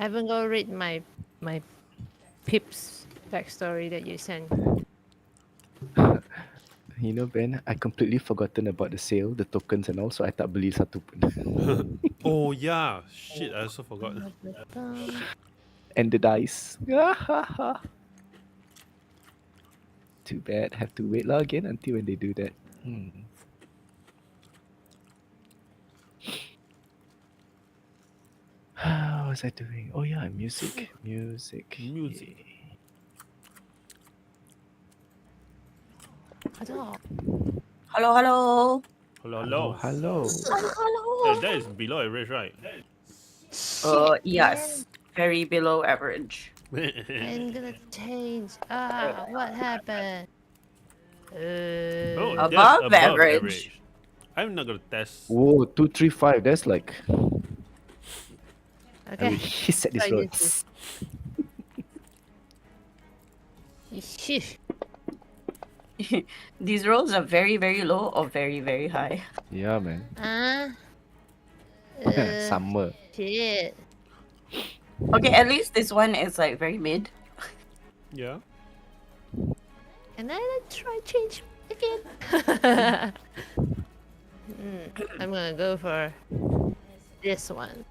haven't go read my Pips backstory that you sent. You know, Ben, I completely forgotten about the sale, the tokens and all, so I tak beli satu pun. Oh yeah, shit! I also forgot. And the dice. Too bad. Have to wait lah again until when they do that. What was I doing? Oh yeah, music. Music. Music. Yay. Hello. Hello, hello. Hello. Hello. Hello. That is below average, right? Yes. Very below average. I'm gonna change. What happened? Oh, Above that's above average. average. I'm not gonna test. Whoa, 2, 3, 5. That's like. I Okay. will hiss at this Try road. this. Sheesh. These rolls are very, very low or very, very high. Yeah, man. Summer. Shit. Okay, at least this one is like very mid. Yeah. And then I try change again. I'm gonna go for this one.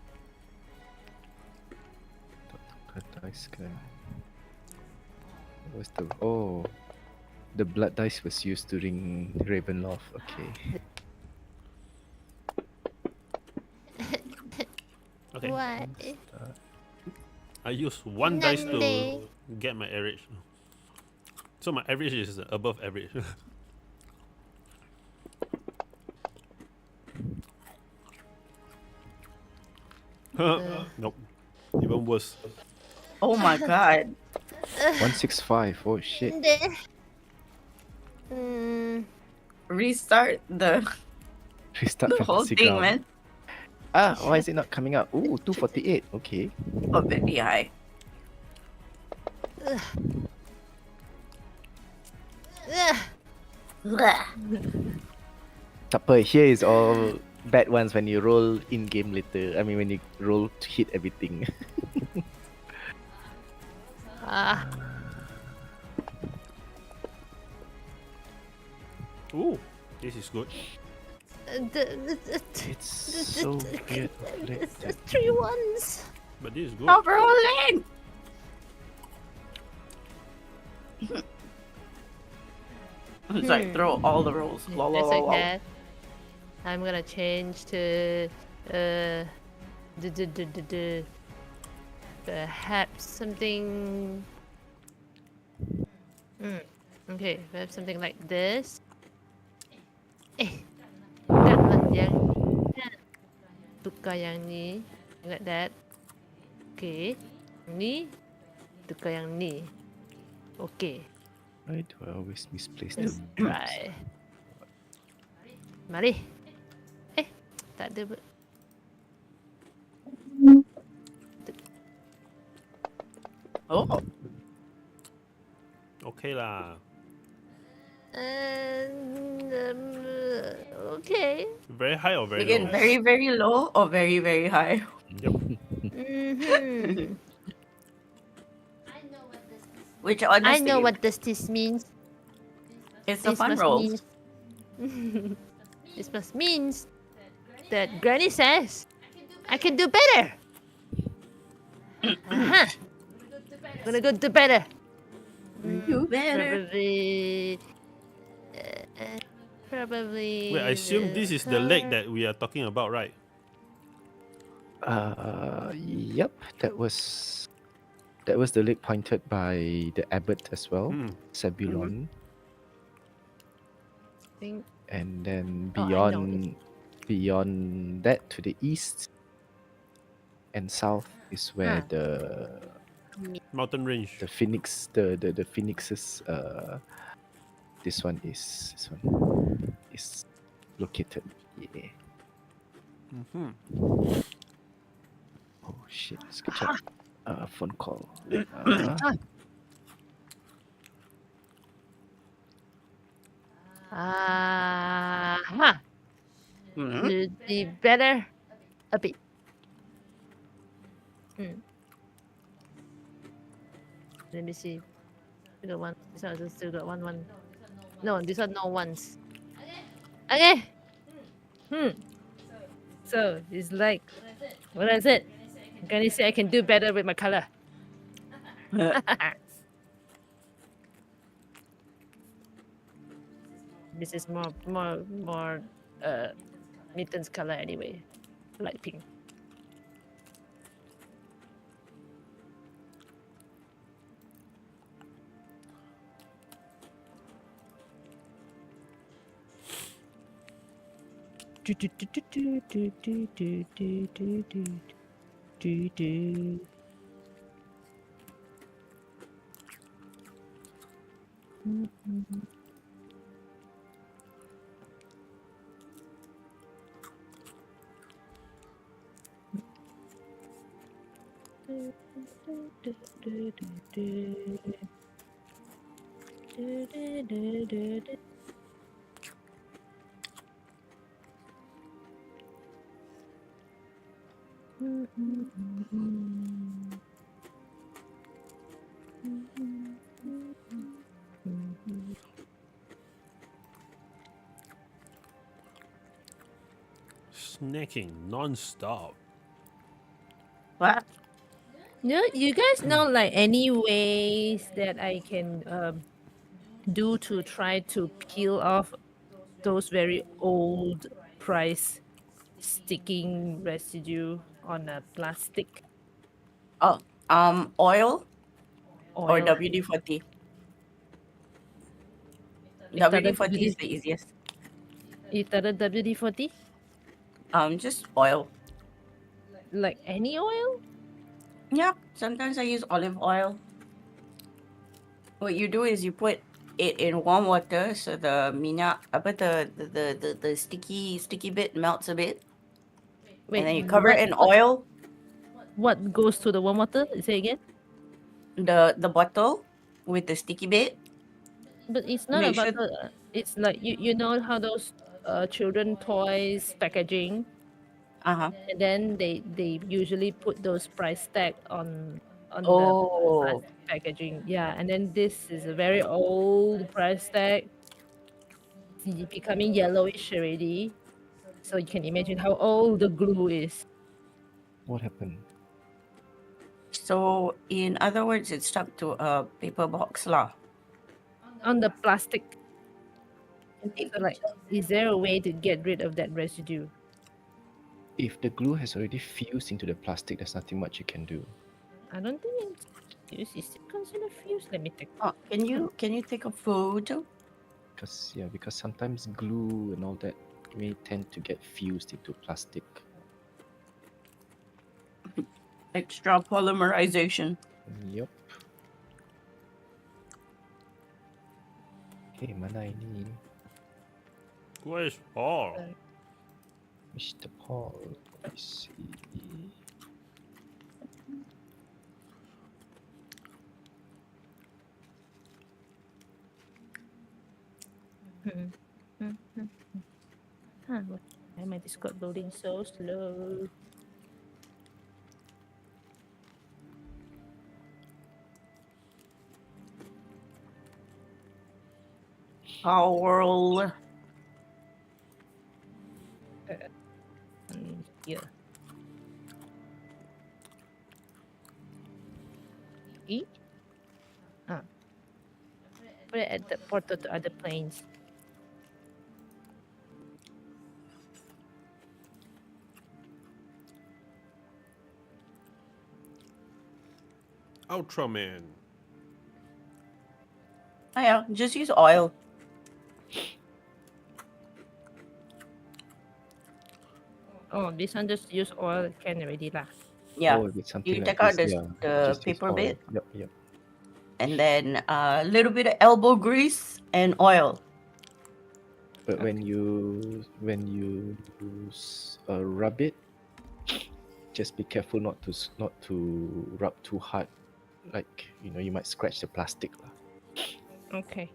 Dice guy. What's the the blood dice was used during Ravenloft. Okay. Okay. What? I use one dice to Nande. get my average. So my average is above average. Nope. Even worse. Oh my god. 165. Oh shit. Restart the Restart whole fantasy thing, ground. man. Why is it not coming up? Ooh, 248. Okay. Oh, very high. Blah. Tupper, here is all bad ones when you roll in game later. I mean, when you roll to hit everything. Ooh, this is good. It's so weird. The 3 ones. But this is good. Stop rolling! It's like throw all the rolls. Lol, That's lol, lol. okay. I'm gonna change to perhaps something. Okay, perhaps something like this. Jangan yang tukar yang ni, like that. Okay, ni tukar yang ni. Okay, Why do I always misplace the let's try. Mari. Tak ada. Oh, Okay lah. Okay. Very high or very again, low? very, very low or very, very high. Yep. Which I honestly, know what this means. it's a This fun must roll. mean. This must means that Granny says I can do better. Gonna go do better. You better. Probably. Wait, I assume this is the lake that we are talking about, right? Yep. That was the lake pointed by the abbot as well, Sebulon. Think. And then Oh, I know beyond that to the east and south is where the Mountain range. phoenix the phoenixes this one is located. Yeah. Oh shit, sekejap. Phone call. Should be better a bit. Let me see. We got one. This one also still got one. No, this one no ones. Okay. So it's like, what is it? Granny say I can do better with my color. This is more Mitten's color anyway. Light pink. Snacking non-stop. What? You guys know like any ways that I can do to try to peel off those very old price sticking residue on a plastic Oh, oil or oil? WD-40. You started WD-40 is the easiest. WD-40? Just oil. Like any oil? Yeah, sometimes I use olive oil. What you do is you put it in warm water so the minyak, apa the sticky bit melts a bit, Wait, and then you cover it in oil. what goes to the warm water? Say again. The bottle with the sticky bit. But it's not Make about sure. the. It's like you know how those children toys packaging, Uh-huh. and then they usually put those price tag on the Oh, plastic packaging. Yeah, and then this is a very old price tag. It's becoming yellowish already. So you can imagine how old the glue is. What happened? so in other words, it's stuck to a paper box lah. On the plastic. So like, is there a way to get rid of that residue? If the glue has already fused into the plastic, there's nothing much you can do. I don't think it's fused. Is it considered fused? Let me take. Oh, can you take a photo? Because sometimes glue and all that may tend to get fused into plastic. Extra polymerization. Yup. Okay, mana ini? Where's Paul? Mr. Paul. Let me see. Huh, why my Discord loading so slow? Power. Here. E? Ah. Put it at the portal to other planes. Ultraman. Oh yeah, just use oil. Oh, this one just use oil can already lah. Yeah. Oh, if it's something You like take out this, the just use paper oil. bit, Yep. and then a little bit of elbow grease and oil. But when you rub it, just be careful not to rub too hard. Like you might scratch the plastic lah. Okay.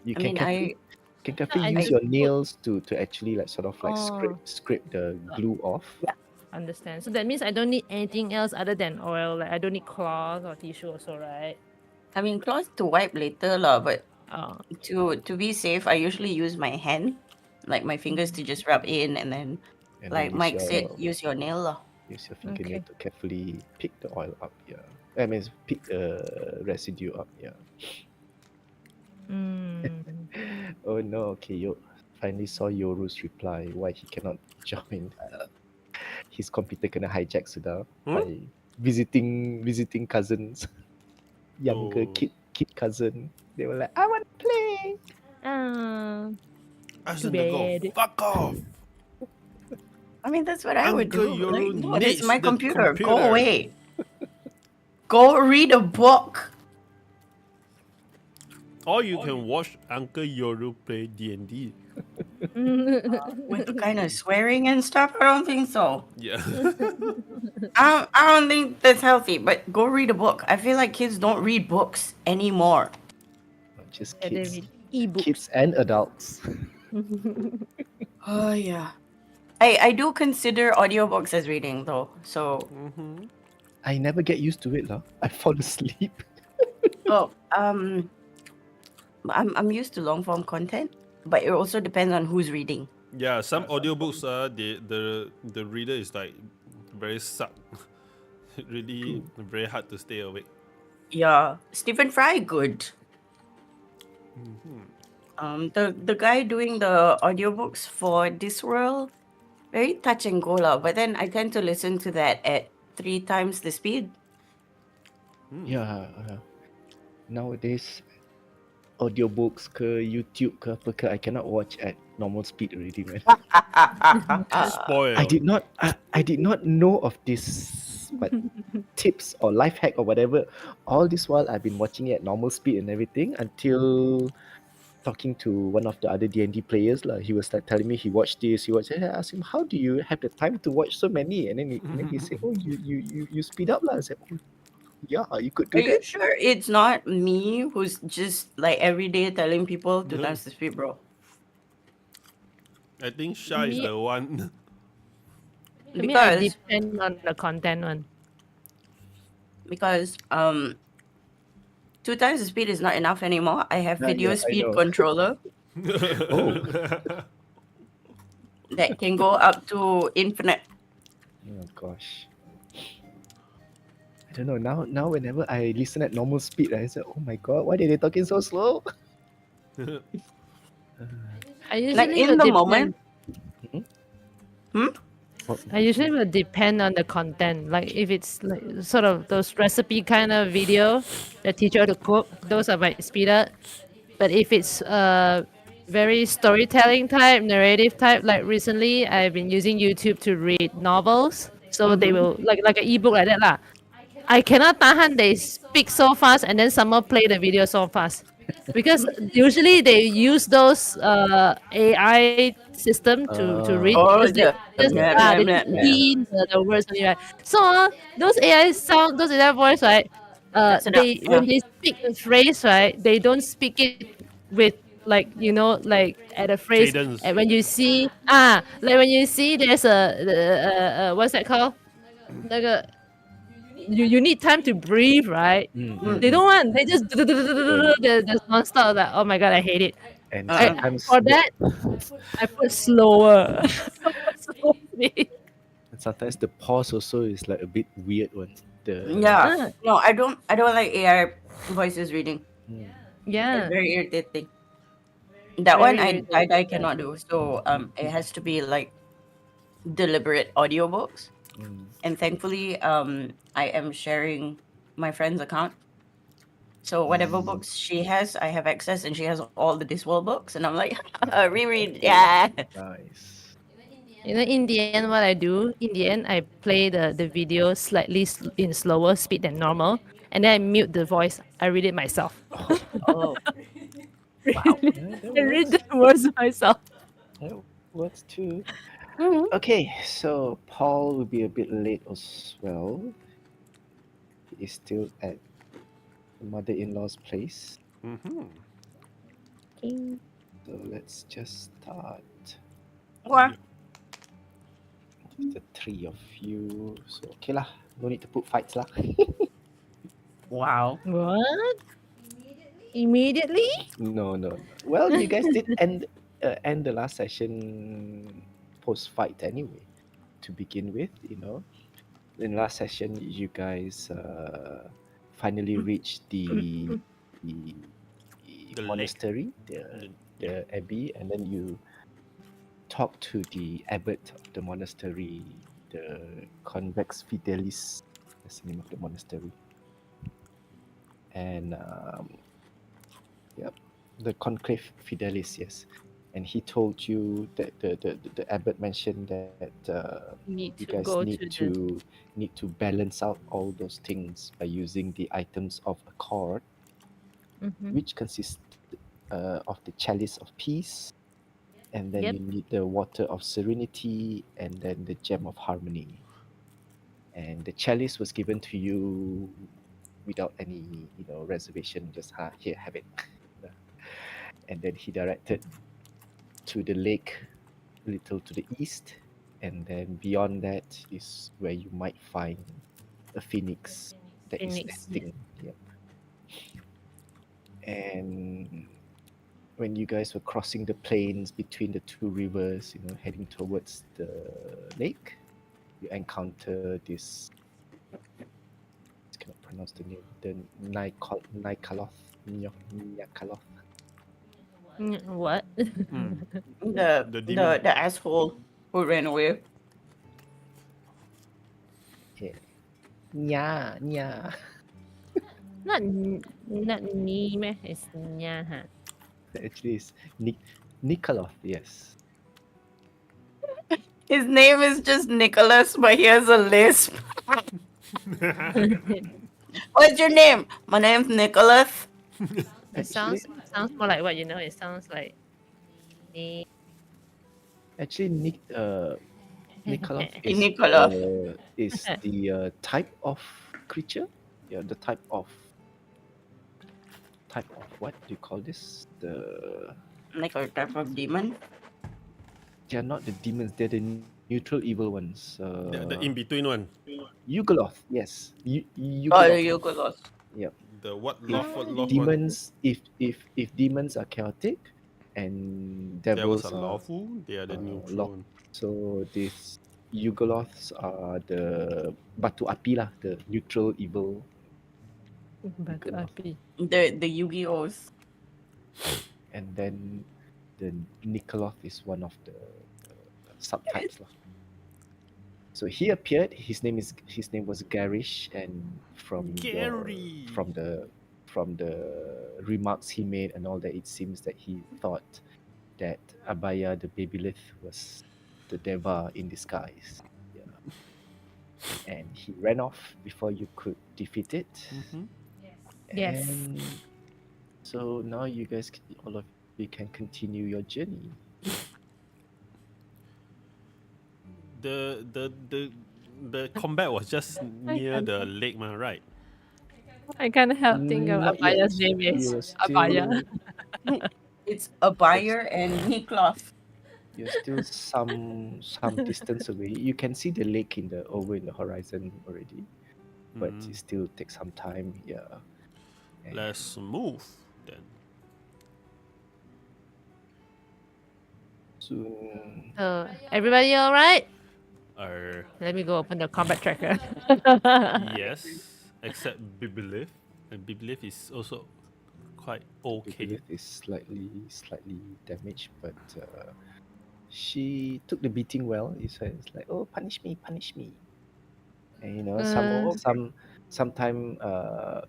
You I can mean, carefully I use just your put- nails to actually like Oh. scrape the glue off. Yeah. Understand. So that means I don't need anything else other than oil. Like I don't need cloth or tissue also, right? I mean, cloth to wipe later lah, but Oh, to be safe, I usually use my hand, like my fingers to just rub in, and then, And then like Mike said, use your nail lah. use your fingernail okay. to carefully pick the oil up. Yeah, I mean pick the residue up. Yeah. Mm. Oh no. Okay, yo. Finally saw Yoru's reply. Why he cannot join? His computer kena hijack sudah by visiting cousins, younger Oh. kid cousin. They were like, I want to play. Ah, Ask too them to go bad. fuck off. I mean, that's what I would Uncle do. Yoru Like, no, this is needs my the computer. Go computer. away. Go read a book. Or you can watch Uncle Yoru play DnD. With the kind of swearing and stuff, I don't think so. Yeah. I don't think that's healthy. But go read a book. I feel like kids don't read books anymore. Not just Yeah, they kids, read ebooks. kids and adults. Oh yeah. I do consider audiobooks as reading though. So Mm-hmm. I never get used to it lah. I fall asleep. I'm used to long form content, but it also depends on who's reading. Yeah, some audiobooks the reader is like very suck. Really very hard to stay awake. Yeah, Stephen Fry good. The guy doing the audiobooks for Discworld, very touch and go lah. But then I tend to listen to that at 3 times the speed. Yeah. Nowadays, audiobooks ke YouTube ke apa ke, I cannot watch at normal speed already, man. Spoil. I did not know of this but tips or life hack or whatever. All this while I've been watching it at normal speed and everything until talking to one of the other D&D players lah. He was like telling me he watched this, he watched it. I asked him, how do you have the time to watch so many? And then he said, oh, you speed up lah. I said, oh, yeah, you could do Are you that. sure it's not me who's just like every day telling people 2 times the speed, bro? I think Shah is Me- the one. To me, I Because depend on the content one. because 2 times the speed is not enough anymore. I have Yeah, video I speed know. controller that can go up to infinite. Oh gosh. I don't know. Now whenever I listen at normal speed, I say, oh my god, why are they talking so slow? I usually Like in will the depend- moment. I usually will depend on the content. Like if it's like sort of those recipe kind of video that teach you how to cook, those are my speed up. But if it's very storytelling type, narrative type, like recently I've been using YouTube to read novels. So they will like an ebook like that lah. I cannot tahan they speak so fast and then someone play the video so fast. Because usually they use those AI system to read Oh, because they yeah. just Yeah, they yeah, just yeah. key in the words only, right? So those AI sound, those AI voice, right? That's enough, They when they speak the phrase, right? They don't speak it with like like at a phrase. Cadence. And when you see like when you see there's a what's that called? Like a you need time to breathe, right? They don't want. They just there's nonstop. Like, oh my god, I hate it. And Uh-uh. sometimes For that, I put slower. sometimes the pause also is like a bit weird one. The Yeah. No, I don't like AI voices reading. Yeah. It's very irritating. That one Very I cannot do. So it has to be like deliberate audiobooks. And thankfully I am sharing my friend's account. So whatever books she has, I have access, and she has all the Discworld books, and I'm like reread. Yeah. nice. You know, in the end, what I do, in the end, I play the video slightly in slower speed than normal, and then I mute the voice. I read it myself. Oh. Yeah, that I read works. the words myself. That works too. Okay, so Paul will be a bit late as well. He is still at the mother-in-law's place. Mm-hmm. So let's just start. What? Just the three of you. So okay lah. No need to put fights lah. Wow. What? Immediately? No, no, no. Well, you guys did end the last session post fight anyway. To begin with, in last session, you guys finally reached the The lake. monastery, Yeah. the abbey, and then you talk to the abbot of the monastery, the Convex Fidelis. That's the name of the monastery. And yep, the Conclave Fidelis, yes. And he told you that the abbot mentioned that you Need to guys go to the. need to balance out all those things by using the items of accord, Mhm. which consists of the chalice of peace, and then Yep. you need the water of serenity, and then the gem of harmony. And the chalice was given to you without any reservation, just here, have it. And then he directed to the lake a little to the east, and then beyond that is where you might find a phoenix that is Phoenix. Yeah. nesting. Yep. And when you guys were crossing the plains between the two rivers, heading towards the lake, you encounter this. I cannot pronounce the name. The Nikaloth. Nyakaloth. What? Mm. The The the demon. the asshole who ran away. Yeah. Nya, nya. Not ni meh? It's nya ha. Actually, it's Nikaloth. Yes. His name is just Nicholas, but he has a lisp. What's your name? My name's Nicholas. It sounds more like what you know. It sounds like ni. Actually, Nikoloth Nicholas. is the type of creature. Yeah, the type of what do you call this? Like a type of demon. They are not the demons. They're the neutral evil ones. The in between one. Yugoloth, yes. Oh, Yugoloth. you could lost. Yep. The what If loft one? demons, if demons are chaotic, and There was devils a are lawful. They are the neutral locked. one. So these Yugoloths are the Batu Api lah, the neutral evil. Batu Yugoloth. api. The Yu-Gi-Ohs. And then the Nikoloth is one of the subtypes lah. So he appeared. His name was Garish, and from Gary. from the remarks he made and all that, it seems that he thought that Abaya the Babylith was the Deva in disguise. Yeah. And he ran off before you could defeat it. Mm-hmm. Yes. And so now you guys, all of you, can continue your journey. The combat was just near the lake, man, right? I can't help think of Not yet. Abaya's name is You're Abaya. still It's a buyer and Nicholas. you're still some distance away. You can see the lake over in the horizon already, but Mm. it still takes some time. Yeah. And Let's move then. soon. Everybody all right? Uh, Let me go open the combat tracker. yes, except Bibelith. And Bibelith is also quite okay. Lilith is slightly damaged, but she took the beating well. It's like, oh, punish me. And sometime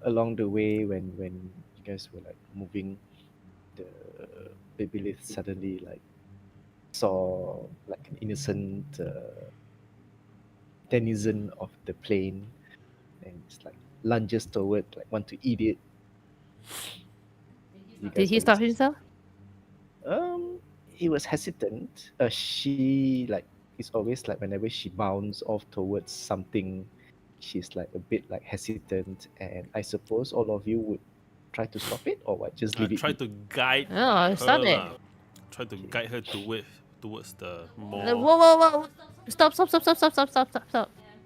along the way when you guys were like moving, the Babylith suddenly like saw like an innocent denizen of the plain, and it's like lunges toward, like want to eat it. You Did guys he always- stop himself? He was hesitant. She like it's always like whenever she bounds off towards something, she's like a bit like hesitant, and I suppose all of you would try to stop it, or what? Just leave it. Try be? to guide Oh, her stop it. lah. Try to guide her towards the Whoa, more. whoa. Stop.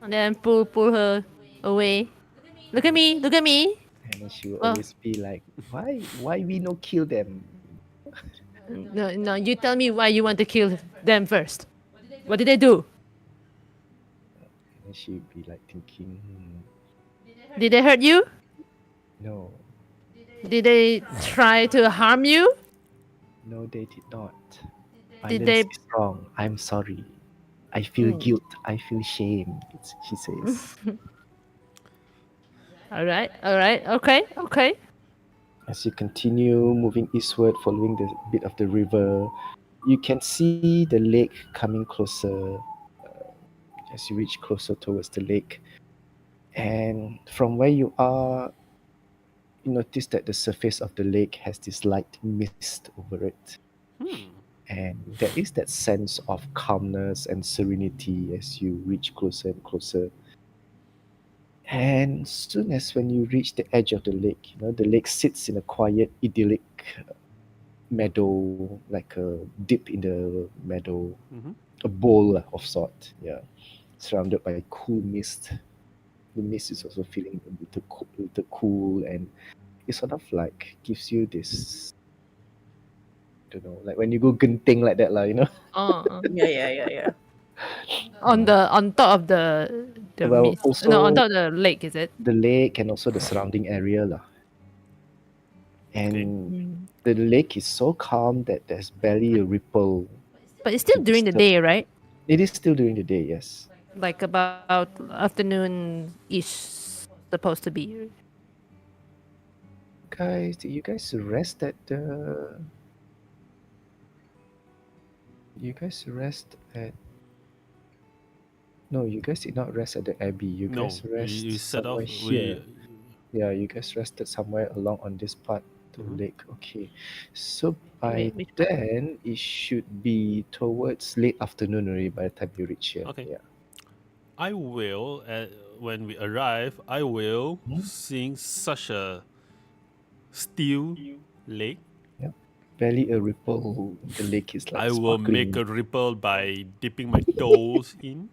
And then pull her away. Look at me. And then she will Oh, always be like, why we no kill them? no, no. You tell me why you want to kill them first. What did they do? And then she would be like thinking, Did they hurt you? no, Did they try to harm you? no, they did not. Did Violence they? is wrong. I'm sorry. I feel Hmm. guilt. I feel shame. She says. All right, all right, okay, okay. As you continue moving eastward, following the bit of the river, you can see the lake coming closer. As you reach closer towards the lake, and from where you are, you notice that the surface of the lake has this light mist over it. Hmm. And there is that sense of calmness and serenity as you reach closer and closer. And soon as when you reach the edge of the lake, the lake sits in a quiet, idyllic meadow, like a dip in the meadow, Mm-hmm. a bowl of sort, yeah, surrounded by cool mist. The mist is also feeling a little cool, and it sort of like gives you this, I don't know, like when you go genting like that, lah. Oh, Yeah. on Yeah. the on top of the Well, mist. No, on also top of the lake, is it? the lake and also the surrounding area, lah. Okay. And Mm. the lake is so calm that there's barely a ripple But it's to still during the disturb. day, right? It is still during the day, yes. Like about afternoon ish, supposed to be. Guys, did you guys rest at the? You guys rest at? No, you guys did not rest at the abbey. You No, guys we rest set off. somewhere here. Yeah, you guys rested somewhere along on this part of the Mhm. lake. Okay, so by Wait, which part? then it should be towards late afternoon already by the time you reach here. Okay. Yeah. I will, when we arrive, I will Hmm? sing such a still lake. Yeah. Barely a ripple. The lake is I like will make sparkling. a ripple by dipping my toes in.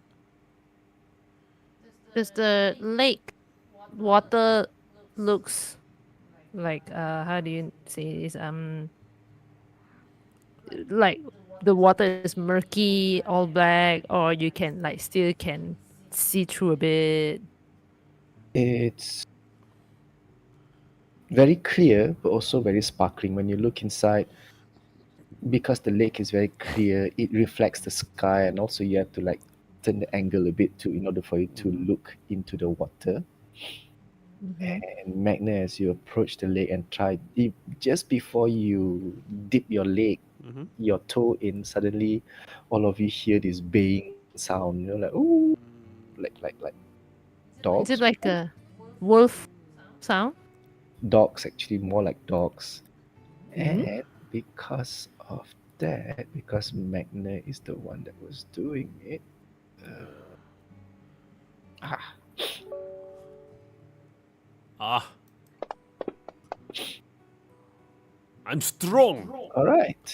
Does the lake water looks like how do you say this like the water is murky, all black, or you can like still can see through a bit. It's very clear, but also very sparkling. When you look inside, because the lake is very clear, it reflects the sky, and also you have to like turn the angle a bit to in order for you to Mhm. look into the water. Mm-hmm. And Magna, as you approach the lake and just before you dip your leg, Mhm. your toe in, suddenly all of you hear this baying sound, like ooh, like Is dogs, it like a wolf sound? dogs actually more like dogs. Mm-hmm. And because of that, because Magna is the one that was doing it, ah, Ah, I'm strong. all right.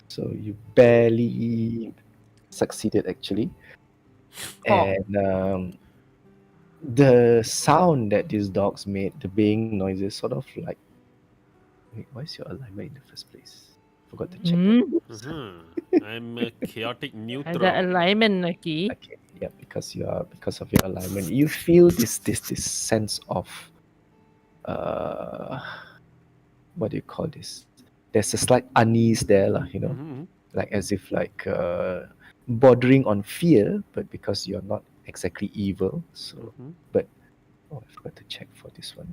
So you barely succeeded actually, Oh, and the sound that these dogs made, the baying noises, sort of like, wait, why is your alignment in the first place? Forgot to check that. mm. Oops. I'm a chaotic Ada neutral. alignment lagi. Okay, yeah, because of your alignment, you feel this sense of uh, what do you call this? There's a slight unease there, lah. Mhm. Like as if like bordering on fear, but because you're not exactly evil. So, Mhm. but oh, I forgot to check for this one.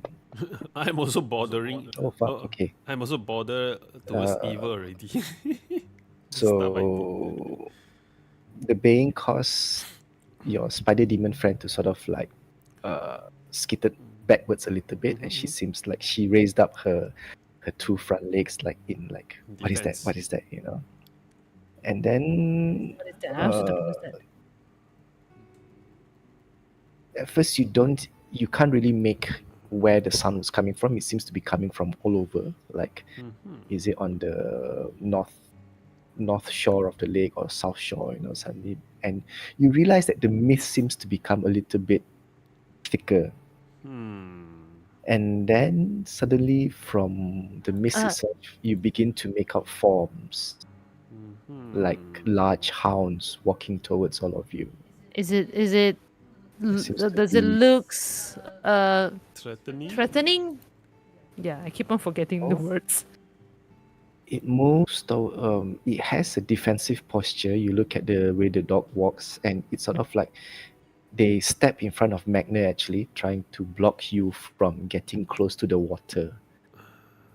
I'm also bordering. Oh fuck. Oh, Okay. I'm also border towards evil already. Start by D. So the baying caused your spider demon friend to sort of like skittered backwards a little bit, and she Mhm. seems like she raised up her two front legs like in like what is that? Defense. What is that? And then What is that? I also don't uh, understand. at first you can't really make where the sound was coming from. It seems to be coming from all over. Like, Mhm. is it on the north shore of the lake or south shore? Suddenly, and you realize that the mist seems to become a little bit thicker. Hmm. And then suddenly from the mist Uh, itself, you begin to make out forms like Mhm. large hounds walking towards all of you. is it It seems to does it be looks Threatening? threatening? Yeah, I keep on forgetting the oh, words. it moves to it has a defensive posture. You look at the way the dog walks, and it's sort of like they step in front of Magner actually, trying to block you from getting close to the water.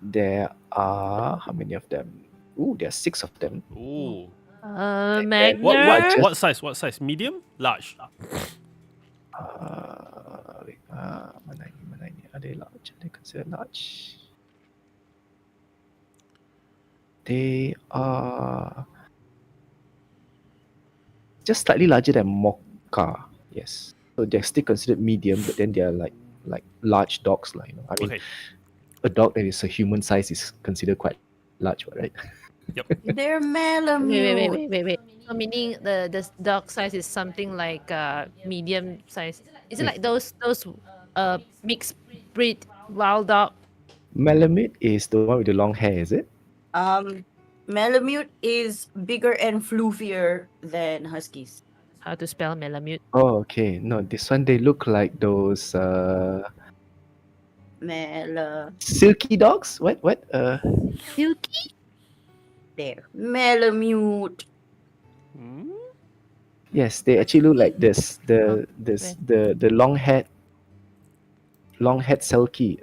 There are how many of them? Ooh, there are six of them. Oh. And What they are what Magner. just what size? What size? Medium? Large? wait, mana ini? Are they large? Are they considered large? They are just slightly larger than Mocha. Yes. So they're still considered medium, but then they're like large dogs, like, you know. I mean, Okay. a dog that is a human size is considered quite large, right? Yep. They're Wait, wait, wait, Malamute. wait, wait, wait. So meaning the dog size is something like medium size. Is it Mm. like those mixed breed wild dog? Malamute is the one with the long hair, is it? Malamute is bigger and floofier than Huskies. How to spell Malamute? Oh, okay. No, this one they look like those Mela. silky dogs. What? Silky? There. Malamute. Hmm? Yes, they actually look like this. Oh, The long head Saluki,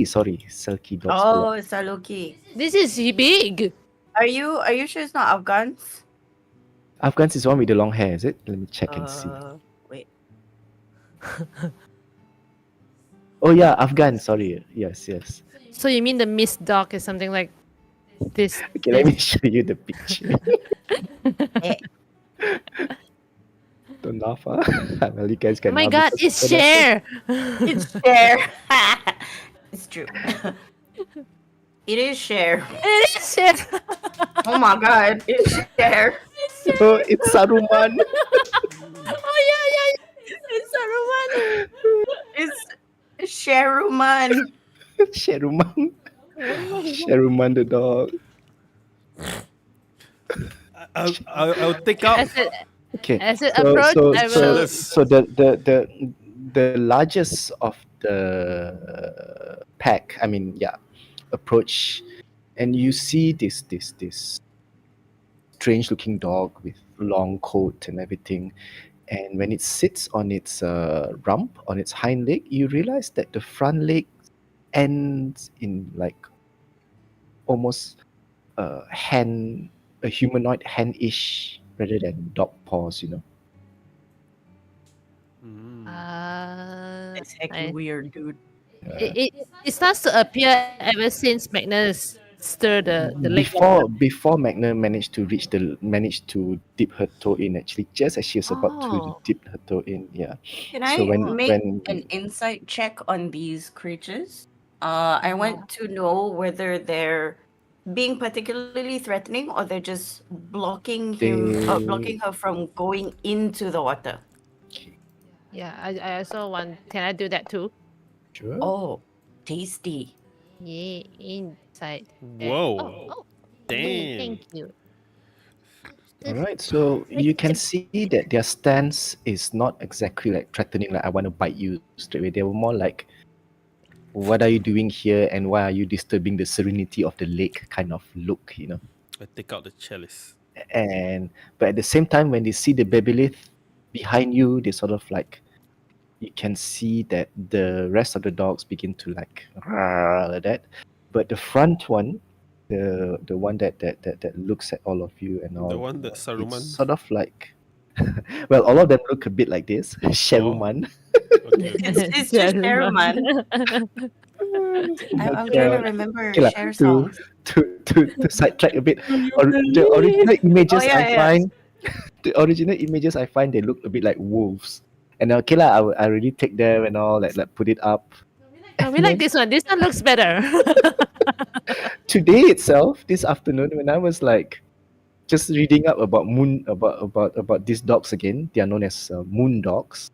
sorry, Selkie dogs. Oh, Saluki. this is big. Are you sure it's not Afghans? Afghans is one with the long hair, is it? Let me check and see. Wait. Oh yeah, Afghan. Sorry. Yes. So you mean the mist dog is something like this? Okay, let me show you the picture. Eh. Don't laugh, huh? Well, you guys Oh can my laugh god, because it's of what happened. Cher. It's Cher. It's true. It is Cher. It is Cher. Oh my god, it's Cher. Oh, it's Saruman. Oh yeah, it's Saruman. It's Sheruman. Sheruman. Sheruman the dog. I'll take out. Okay. As it So approach, so I so will. Jealous. so the largest of the pack, I mean, yeah, approach, and you see this strange looking dog with long coat and everything. And when it sits on its rump, on its hind leg, you realize that the front leg ends in like almost a humanoid hand-ish rather than dog paws, you know. Mm. It's heckin' weird, dude. It starts to appear ever since Magnus stir the leg. Before Magna managed to dip her toe in, actually, just as she was about to Oh. dip her toe in, yeah. Can So I when make when an insight check on these creatures? I want to know whether they're being particularly threatening or they're just blocking they her from going into the water. Yeah, I also want. Can I do that too? sure. Oh, tasty. Yeah, inside. Whoa. Oh, Damn. thank you. All right, so you can see that their stance is not exactly like threatening, like I want to bite you straight away. They were more like, what are you doing here and why are you disturbing the serenity of the lake kind of look, you know. I take out the chalice. And but at the same time, when they see the Babylith behind you, they sort of like, you can see that the rest of the dogs begin to like like that. But the front one, the one that looks at all of you and all, The one that it's Saruman. sort of like, well, all of them look a bit like this. Sharuman. Okay. It's just Sheruman. I'm trying to remember Okay lah, Cher to songs. to sidetrack a bit. The original images yeah, I yeah. find, the original images I find, they look a bit like wolves. And okay lah, I really take them and all, like put it up. No, we like this one. This one looks better. Today itself, this afternoon, when I was like just reading up about these dogs again, they are known as moon dogs.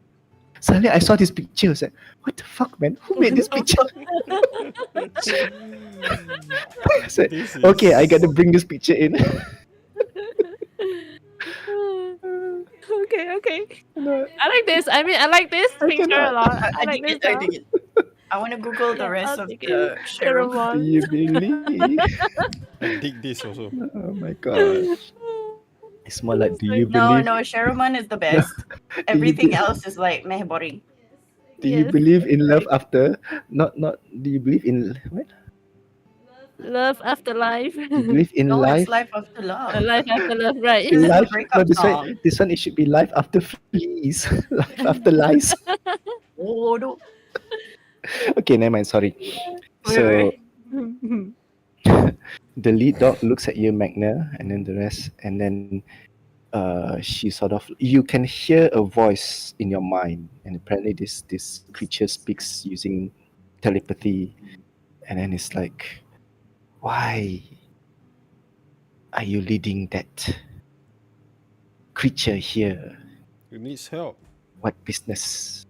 Suddenly I saw this picture. I was like, what the fuck, man? Who made this picture? I said, This okay, I got to is bring this picture in. Okay, okay. No, I like this. I mean, I like this I picture a cannot. lot. I I like dig this it. I doll. dig it. I want to Google the Yeah, rest I'll of take it. the sheriff. Do Pheromone. you believe? I dig this also. Oh my gosh. It's more like, do you Like, No, believe? no, Sharuman is the No. best. Do you Everything be, else is like meh boring. do you yes, believe in love right. after? Not. Do you believe in what? Love after life. Do you believe in No, it's life? life after love. Life after love, right? This is a Life? No, breakup this one. song. This one. It should be life after fleas. Life after lies. Oh, no. Okay, never mind. Sorry. Wait, So wait. the lead dog looks at you, Magna, and then the rest, and then she sort of you can hear a voice in your mind, and apparently this creature speaks using telepathy, and then it's like, why are you leading that creature here? It needs help. What business?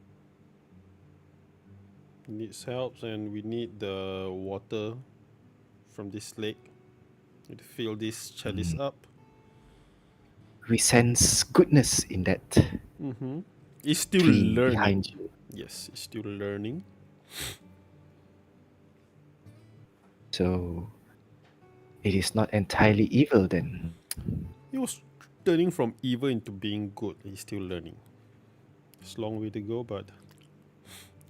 It needs help, and we need the water from this lake. Need to fill this chalice up. We sense goodness in that Mm-hmm. It's still tree learning. behind you. Yes, it's still learning. So it is not entirely evil then. He was turning from evil into being good. He's still learning. It's a long way to go, but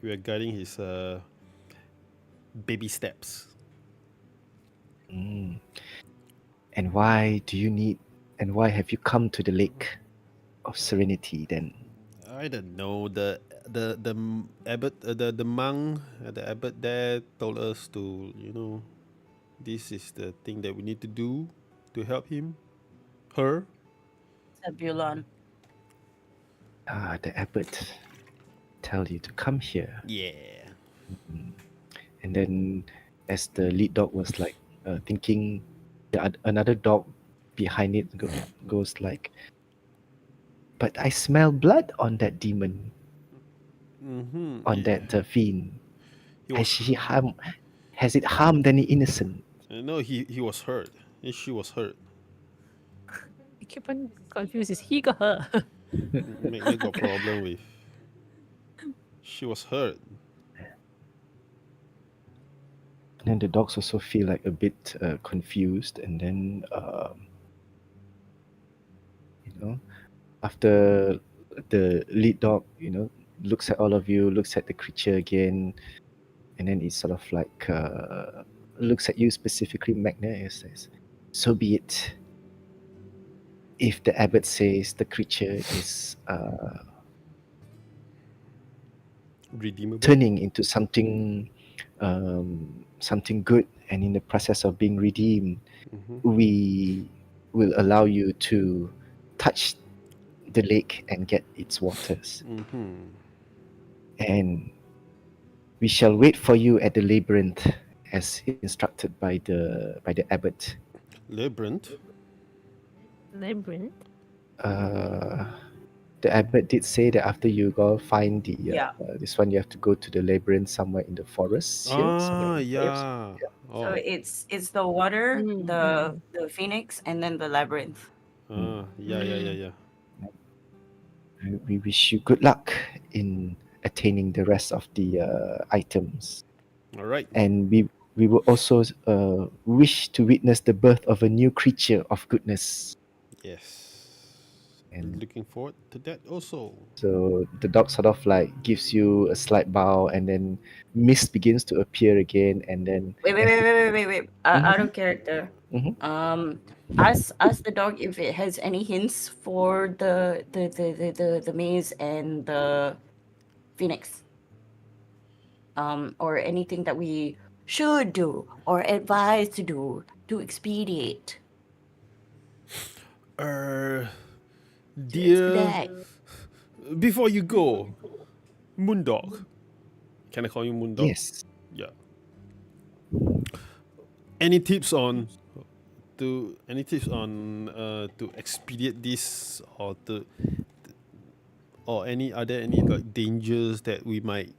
we are guiding his baby steps. Mm. And why do you need, and why have you come to the lake of serenity then? I don't know. The abbot, the monk, the abbot there told us to, this is the thing that we need to do to help him, her. Zebulon. Ah, the abbot tell you to come here. Yeah. And then as the lead dog was like thinking, another dog behind it goes like, but I smell blood on that demon, Mm-hmm. on that fiend. He Has was. she harm? Has it harmed any innocent? No, he was hurt. She was hurt. I keep on confused. Is he got her? Magna got problem with. She was hurt. And then the dogs also feel like a bit confused, and then you know, after the lead dog, looks at all of you, looks at the creature again, and then it sort of like looks at you specifically, Magna, and says, "So be it. If the abbot says the creature is Redeemable. turning into something good, and in the process of being redeemed, Mm-hmm. we will allow you to touch the lake and get its waters. Mm-hmm. And we shall wait for you at the labyrinth as instructed by the abbot. Labyrinth. Labyrinth. Uh, the abbot did say that after you go find the Yeah. this one, you have to go to the labyrinth somewhere in the forest here, somewhere in the caves. Yeah. So Oh. it's the water, Mm, the phoenix, and then the labyrinth. Yeah. We wish you good luck in attaining the rest of the items, All right. and we will also wish to witness the birth of a new creature of goodness. Yes. And Looking forward to that also. so the dog sort of like gives you a slight bow, and then mist begins to appear again, and then Wait. Mhm. Out of character. Mhm. Ask the dog if it has any hints for the maze and the phoenix. Or anything that we should do or advise to do to expedite. Dear, Expedite. before you go, Moondog. Can I call you Moondog? Yes. Yeah. Any tips on to to expedite this, or any are there any like dangers that we might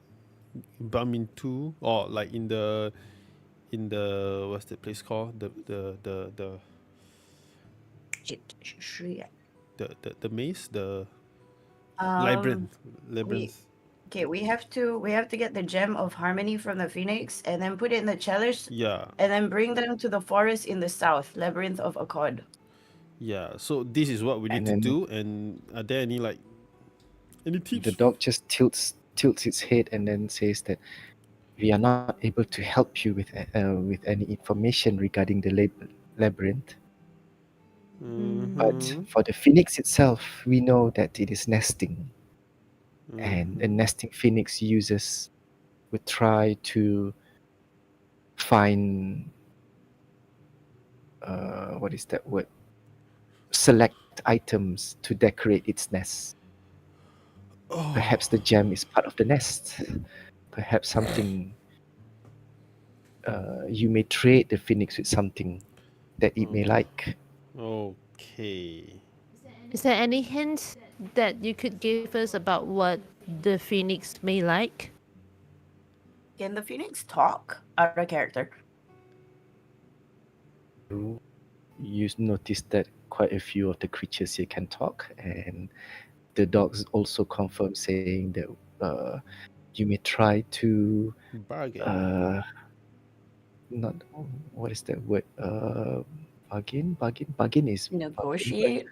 bump into, or like in the what's the place called, Shit, shit. the maze, the Um, labyrinth, we labyrinth. okay. We have to get the gem of harmony from the phoenix, and then put it in the chalice, Yeah, and then bring them to the forest in the south, labyrinth of Accord. yeah. So this is what we need And to then do. And are there any like any the tips? dog just tilts its head and then says that we are not able to help you with any information regarding the labyrinth. But Mm-hmm. for the phoenix itself, we know that it is nesting, and a Mm-hmm. nesting phoenix uses would try to find what is that word? Select items to decorate its nest. Perhaps Oh. the gem is part of the nest. Perhaps something you may trade the phoenix with something that it may like. Okay. Is there any hints that you could give us about what the phoenix may like? Can the phoenix talk out of character? You notice that quite a few of the creatures here can talk, and the dogs also confirm saying that you may try to Bargain. uh, not what is that word? Bargain is bargain, but Negotiate,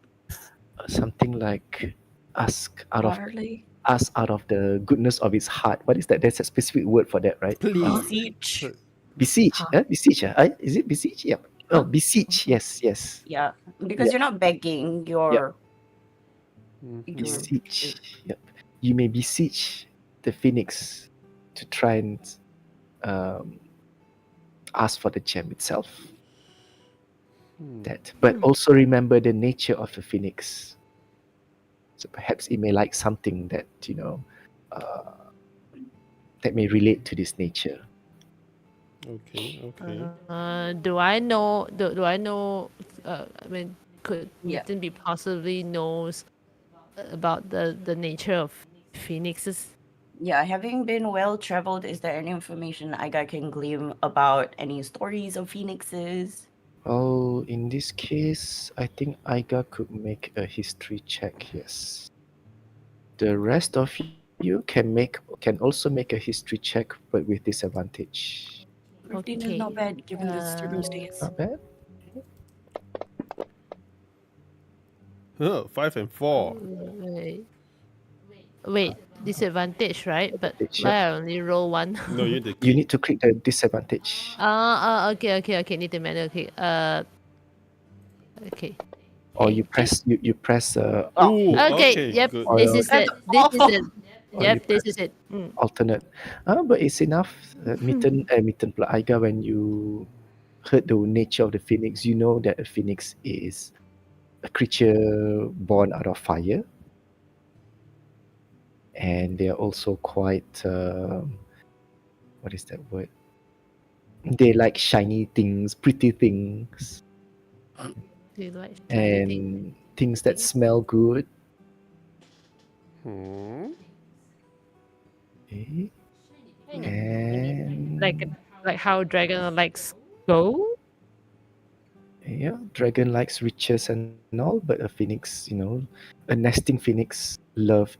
something like ask out of barley, ask out of the goodness of its heart. What is that? There's a specific word for that, right? Please. beseech. Beseech. Huh? Beseech. Is it beseech? Yeah. Oh, Huh? beseech. Yes. Yes. Yeah, because Yep. you're not begging. Yep. Mm-hmm. You're Beseech. Yep. You may beseech the phoenix to try and um, ask for the gem itself. That, but also remember the nature of the phoenix. So perhaps it may like something that that may relate to this nature. Okay. Okay. Do I know? Do I know? I mean, could yeah. Mitten be possibly knows about the nature of phoenixes? Yeah, having been well traveled, is there any information Iga can glean about any stories of phoenixes? Well, in this case, I think Aiga could make a history check. Yes. The rest of you can also make a history check, but with disadvantage. 15 is not Okay. bad given the circumstance. Not bad. Oh, 5 and 4. Wait. Wait. Disadvantage, right? But Disadvantage. why Yep. I only roll one? No, you need to You click. need to click the disadvantage, Okay. Need to manual. Okay. Okay. or you Thank you. press Oh, Ooh, Okay. okay, Yep. good. This oil, is that's it. This is awful. it. or you Yep. This press is it. alternate. But it's enough. Mitten pula Aiga, when you heard the nature of the phoenix, you know that a phoenix is a creature born out of fire, and they are also quite what is that word? They like shiny things, pretty things, Do you like shiny things? and things that smell good. Hmm. Okay. Shiny. Like And like how dragon likes gold. yeah, dragon likes riches and all, but a phoenix, a nesting phoenix love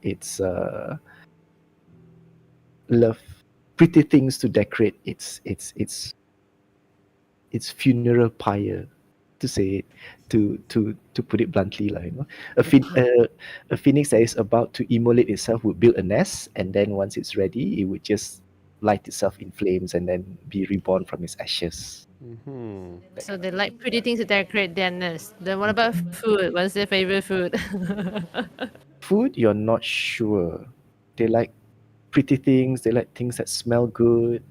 pretty things to decorate its funeral pyre, to say it, to put it bluntly, like, a phoenix that is about to immolate itself would build a nest, and then once it's ready, it would just light itself in flames and then be reborn from its ashes. Mm-hmm. So they like pretty things to decorate their nest. Then what about food? What's their favorite food? Food, you're not sure. They like pretty things. They like things that smell good.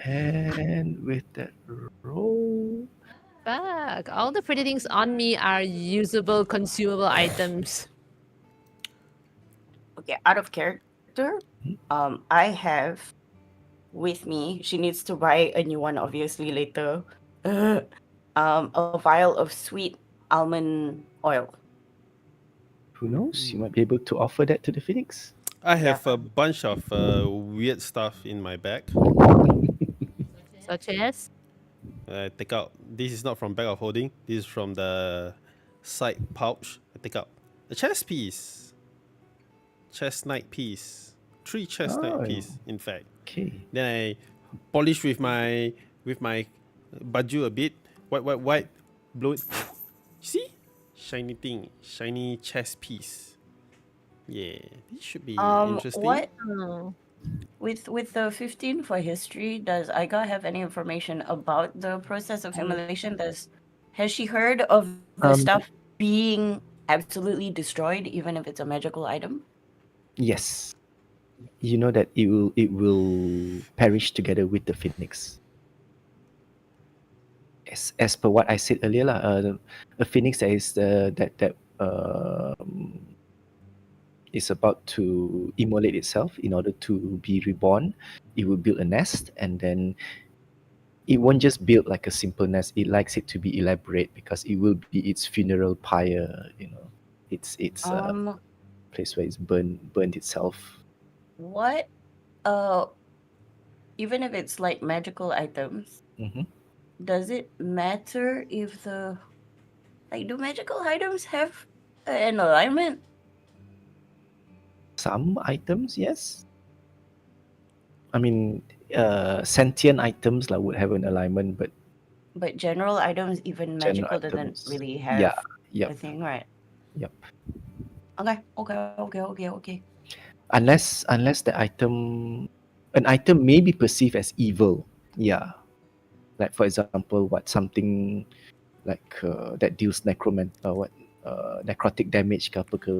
And with that roll, Fuck. All the pretty things on me are usable, consumable items. Okay, out of character, I have with me, she needs to buy a new one obviously later. A vial of sweet almond oil. Who knows? You might be able to offer that to the phoenix. I Yeah. have a bunch of weird stuff in my bag. Such as I take out. This is not from bag of holding. This is from the side pouch. I take out a chess piece, chess knight piece, 3 chess knight Oh, piece. In fact, okay. then I polish with my baju a bit. White, blow it. See, shiny thing, shiny chess piece. Yeah, this should be interesting. What oh, with the 15 for history? Does Iga have any information about the process of immolation? Has she heard of the Um, stuff being absolutely destroyed, even if it's a magical item? yes. You know that it will perish together with the phoenix. As per what I said earlier, lah, a phoenix that is about to immolate itself in order to be reborn. It will build a nest, and then it won't just build like a simple nest. It likes it to be elaborate because it will be its funeral pyre. It's a Um, place where it's burned itself. what even if it's like magical items, Hmm. does it matter if do magical items have an alignment? Some items, yes. I mean, sentient items like would have an alignment, but But general items, even general magical, doesn't items, really yeah, have yep, a thing, right? yep. Okay. Unless the an item may be perceived as evil, yeah. Like for example, what something like that deals necrotic damage ke apa ke,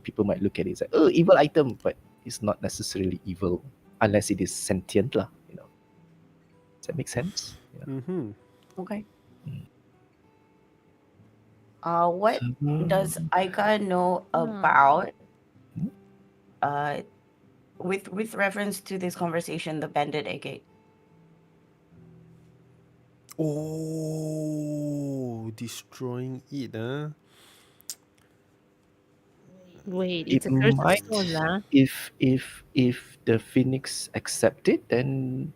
people might look at it as like, oh, evil item, but it's not necessarily evil unless it is sentient lah. Does that make sense? Yeah. Mm-hmm. Okay. Mm. What does So, Aika know about uh with reference to this conversation, the bandit agate? Oh, destroying it, huh? wait, it it's a cursed might, stone, lah. if the phoenix accept it, then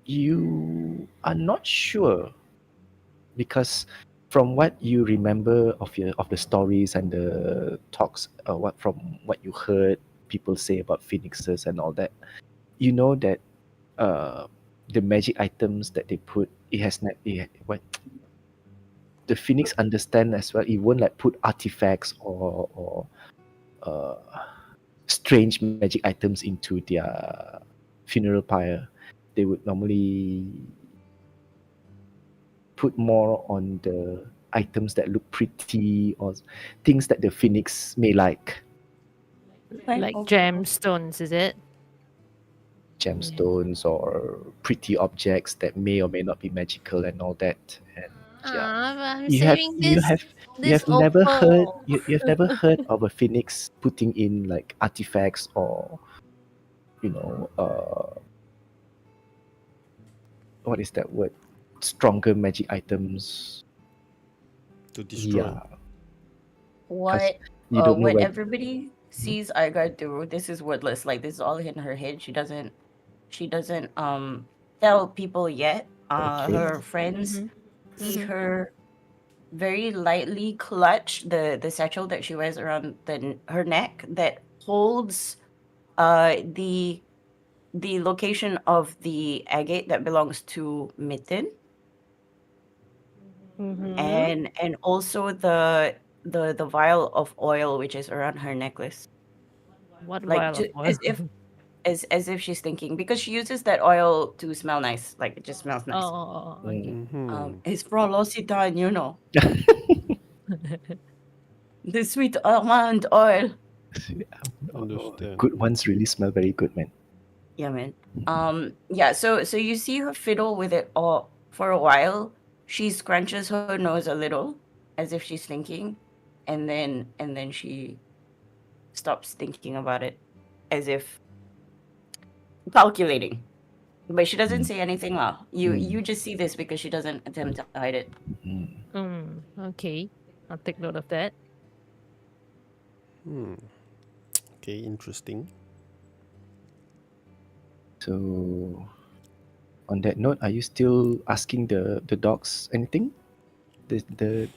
you are not sure, because from what you remember of the stories and the talks, what you heard people say about phoenixes and all that, you know that uh, the magic items that they put, it has not what the phoenix understand as well. It won't like put artifacts or uh, strange magic items into their funeral pyre. They would normally put more on the items that look pretty or things that the phoenix may like. Like gemstones, is it? Gemstones or pretty objects that may or may not be magical and all that. And yeah, I'm you have saving you have you this have never heard opal. you have never heard of a phoenix putting in like artifacts or you know what is that word, stronger magic items. To destroy. Yeah, What you don't know when where. everybody sees Iga do, this is wordless. Like this is all in her head. She doesn't tell people yet. Okay. Her friends Mhm. see Mhm. her very lightly clutch the satchel that she wears around her neck that holds the location of the agate that belongs to Mitten, Mhm. and also the vial of oil which is around her necklace, What like vial of as oil? if she's thinking, because she uses that oil to smell nice, like it just smells nice. Okay. Mm-hmm. It's from L'Occitane, the sweet almond oil. Understand. Good ones really smell very good, man. Yeah, man. Yeah, so you see her fiddle with it all for a while. She scrunches her nose a little as if she's thinking, and then she stops thinking about it as if calculating. But she doesn't say anything loud. You just see this because she doesn't attempt to hide it. Mm. Okay. I'll take note of that. Okay, interesting. So, on that note, are you still asking the dogs anything? The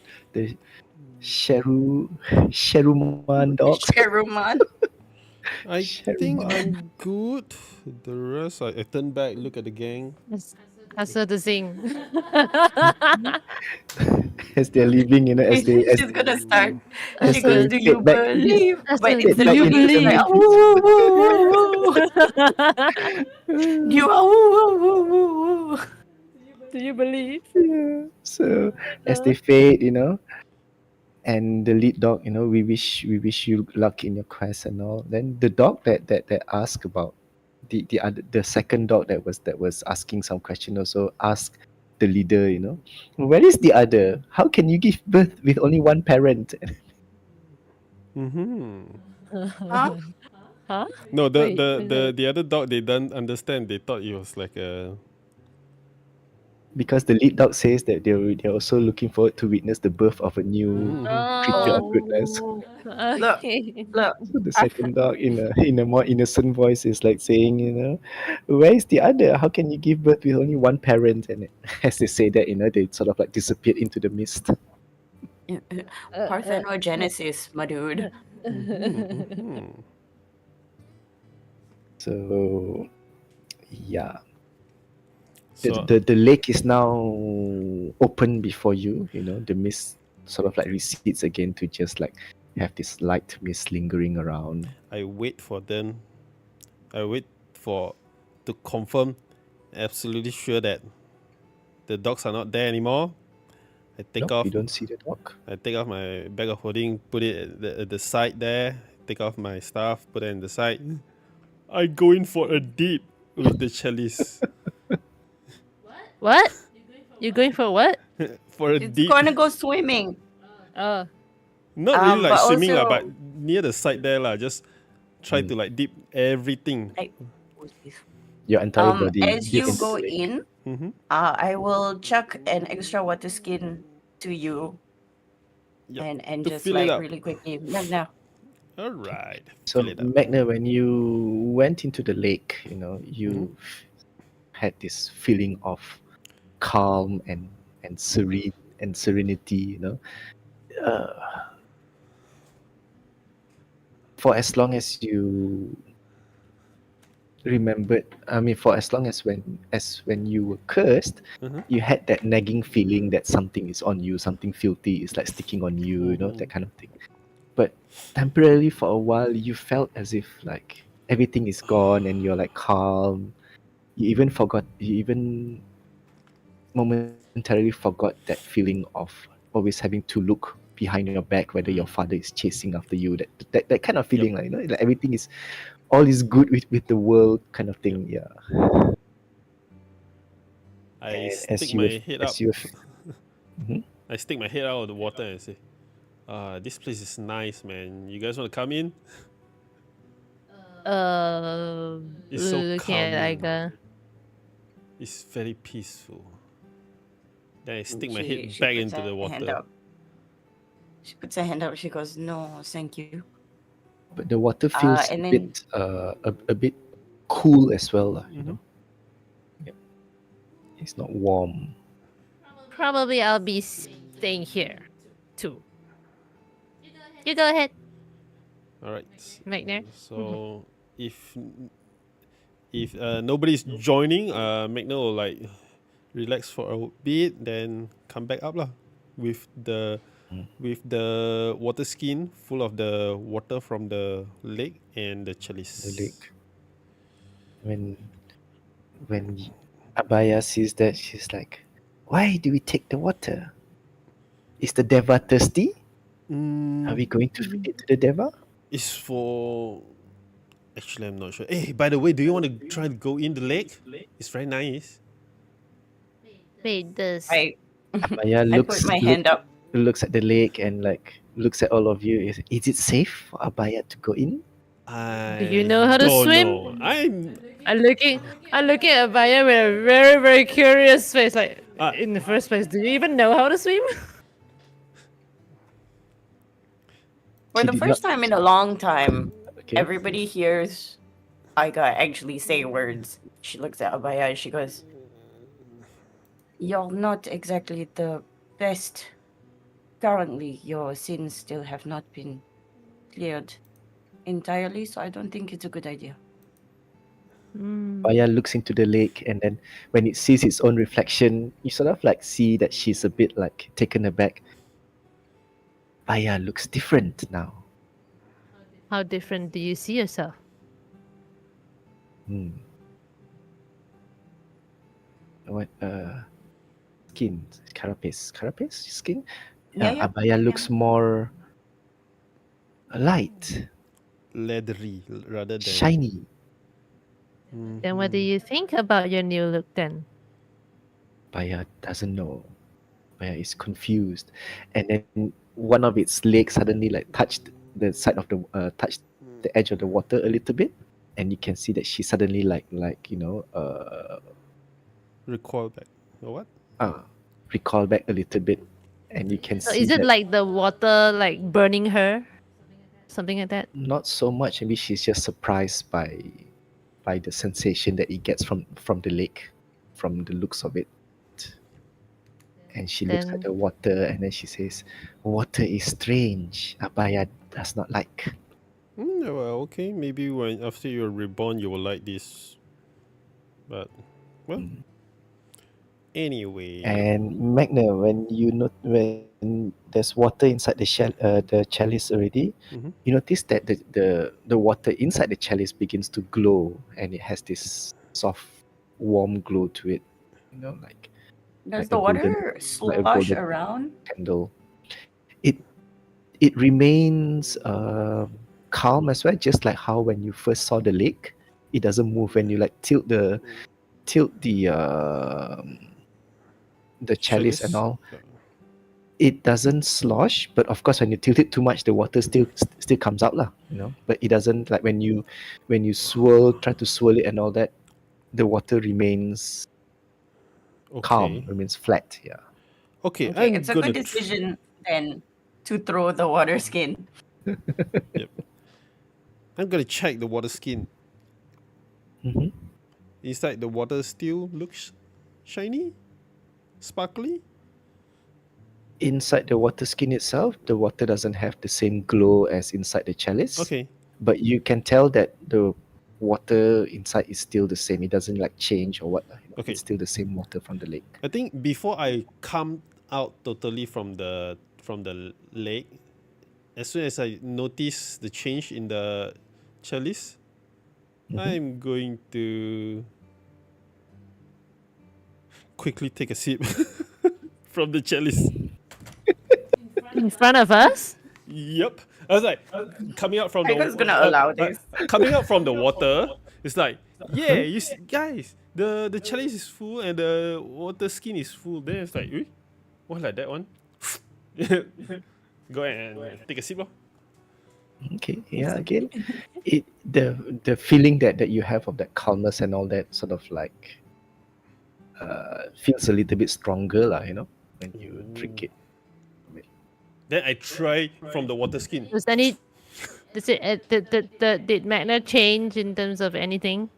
Sheruman dogs. Cheruman. I think Sheruman. I'm good. The rest, I turn back, look at the gang. Ask her to sing. As they're leaving, She's gonna start. She Ask goes, her. "Do you back, believe?" Ask But her. fade Do back you instantly, into the she's like, believe? mist. "Woo, woo, woo, woo." Do you woo, woo, woo, woo, woo. Do you believe? Yeah. So as they fade, and the lead dog, we wish you luck in your quest and all. Then the dog that asked about the second dog that was asking some question also asked the leader, where is the other? How can you give birth with only one parent? Mm-hmm. Huh? Huh? No, the, Wait, the wait, the wait. the other dog, they don't understand. They thought it was like a. Because the lead dog says that they're also looking forward to witness the birth of a new Mm-hmm. creature of Oh, goodness. Oh, look, okay. look. So the I second dog in a more innocent voice is like saying, where is the other? How can you give birth with only one parent? And as they say that, they sort of like disappeared into the mist. Uh, uh, Parthenogenesis, my dude. Mm-hmm. So yeah, the, So the the lake is now open before you. The mist sort of like recedes again to just like have this light mist lingering around. I wait for them. I wait for to confirm, absolutely sure that the dogs are not there anymore. I take Nope, off. you don't see the dog. I take off my bag of holding, put it at the side there. Take off my stuff, put it in the side. I go in for a dip with the chalice. what? You going for what? For a It's dip. gonna go swimming. Oh, Not really like But swimming lah, also, but near the side there lah. Just try to like dip everything. I, what's this? Your entire body As deep you into go the lake. in, Mm-hmm. I will chuck an extra water skin to you Yep. and To just fill it like up. really quickly. Magna. All right. So Fill it up. Magna, when you went into the lake, you had this feeling of calm and serenity. Uh, for as long as you remembered, I mean, for as long as when you were cursed, Uh-huh. you had that nagging feeling that something is on you, something filthy is like sticking on you, that kind of thing. But temporarily, for a while, you felt as if like everything is gone and you're like calm. You even momentarily forgot that feeling of always having to look behind your back whether your father is chasing after you. That kind of feeling, like, like everything is all is good with the world kind of thing. Yeah. I And stick my head up. Mhm. I stick my head out of the water and say, this place is nice, man. You guys want to come in? It's so looking at calming. Iga. It's very peaceful. Then I stick my She head back puts into her the hand water. up. She puts her hand up. She goes, "No, thank you." But the water feels And a then bit a bit cool as well, Mhm. Yeah. It's not warm. Probably I'll be staying here too. You go ahead, All right. Magner. So if nobody's joining, Magna will like relax for a bit, then come back up lah with the water skin full of the water from the lake and the chalice. The lake. When Abaya sees that, she's like, "Why do we take the water? Is the Deva thirsty? Are we going to feed it to the Deva?" It's for. Actually, I'm not sure. Hey, by the way, do you want to try to go in the lake? It's very nice. Wait, this. I Abaya I put my hand up. looks at the lake and like looks at all of you. Is it safe for Abaya to go in? I you know how to don't swim? know. I'm I'm looking at Vaya with a very, very curious face. Like, in the first place, do you even know how to swim? For She the did first not. time in a long time, Okay. everybody hears Aiga actually say words. She looks at Abaya and she goes, "You're not exactly the best. Currently, your sins still have not been cleared entirely, so I don't think it's a good idea." Mm. Baya looks into the lake, and then when it sees its own reflection, you sort of like see that she's a bit like taken aback. Baya looks different now. How different do you see yourself? Hmm. What skin? Carapace skin? Yeah, yeah. Abaya looks more light, Leathery rather than. shiny. Then what do Mhm. you think about your new look then? Baya doesn't know. Baya is confused, and then one of its legs suddenly like touched the side of the touched the edge of the water a little bit, and you can see that she suddenly Recoil back. Or what? uh recall back a little bit, and you can So see is it that like the water like burning her? Something like that? not so much. Maybe she's just surprised by the sensation that it gets from the lake, from the looks of it. And she looks at Then the water, and then she says, "Water is strange. Abaya does not like." Well, okay. Maybe when after you're reborn, you will like this. But well, Mm. anyway. And Magna, when there's water inside the chalice already, Mhm. you notice that the water inside the chalice begins to glow, and it has this soft, warm glow to it. You know, Does a the golden water like a slosh golden around? candle. It remains calm as well, just like how when you first saw the lake, it doesn't move when you like tilt the chalice and Chalice. all. It doesn't slosh, but of course when you tilt it too much, the water still comes out lah. You know, but it doesn't like when you try to swirl it and all that, the water remains calm, Okay. remains flat. Yeah. Okay, Okay, I'm it's a good gonna. decision then to throw the water skin. Yep. I'm gonna check the water skin. Hmm. Inside the water still looks shiny, sparkly. Inside the water skin itself, the water doesn't have the same glow as inside the chalice, Okay. but you can tell that the water inside is still the same. It doesn't like change or what. Okay. It's still the same water from the lake. I think before I come out totally from the lake, as soon as I notice the change in the chalice, Mhm. I'm going to quickly take a sip from the chalice. in front of us? Yep. I was like coming out from I was gonna allow this. coming out from the water. It's like, yeah, guys, the chalice is full and the water skin is full. Then it's like, what like that one? Go ahead and take a sip, lor. Okay, yeah, again, the feeling that you have of that calmness and all that sort of like feels a little bit stronger lah, when you drink it. Then I try from the water skin. Was any does it did Magna change in terms of anything?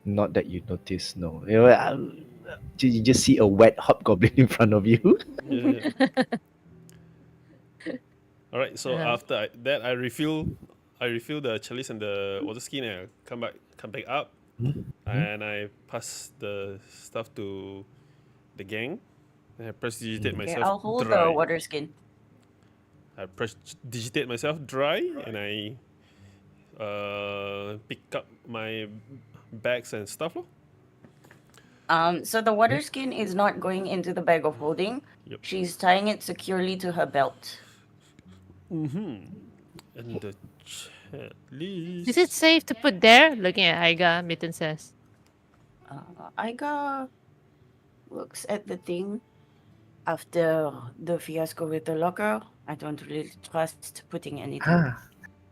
Not that you notice, no. You just see a wet hobgoblin in front of you. Yeah. All right. So Uh-huh. after that, I refill the chalice and the water skin, and I come back up, and I pass the stuff to the gang. And I prestidigitate Okay, myself I'll hold the dry. water skin. I prestidigitate myself dry, and I pick up my bags and stuff, lor. So the water skin is not going into the bag of holding. Yep. She's tying it securely to her belt. And the chalice. Is it safe to put there? Looking at Aiga, Mitten says. Aiga looks at the thing. After the fiasco with the locker, I don't really trust putting anything.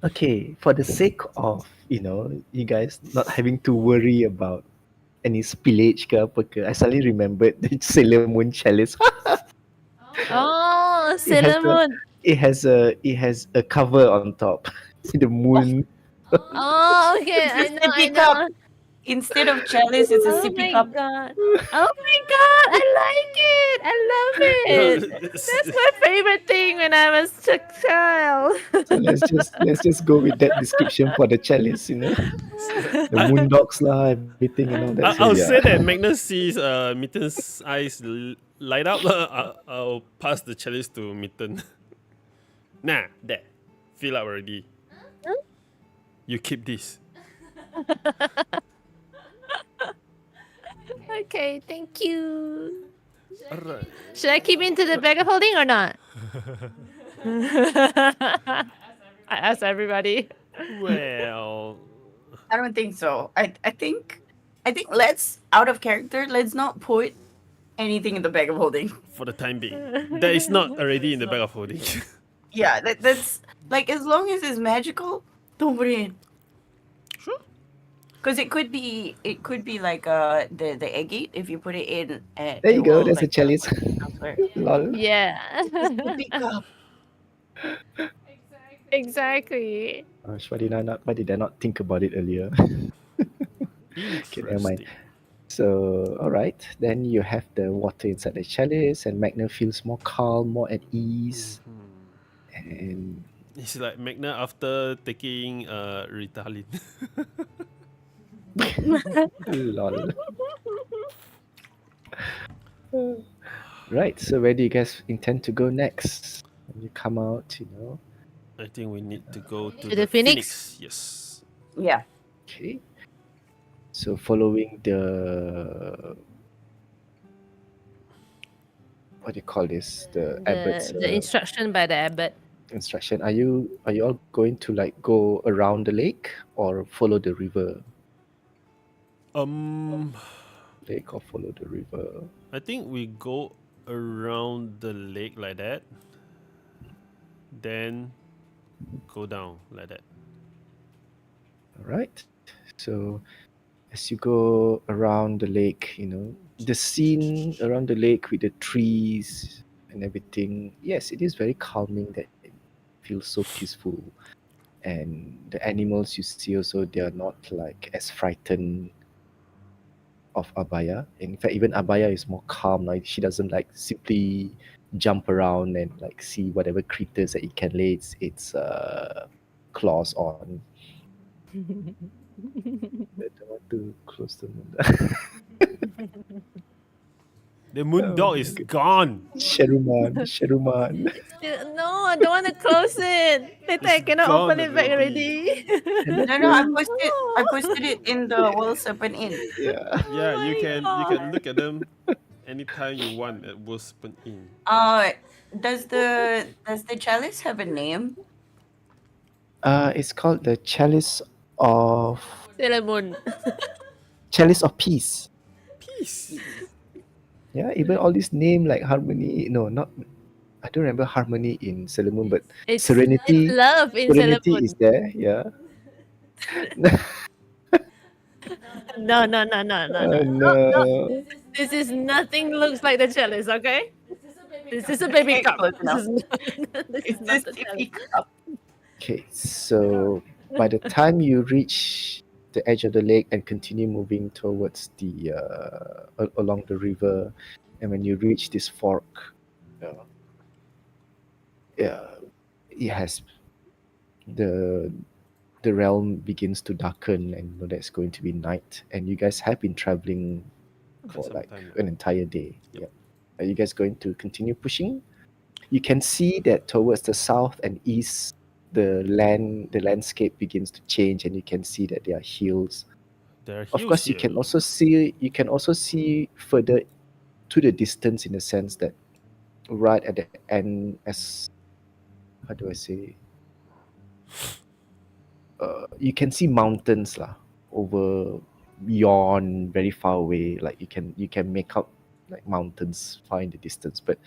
Okay. For the sake of, you guys not having to worry about any spillage ke apa ke, I suddenly remembered the Sailor Moon chalice. Oh, It has Sailor Moon. it has a cover on top. See the moon. Oh, okay. It's I a know. I sippy cup. know. Instead of chalice, it's a Oh sippy my cup. god. Oh my god. I like it. I love it. That's my favorite thing when I was a child. So let's just go with that description for the chalice. The I, moon dogs lah, everything and all that. So I'll yeah. say that Magnus sees Mitten's eyes light up. I'll pass the chalice to Mitten. Nah, there. Fill up already. You keep this. Okay, thank you. Alright. Should I keep into the bag of holding or not? I asked everybody. Well, I don't think so. I think let's out of character. Let's not put anything in the bag of holding. for the time being, that is not already in the bag of holding. Yeah, that's like as long as it's magical, don't put it in. Sure. Because it could be like the agate if you put it in. There you it go. will, There's a like, chalice. elsewhere. Lol. Yeah. Pick up. Exactly. Why did I not think about it earlier? Okay, never mind. Interesting. So, all right. Then you have the water inside the chalice, and Magna feels more calm, more at ease, and It's like Magna after taking Ritalin. lol. Right. So, where do you guys intend to go next? When you come out, I think we need to go to To the Phoenix? Yes. Yeah. Okay. So, following the what do you call this? The abbot's The instruction by the abbot. instruction. Are you all going to like go around the lake or follow the river? Lake or follow the river? I think we go around the lake like that, then go down like that. All right. So as you go around the lake, the scene around the lake with the trees and everything, yes, it is very calming. That it feels so peaceful. And the animals you see also, they are not like as frightened of Abaya. In fact, even Abaya is more calm. Like she doesn't like simply jump around and like see whatever critters that it can lay its claws on. I don't want to close the window. The moon dog is gone. Sheruman. No, I don't want to close it. Later I It's cannot gone open it back already. already. No, I posted it in the World Serpent Inn. Yeah. Yeah, Oh you my can God. look at them anytime you want at Wolfspan Inn. Does the chalice have a name? It's called the Chalice of Sailor Moon. Peace. Peace. Yeah, even all this name like Harmony. No, not. I don't remember Harmony in Sailor Moon, but It's Serenity. love in Sailor Serenity Moon. is there. Yeah. No. No. This is nothing looks like the chalice, okay? This is a baby Okay, cup. close This enough. is not, this It's is not this the sippy chalice. cup. Okay, so by the time you reach the edge of the lake and continue moving towards the along the river, and when you reach this fork, yeah, it has the realm begins to darken, and that's going to be night. And you guys have been traveling for some like time. an entire day. Yep. Yeah. Are you guys going to continue pushing? You can see that towards the south and east, the landscape begins to change, and you can see that there are hills. There are Of hills course, here. you can also see further to the distance, in the sense that right at the end, as how do I say, you can see mountains lah over beyond, very far away. Like you can make out like mountains far in the distance, but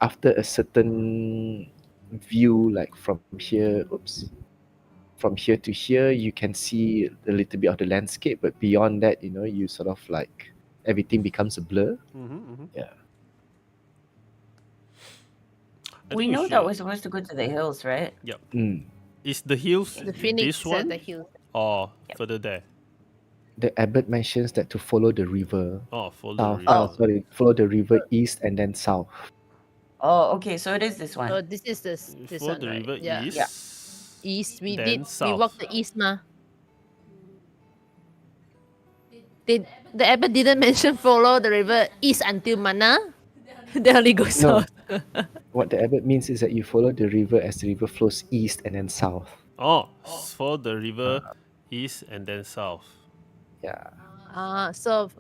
after a certain view, like from here to here, you can see a little bit of the landscape, but beyond that, you sort of like everything becomes a blur. Yeah. I We think know should. that we're supposed to go to the hills, right? Yep. Mm. Is the hills The phoenix this at one the hills. or Yep. further there? The abbot mentions that to follow the river Oh, follow the south. river. Oh. Sorry, follow the river east and then south. Oh, okay. So it is this one. So this is this Follow one, the right? river Yeah. east. Yeah. East. We Then we south. walked the east, ma. The abbot didn't mention follow the river east until mana. They only go No. south. What the abbot means is that you follow the river as the river flows east and then south. Oh, follow the river east and then south. Yeah. So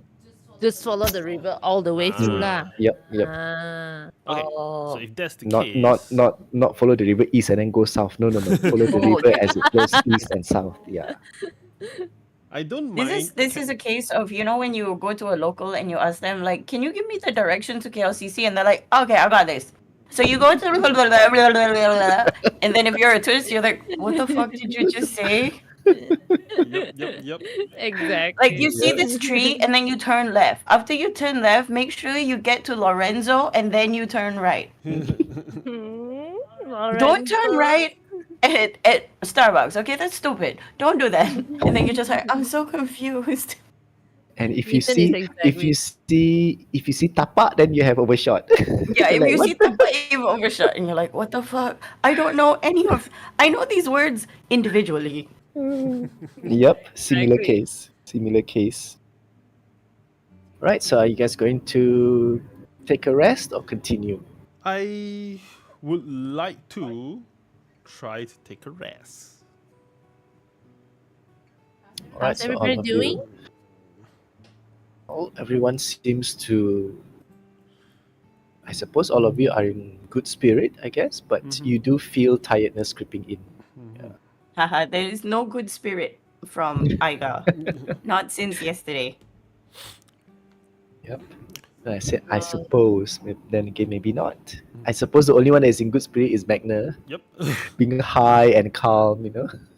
just follow the river all the way through lah. Yep. Ah. Okay, so Oh. if that's the Not case, not follow the river east and then go south. No. Follow the Oh, river as it flows east and south. Yeah. I don't This mind. is this is a case of, you know, when you go to a local and you ask them like, can you give me the direction to KLCC? And they're like, okay, I got this. So you go to and then if you're a tourist, you're like, what the fuck did you just say? Yep. Exactly. Like you see this tree and then you turn left. After you turn left, make sure you get to Lorenzo and then you turn right. Don't turn right at Starbucks, okay? That's stupid. Don't do that. And then you're just like, I'm so confused. And if you Ethan is see if you see tapak, then you have overshot. Yeah, if Like, you what see the wave overshot and you're like, what the fuck? I don't know I know these words individually. Yep, similar agree. case. Right, so are you guys going to take a rest or continue? I would like to try to take a rest. All right, How's so all everybody of doing? you. Well, everyone seems to. I suppose all of you are in good spirit, I guess, but you do feel tiredness creeping in. Haha, there is no good spirit from Aiga. Not since yesterday. Yep. I said, I suppose. Then again, maybe not. I suppose the only one that is in good spirit is Magner, Yep. being high and calm,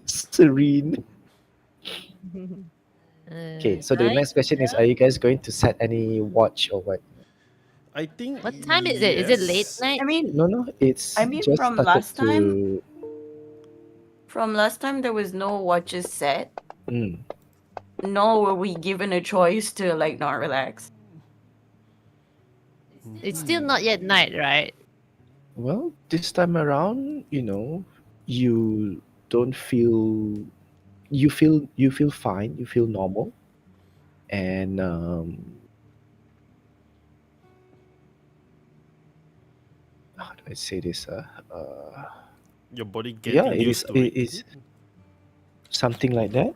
serene. Okay, so the Nice. next question is: are you guys going to set any watch or what? I think. What time is it? Is it late yes. night? I mean, No, it's I mean, just from started last time- to. from last time there was no watches set, Mm. nor were we given a choice to like not relax. It's still not yet night, right? Well, this time around, you don't feel. You feel fine. You feel normal, and how do I say this? Your body getting Yeah, it used is. to It is something like that.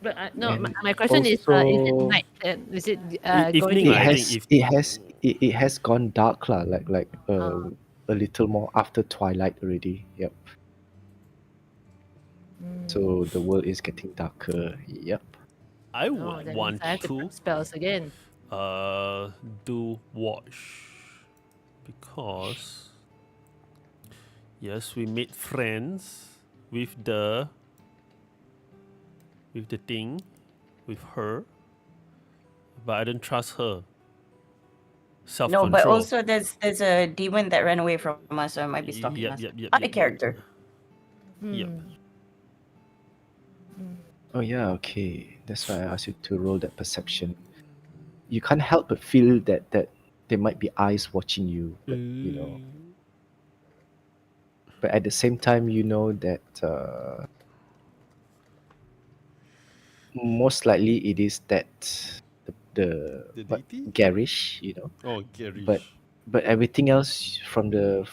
But no, And my question is it also- night? Is it evening, going I to think It if- has it has gone dark lah, like a little more after twilight already. Yep. So the world is getting darker. Yep. I Oh, would that means want I have to to put spells again. do watch because yes, we made friends with the thing, with her, but I don't trust her. Self No, control. but also there's a demon that ran away from us, so it might be stalking Yep, us. yep, Out of character. Yep. Oh yeah. Okay. That's why I asked you to roll that perception. You can't help but feel that there might be eyes watching you, but but at the same time, you know that most likely it is that the The what, deity? garish, Oh, Gary. but everything else from the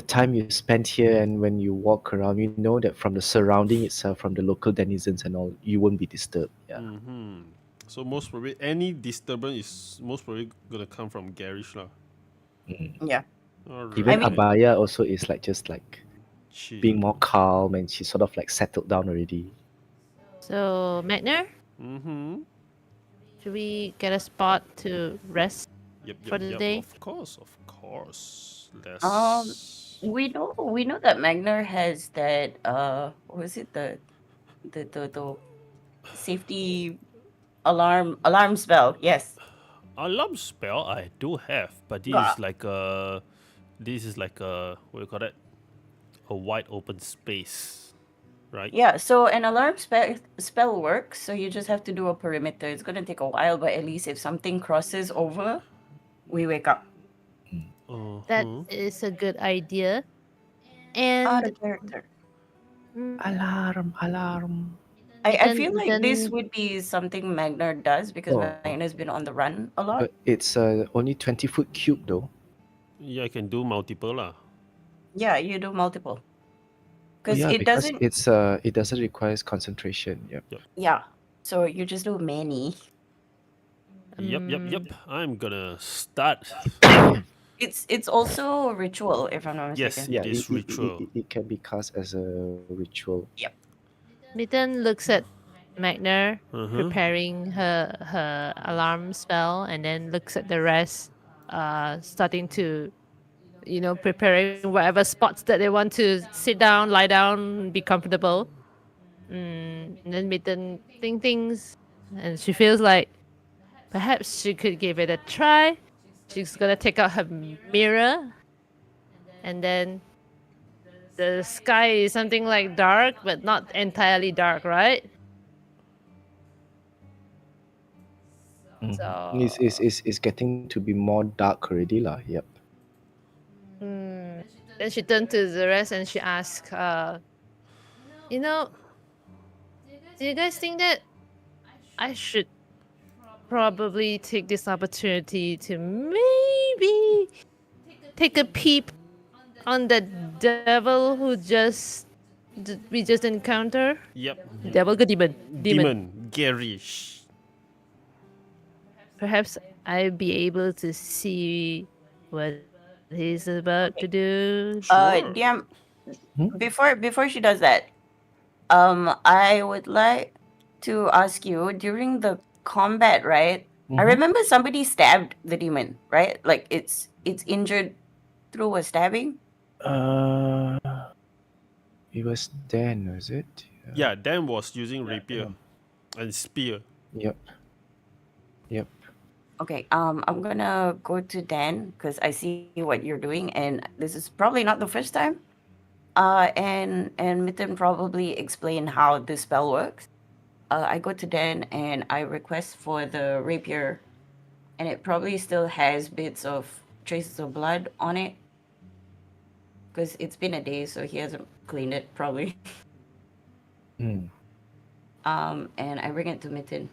time you spent here and when you walk around, you know that from the surrounding itself, from the local denizens and all, you won't be disturbed. Yeah. Mm-hmm. So most probably any disturbance is most probably gonna come from Garish lah. Yeah. Alright. Even I mean- Abaya also is like just like Chill. being more calm and she's sort of like settled down already. So Magner, Mm-hmm. should we get a spot to rest? Yep, For the day? Of course. Let's We know that Magner has that what was it, the safety alarm spell. Yes. Alarm spell I do have, but this is like a what do you call that? A wide open space, right? Yeah, so an alarm spell works, so you just have to do a perimeter. It's gonna take a while, but at least if something crosses over, we wake up. That Uh-huh. is a good idea. Out And of character. mm, Alarm, alarm. I then feel like this then would be something Magner does because Oh, Magner's been on the run a lot. but it's only 20-foot cube though. Yeah, I can do multiple lah. Yeah, you do multiple. Oh Because yeah, it because doesn't, it doesn't require concentration. Yep. yeah. So you just do many. Yep. I'm gonna start. It's also a ritual, if I'm not Yes, mistaken. it Yeah, is ritual. it can be cast as a ritual. Yep. Mitten looks at Magner Uh-huh. preparing her alarm spell, and then looks at the rest, starting to, preparing whatever spots that they want to sit down, lie down, be comfortable. And then Mitten think things, and she feels like perhaps she could give it a try. She's gonna take out her mirror, and then the sky is something like dark, but not entirely dark, right? So It's getting to be more dark already lah. Yep. then she turned to the rest and she asked, you know, do you guys think that I should probably take this opportunity to maybe take a peep on the devil who we just encountered? Yep. Devil ke demon? Demon. Garish. Perhaps I'll be able to see what he's about to do. Sure. DM, Hmm? before she does that, I would like to ask you during the combat, right? I remember somebody stabbed the demon, right? Like it's injured through a stabbing. Uh, it was Dan, was it? Yeah, Dan was using rapier and spear. Yep. Yep. Okay, I'm gonna go to Dan because I see what you're doing, and this is probably not the first time. And Mitten probably explain how this spell works. I go to Dan and I request for the rapier, and it probably still has bits of traces of blood on it because it's been a day, so he hasn't cleaned it probably. Mm. And I bring it to Mitten.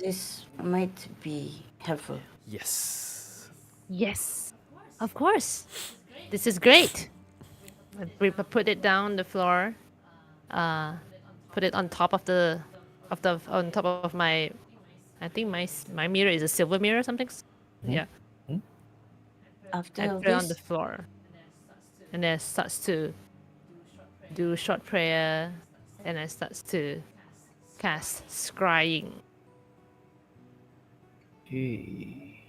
This might be helpful. Yes. Yes, of course. This is great. I put it down the floor. Put it on top of on top of my. I think my mirror is a silver mirror or something. Yeah, I After put it on the this, floor, and then it starts to do short prayer, and it starts to cast scrying. Hey.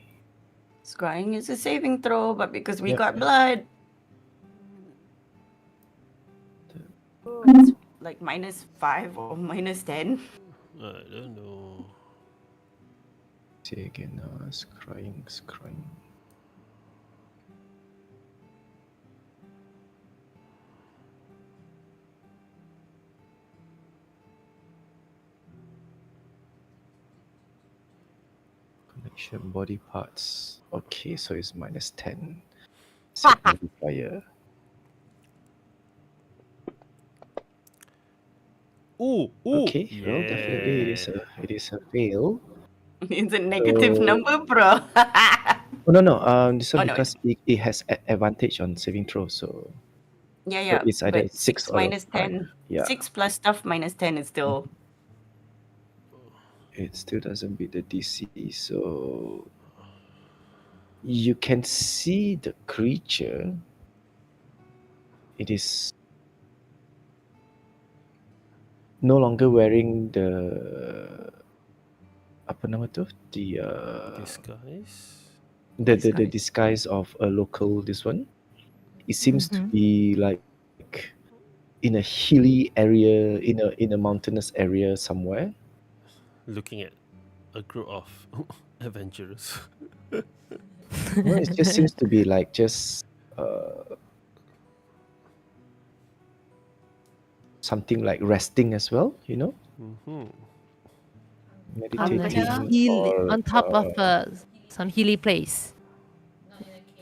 scrying is a saving throw, but because we Yep. got blood, it's like -5 or -10. I don't know. Say again. Scrying. Connection body parts. Okay, so it's -10. Set modifier. Ooh. Okay, well, definitely it is a fail. It's a negative So- number, bro. Oh no. This one Oh, no, because it has advantage on saving throw. So yeah. it's either But 6 or minus 5. 10. Yeah. 6 plus stuff minus 10 is still. It still doesn't beat the DC. So you can see the creature. It is no longer wearing the apa nama tu? Disguise. The disguise of a local. This one. It seems to be like in a hilly area, in a mountainous area somewhere. Looking at a group of adventurers. No, it just seems to be like just something like resting as well, you know, Mm-hmm. On a meditating hill, or on top of some hilly place,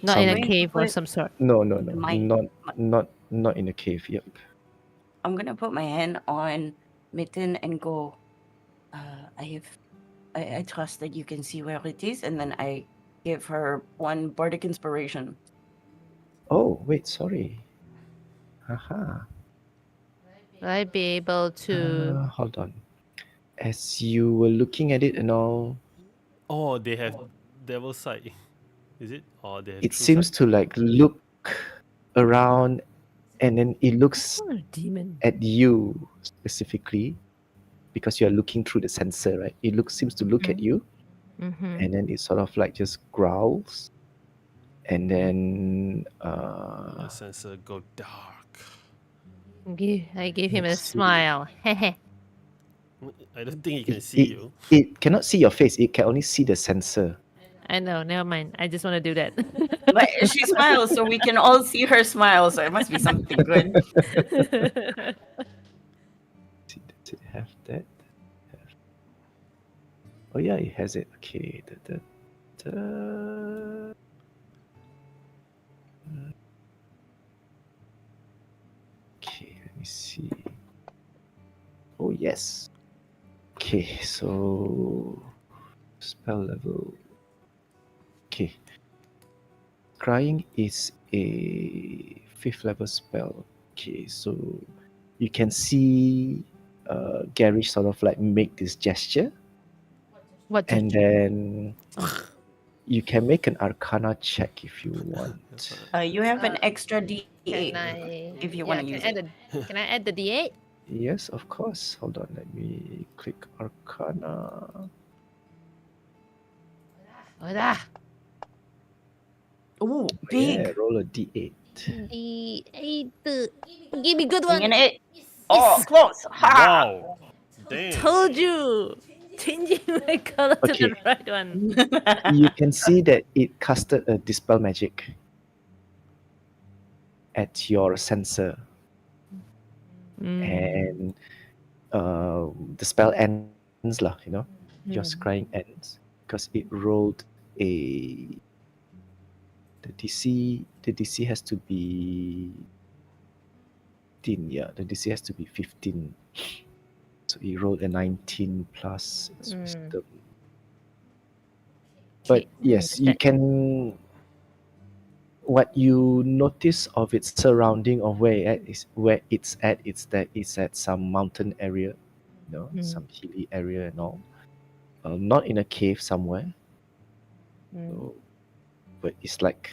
not I'm in a some. going to cave or put some sort. No, my, not in a cave. Yep. I'm gonna put my hand on Mitten and go. I trust that you can see where it is, and then I give her one bardic inspiration. Oh wait, sorry. Haha. Will I be able to? Hold on. As you were looking at it and all, Oh, they have devil sight. Is it? Or they have it true seems sight? to like look around, and then it looks Oh, demon. at you specifically because you are looking through the sensor, right? It seems to look at you, Mm-hmm. and then it sort of like just growls, and then Your sensor go dark. I gave him a let's see. smile. Hehe. I don't think he can It, see it, you. it cannot see your face. It can only see the sensor. I know. Never mind. I just want to do that. But she smiles, so we can all see her smile. So it must be something good. Does it have that? Oh yeah, it has it. Okay. Okay, let me see. Oh yes. Okay, so spell level. Okay. Crying is a 5th level spell. Okay, so you can see Gary sort of like make this gesture, What? and then you can make an Arcana check if you want. You have an extra D8 Can I? if you Yeah, want to use it. Can I add the D8? Yes, of course. Hold on, let me click Arcana. Hola. Ooh, Yeah, big. roll a d8. D8. Give me good Bring one. in it. Oh, close. Ha! Wow. Damn. Told you. Changing my color to Okay. the right one. You can see that it casted a dispel magic at your sensor, and the spell ends lah. Your scrying ends because it rolled a. The DC has to be 15. Yeah, the DC has to be 15. So he rolled a 19 plus its wisdom. But Okay, yes, you can. What you notice of its surrounding of where it's at. It's at some mountain area, some hilly area and all. Not in a cave somewhere. So, but it's like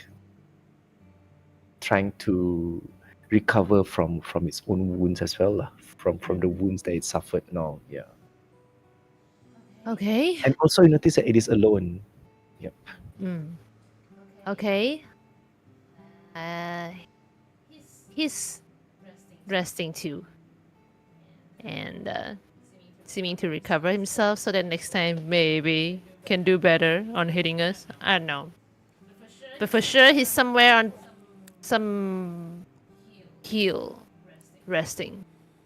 trying to recover from its own wounds as well, lah. From the wounds that it suffered and all. Yeah. Okay. And also you notice that it is alone. Yep. Okay. He's resting too, and seeming to recover himself, so that next time maybe can do better on hitting us. I don't know, but for sure he's somewhere on some hill, resting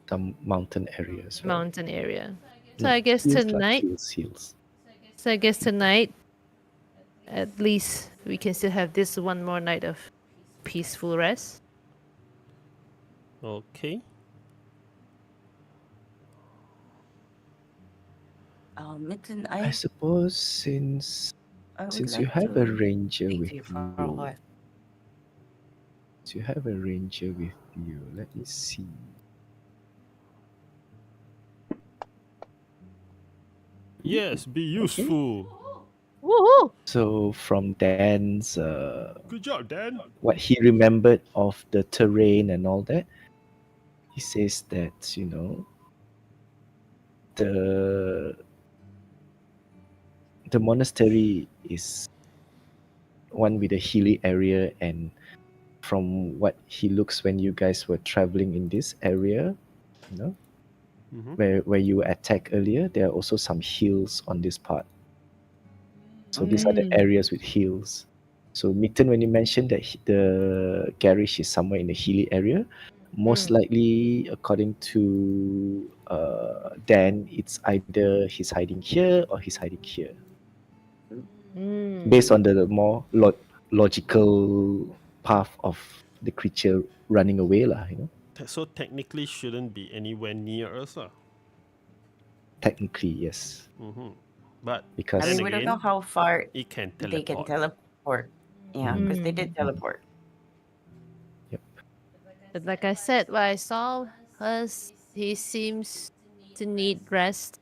Some mountain area as well. mountain area. So I guess Feels like tonight. hills. So I guess tonight, at least we can still have this one more night of peaceful rest. Okay. Mitten, I suppose since I would you like have a to ranger speak with to you for a you, while. let me see. Yes, be useful. Woohoo! So from Dan's Good job, Dan. what he remembered of the terrain and all that, he says that the monastery is one with a hilly area, and from what he looks when you guys were traveling in this area, Mm-hmm. where you were attacked earlier, there are also some hills on this part. So these are the areas with hills. So Mitten, when you mentioned that the garage is somewhere in the hilly area, most likely, according to Dan, it's either he's hiding here or he's hiding here, based on the more logical path of the creature running away, lah. So technically shouldn't be anywhere near us. Technically, yes, But I because mean, then we don't know again, how far it can they can teleport. teleport. Yeah, because they did teleport. yep. But like I said, what I saw was he seems to need rest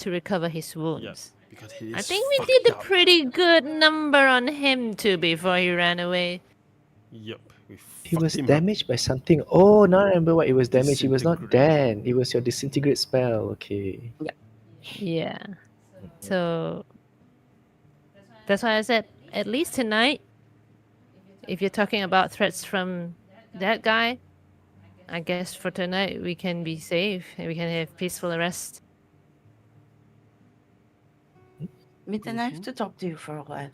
to recover his Yep. wounds. Because he I is think we fucked did a up. pretty good number on him too before he ran away. Yep. We He fucked was him up. damaged by something. Oh, now I remember what it was damaged. It was not Disintegrate. Dan. It was your disintegrate spell. Okay. Yeah. So that's why I said at least tonight, if you're talking about threats from that guy, I guess for tonight we can be safe and we can have peaceful rest. Mitten, I have to talk to you for a while.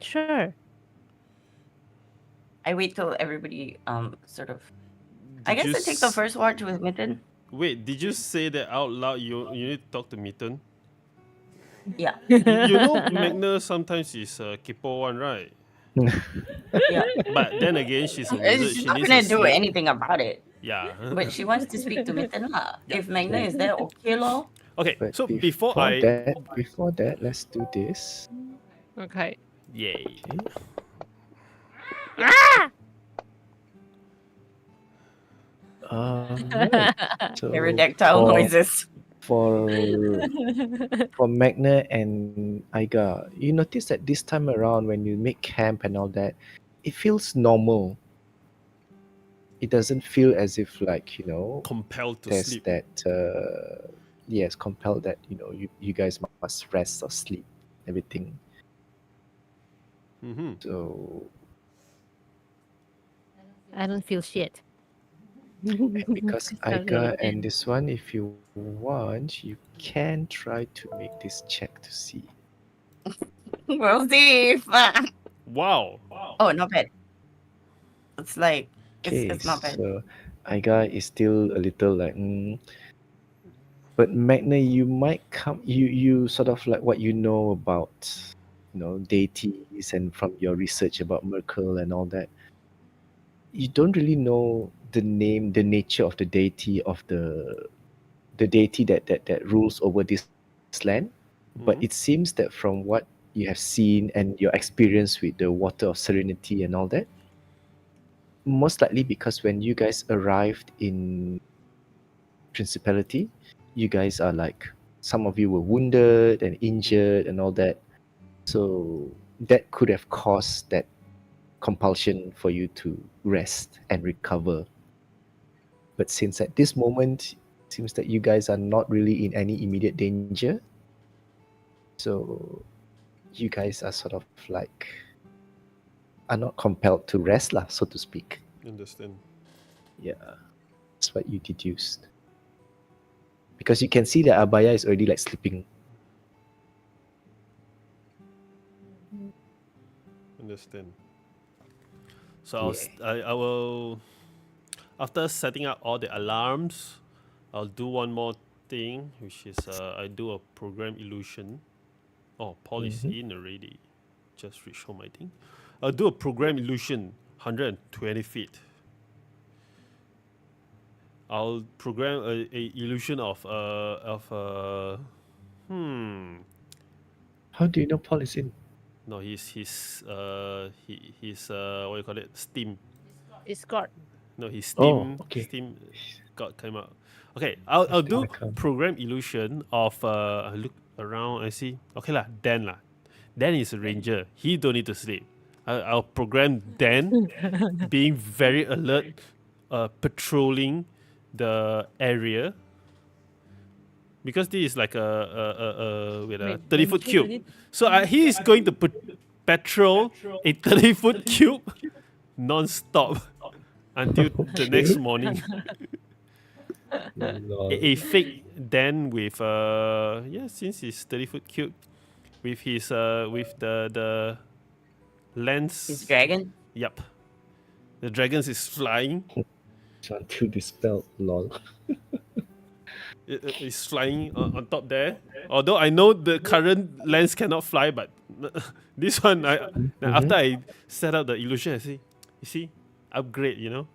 Sure. I wait till everybody sort of. I Did you guess I take the first watch with Mitten. Wait, did you say that out loud? You need to talk to Mitten. Yeah, You know Magner sometimes is a Kippo one, right? yeah. But then again, she's a wizard. She's She not needs gonna to do sleep. anything about it. Yeah. But she wants to speak to Mitten lah. Yeah. If Magna is there, okay lor. Okay, But so before that, let's do this. Okay. Yay. Okay. Right. So Pterodactyl noises. for Magna and Aiga, you notice that this time around when you make camp and all that, it feels normal. It doesn't feel as if Compelled to there's sleep. that yes, compelled that you guys must rest or sleep, everything. Mm-hmm. So I don't feel shit. and because It's not Aiga really and bad. this one, if you want, you can try to make this check to see. We'll see. Wow. Oh, not bad. It's like Okay, it's not bad. so Aiga is still a little like, but Magna, you might come, you sort of like what you know about, deities and from your research about Merkel and all that. You don't really know the name, the nature of the deity of the deity that rules over this land, but it seems that from what you have seen and your experience with the water of serenity and all that, most likely because when you guys arrived in principality, you guys are like, some of you were wounded and injured and all that, so that could have caused that compulsion for you to rest and recover. But since at this moment it seems that you guys are not really in any immediate danger, so you guys are sort of like are not compelled to rest lah, so to speak. Understand. Yeah, that's what you deduced. Because you can see that Abaya is already like sleeping. Understand. So I will, after setting up all the alarms, I'll do one more thing, which is I do a program illusion. Oh, Paul is in already. Just reach home, I think. I'll do a program illusion, 120 feet. I'll program a illusion of How do you know Paul is in? No, he's what do you call it? Steam. Discord. No, his Oh, Steam okay. Steam got came out. Okay, I'll do account. program illusion of I look around, I see. Okay lah, Dan lah. Dan is a ranger. He don't need to sleep. I'll program Dan being very alert, patrolling the area. Because this is like a 30-foot cube. So he is going to patrol a 30-foot cube non-stop until the next morning. Lol. A fake Dan with since it's 30-foot cube, with the lens. His dragon. Yep. The dragons is flying. Until dispelled, lol. It's flying on top there. Although I know the current lens cannot fly, but this one, after I set up the illusion, I see, you see, upgrade, you know.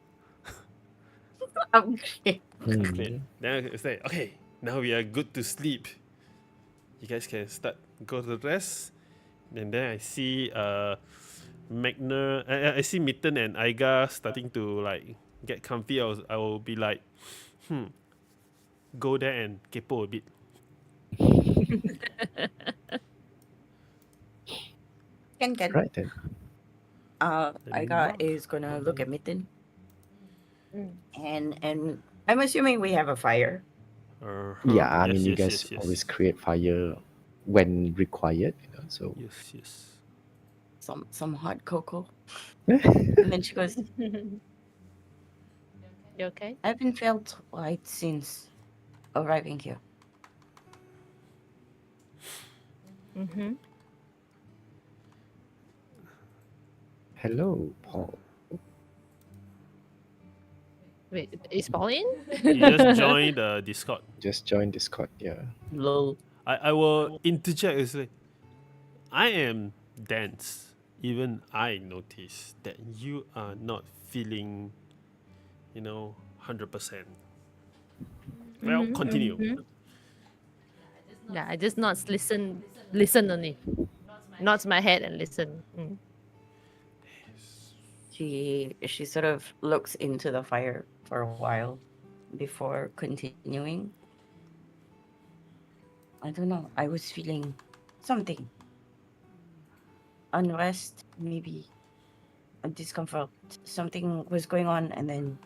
Okay. Upgrade. Then it's like, okay, now we are good to sleep. You guys can start go to rest. And then I see Magner, I see Mitten and Aiga starting to like get comfy. I will be like, go there and kepo a bit. Can. Right then. Iga is gonna look at Mitten, Mm. and I'm assuming we have a fire. Yeah, I mean, Yes, you yes, guys yes, yes. always create fire when required, you know. So Yes. Some hot cocoa. And then she goes, You okay? I haven't felt right since arriving here. Mm-hmm. hello, Paul. Wait, is Paul in? You just join the Discord. Just join Discord. Yeah. Lol. I will interject and say, I am dense. Even I notice that you are not feeling, 100%. Well, continue. Yeah, I just not listen only. Nods my head and listen. Mm. She sort of looks into the fire for a while before continuing. I don't know. I was feeling something. Unrest, maybe a discomfort. Something was going on, and then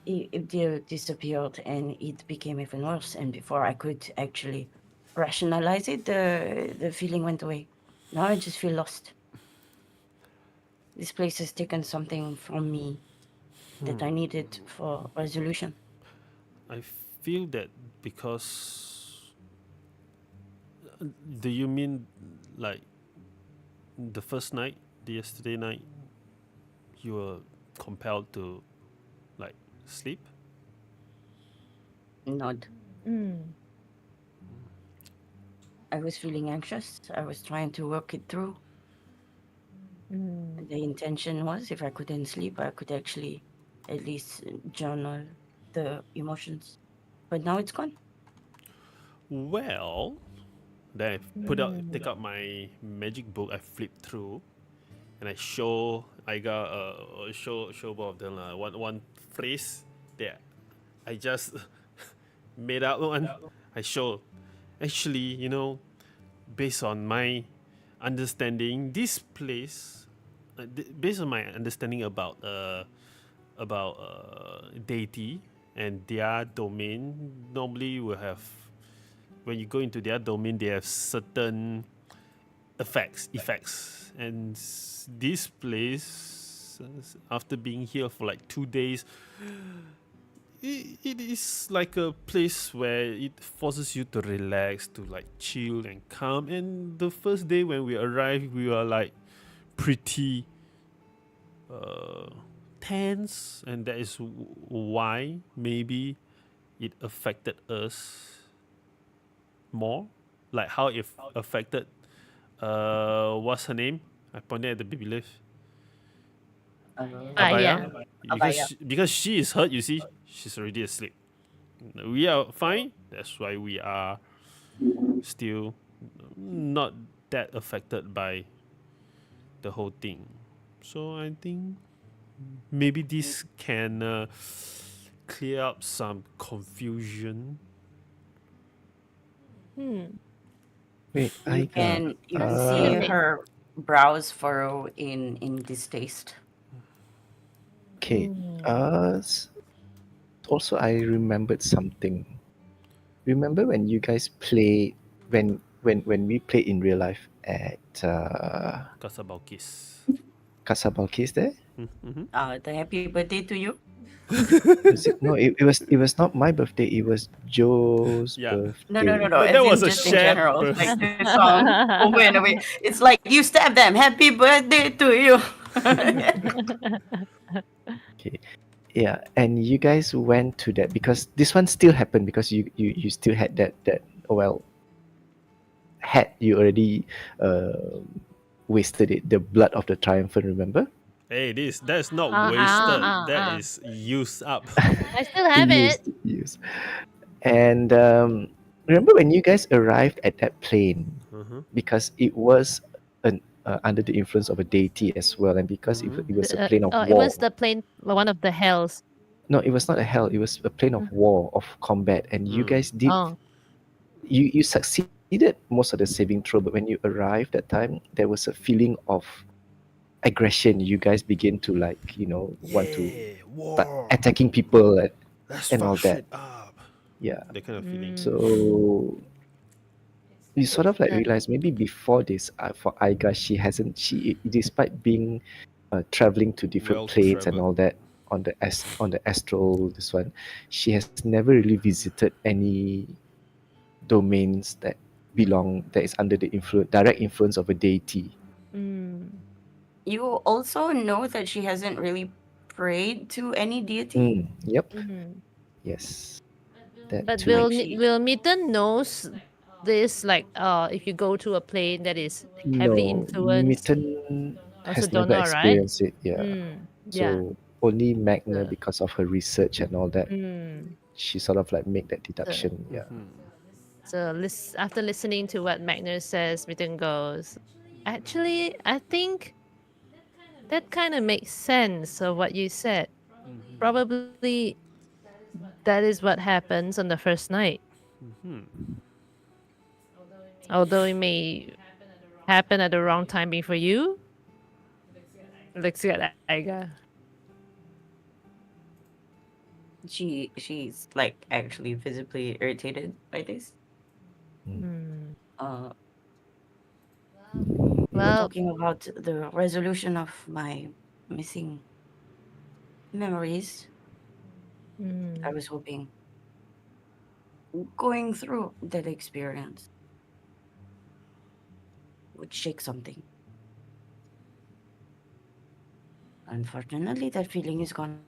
it disappeared, and it became even worse. And before I could actually rationalize it, the feeling went away. Now I just feel lost. This place has taken something from me that I needed for resolution. I feel that because. Do you mean like the first night, the yesterday night, you were compelled to like sleep? Nod. Mm. I was feeling anxious. I was trying to work it through. Mm. The intention was if I couldn't sleep, I could actually at least journal the emotions. But now it's gone. Well, then I take out my magic book. I flip through, and I got show both of them one phrase that I just made up one. I show. Actually, based on my understanding, this place, based on my understanding about deity and their domain, normally will have when you go into their domain, they have certain effects, and this place, after being here for like 2 days, it is like a place where it forces you to relax, to like chill and calm. And the first day when we arrived, we were like pretty tense, and that is why maybe it affected us more, like how it affected what's her name? I pointed at the baby leaf. Yeah. Because she is hurt, you see, she's already asleep. We are fine. That's why we are still not that affected by the whole thing. So I think maybe this can clear up some confusion. Wait, You can see Okay. her brows furrow in distaste. Okay. Also, I remembered something. Remember when you guys play when we play in real life at Kasabalkis. Casa Balkis there? Mm-hmm. The happy birthday to you. No, it was not my birthday. It was Joe's Yeah, birthday. No. but As that in was a just in shared general, birth. like the song over and over. It's like you stab them. Happy birthday to you. Okay. Yeah, and you guys went to that because this one still happened because you still had that well had you already uh, wasted it, the blood of the triumphant, remember? Hey, that's not Ah, ah, wasted. ah, That ah. is used up. I still have it. Used. And remember when you guys arrived at that plane, Uh-huh. because it was under the influence of a deity as well, and because it was a plane of It war. was the plane, one of the hells. No, it was not a hell. It was a plane of war, of combat, and you Mm. guys did. Oh, You succeeded most of the saving throw, but when you arrived that time, there was a feeling of aggression. You guys begin to want to Yeah, start war. attacking people Let's and all fuck that. shit up. Yeah. That kind of feeling. So you sort of like uh, realize maybe before this, for Aiga, she despite being traveling to different Well planes and traveled. all that on the astral this one, she has never really visited any domains that is under the direct influence of a deity. mm, You also know that she hasn't really prayed to any deity. Yep. mhm. Yes. That But too. Like she, Will Mitten knows this, like, if you go to a plane that is heavily No, influenced, Mitten also has don't never know, right? experienced it. Yeah. Yeah. So only Magner, So, because of her research and all that, mm, she sort of like make that so, deduction. Yeah. after listening to what Magner says, Mitten goes, actually, I think that kind of makes sense of what you said. Probably that is what happens on the first night. Although it may happen at the wrong timing for you. Let's get Aiga. she's like actually visibly irritated by this. Hmm. Uh, we were Well, talking about the resolution of my missing memories. I mm, was hoping going through that experience would shake something. Unfortunately, that feeling is gone.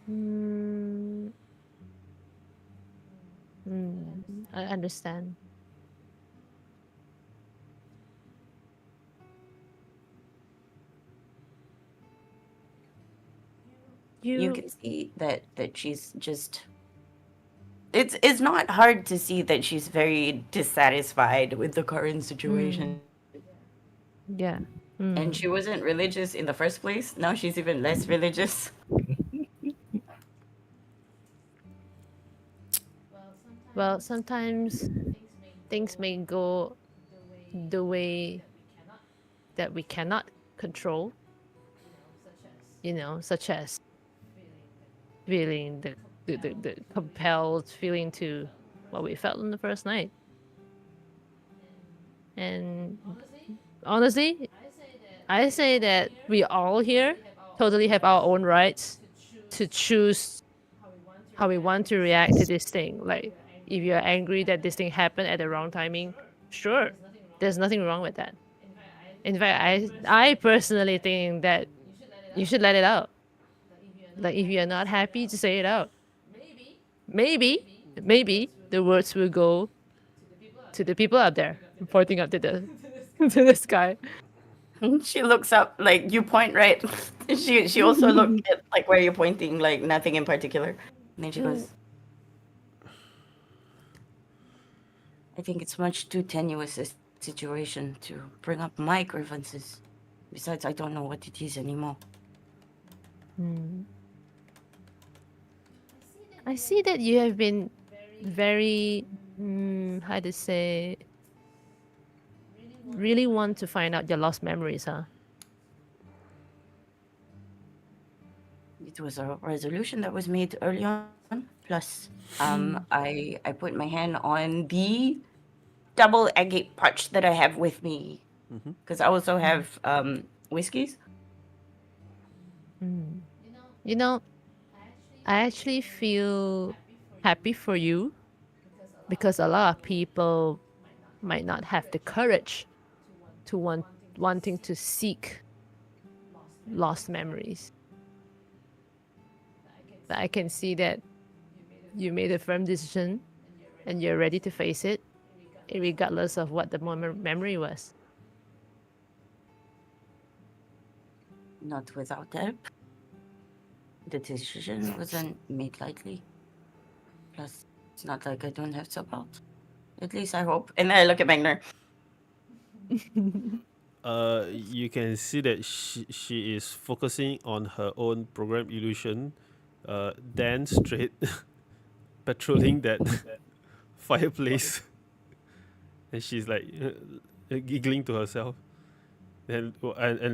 mm, I understand. You You, can see that she's just. It's not hard to see that she's very dissatisfied with the current mm, situation. yeah. And she wasn't religious in the first place. Now she's even less religious. Well, sometimes things may go the way that we cannot control, such as feeling the compelled feeling to what we felt on the first night. And honestly, I say that we all here totally have our own rights to choose how we want to react to this thing. Like, if you're angry that this thing happened at the wrong timing, sure, there's nothing wrong with that. In fact, I personally think that you should let it out. Like, if you're not happy, to say it out. Maybe the words will go to the people out there, pointing up to the to the sky. She looks up, like you point right. She also looked at like where you're pointing, like nothing in particular. And then she goes, I think it's much too tenuous a situation to bring up my grievances. Besides, I don't know what it is anymore. I see that you have been very, how to say, really want to find out your lost memories, huh? It was a resolution that was made early on. Plus, I put my hand on the double agate punch that I have with me because I also have whiskeys. Mm. You know, I actually feel happy for you because a lot of people might not have the courage to wanting to seek lost memories. But I can see that you made a firm decision and you're ready to face it, regardless of what the memory was. Not without help. The decision wasn't made lightly. Plus, it's not like I don't have support. At least I hope. And then I look at Magner. You can see that she is focusing on her own program illusion. Dan straight patrolling that fireplace, and she's like giggling to herself, and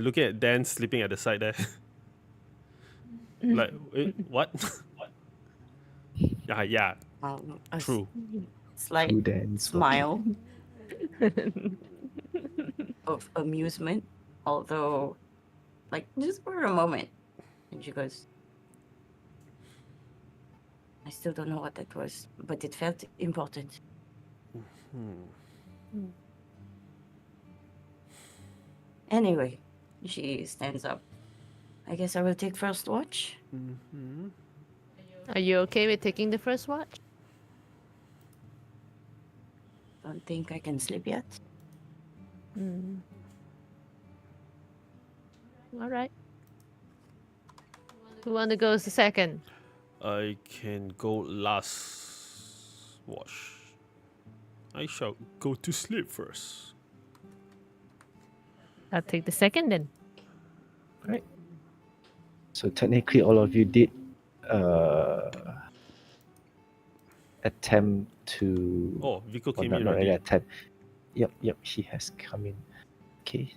looking at Dan sleeping at the side there. Like, what? Yeah, A true. slight True dance. smile of amusement, although, like, just for a moment. And she goes, I still don't know what that was, but it felt important. Anyway, she stands up. I guess I will take first watch. Are you okay with taking the first watch? Don't think I can sleep yet. All right. Who want to go to second? I can go last watch. I shall go to sleep first. I'll take the second then. Right. So technically, all of you did uh, attempt to. Oh, Vico Or came not, in not really already. attempt. Yep. He has come in. Okay.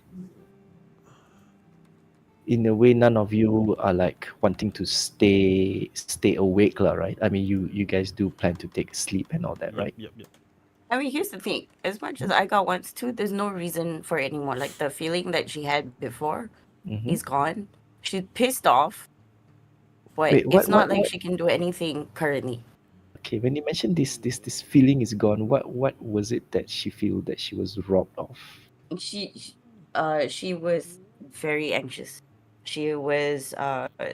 In a way, none of you are like wanting to stay awake, lah, right? I mean, you guys do plan to take sleep and all that, right? Yep. I mean, here's the thing. As much as I got wants to, there's no reason for it anymore. Like, the feeling that she had before Mm-hmm. is gone. She's pissed off, but Wait, it's not like she can do anything currently. Okay, when you mentioned this feeling is gone, what was it that she feel that she was robbed of? She was very anxious. She was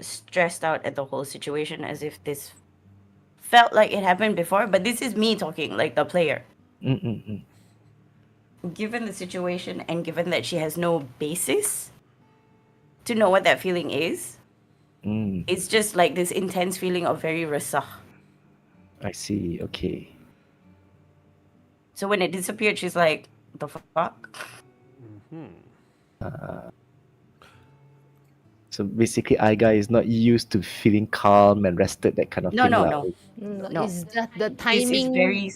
stressed out at the whole situation, as if this felt like it happened before. But this is me talking, like the player. Mm-mm-mm. Given the situation and given that she has no basis to know what that feeling is, Mm, it's just like this intense feeling of very resah. I see. Okay. So when it disappeared, she's like, the fuck? So basically, Aiga is not used to feeling calm and rested, that kind of No, thing. no, lah. no. No. Is that the This is timing? very